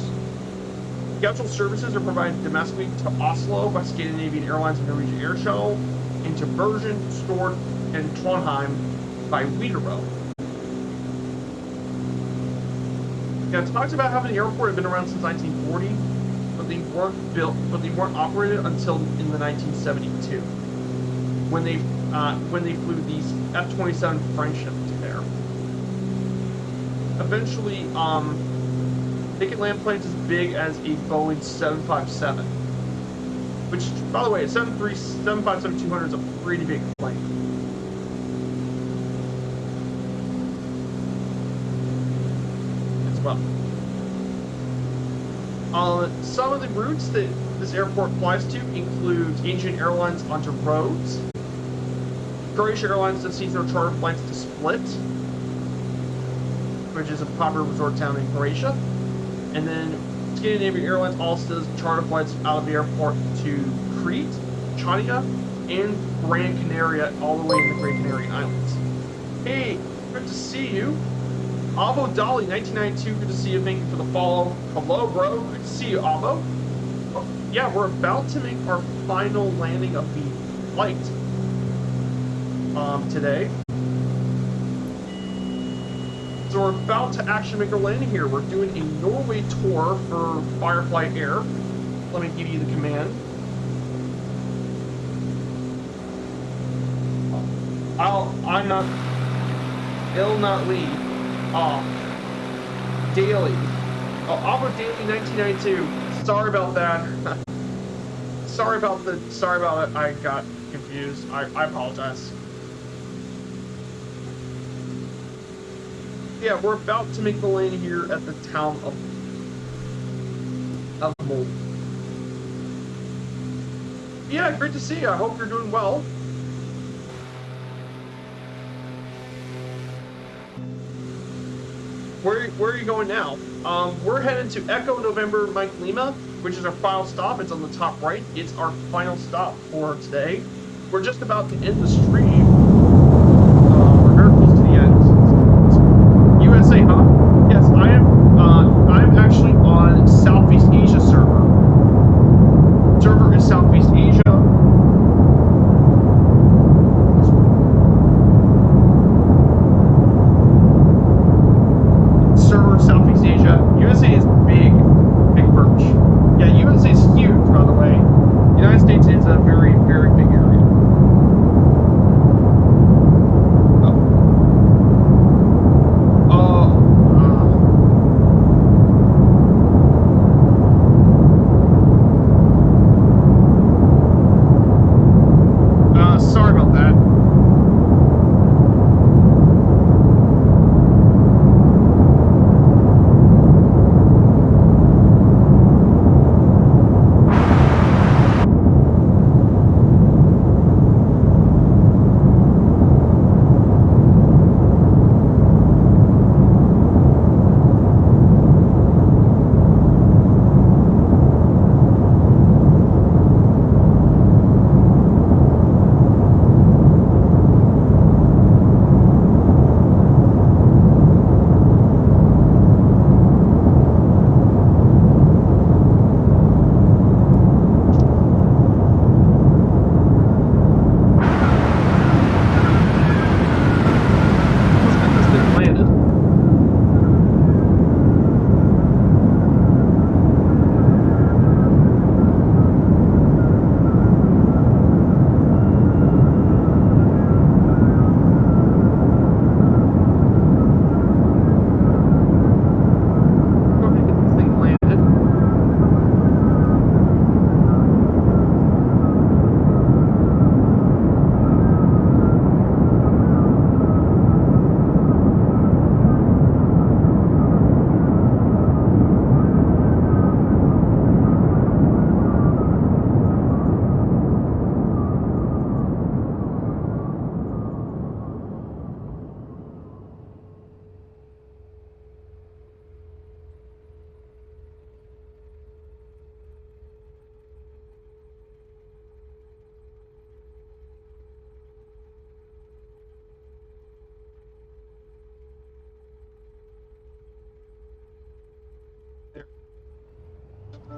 Scheduled services are provided domestically to Oslo by Scandinavian Airlines and Norwegian Air Shuttle, and to Bergen, Stord, and Trondheim by Widerøe. Now, it talks about how the airport had been around since 1940, but they weren't operated until in the 1972 when they flew these F-27 Friendship to there. Eventually, they can land planes as big as a Boeing 757, which, by the way, a 757-200 is a pretty big plane. As well. Some of the routes that this airport flies to include Asian Airlines onto Rhodes, Croatia Airlines that sees their charter flights to Split, which is a popular resort town in Croatia, and then Scandinavian Airlines also does charter flights out of the airport to Crete, Chania, and Gran Canaria, all the way in the Great Canary Islands. Hey, good to see you. Avo Dali, 1992, good to see you. Thank you for the follow. Hello, bro. Good to see you, Avo. Oh, yeah, we're about to make our final landing of the flight today. So we're about to actually make our landing here. We're doing a Norway tour for Firefly Air. Let me give you the command. I'm not... It'll not leave. Daily. Avo Daily 1992. Sorry about that. Sorry about it. I got confused. I apologize. Yeah, we're about to make the landing here at the town of Molde. Yeah, great to see you. I hope you're doing well. Where are you going now? We're heading to Echo November Mike Lima, which is our final stop. It's on the top right. It's our final stop for today. We're just about to end the stream. We're very close to the end. USA, huh? Yes, I'm actually on Southeast Asia server. Server is Southeast Asia. Server Southeast Asia. USA is big birch. Yeah, USA is huge, by the way. The United States is a very, very big area.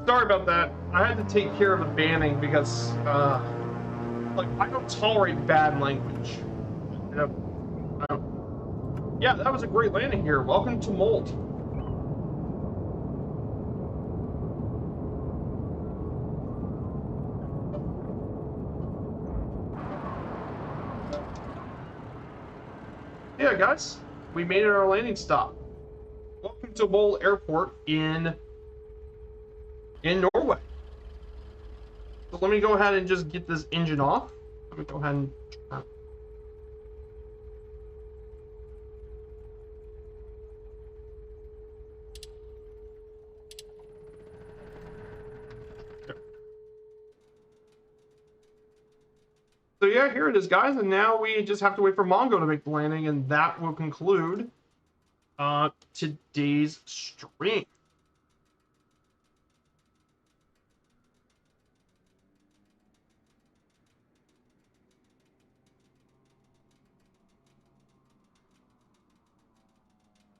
Sorry about that. I had to take care of the banning because, like, I don't tolerate bad language. Yeah, that was a great landing here. Welcome to Molde. Yeah, guys, we made it our landing stop. Welcome to Molde Airport in Norway. So let me go ahead and just get this engine off. Let me go ahead and turn. So yeah, here it is, guys, and now we just have to wait for Mongo to make the landing, and that will conclude today's stream.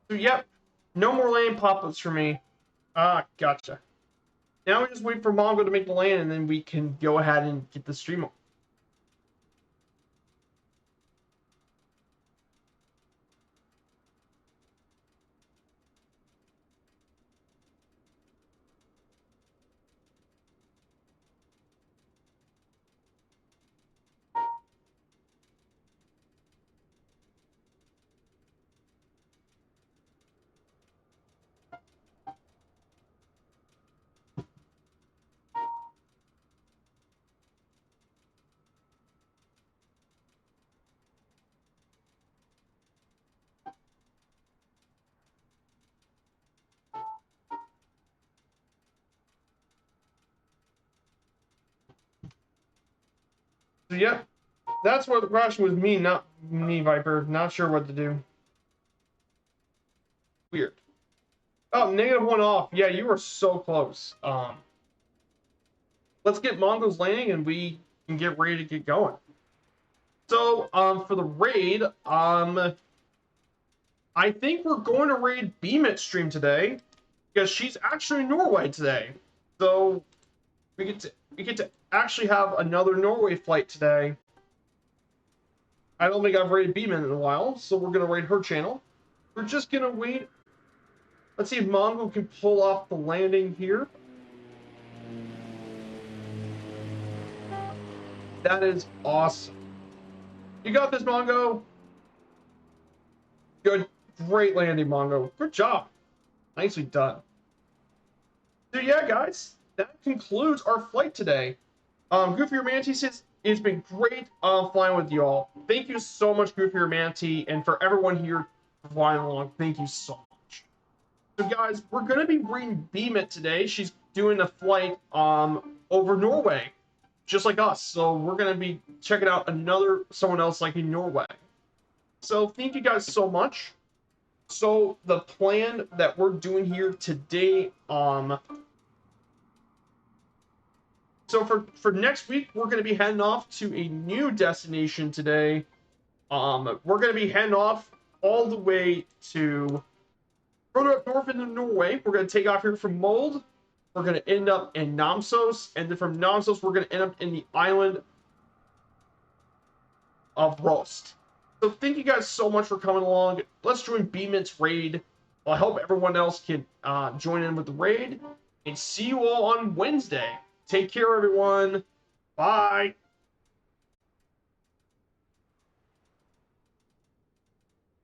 So yep, no more landing pop-ups for me. Gotcha. Now we just wait for Mongo to make the land, and then we can go ahead and get the stream on. So yep, that's where the crash was me, not me, Viper. Not sure what to do. Weird. Oh, -1 off. Yeah, you were so close. Let's get Mongo's landing and we can get ready to get going. So, for the raid, I think we're going to raid Beamit stream today because she's actually in Norway today. So we get to actually have another Norway flight today. I don't think I've raided Beamit in a while, so we're gonna raid her channel. We're just gonna wait. Let's see if Mongo can pull off the landing here. That is awesome. You got this, Mongo. Good. Great landing, Mongo. Good job. Nicely done. So yeah, guys, that concludes our flight today. Goofier Manti says it's been great flying with you all. Thank you so much, Goofier Manti, and for everyone here flying along, thank you so much. So guys, we're gonna be bringing Beamit today. She's doing a flight over Norway, just like us. So we're gonna be checking out someone else like in Norway. So thank you guys so much. So the plan that we're doing here today, so for next week, we're going to be heading off to a new destination today. We're going to be heading off all the way to further up north into Norway. We're going to take off here from Molde. We're going to end up in Namsos, and then from Namsos, we're going to end up in the island of Rost. So thank you guys so much for coming along. Let's join Beamit's raid. I hope everyone else can join in with the raid. And see you all on Wednesday. Take care, everyone. Bye.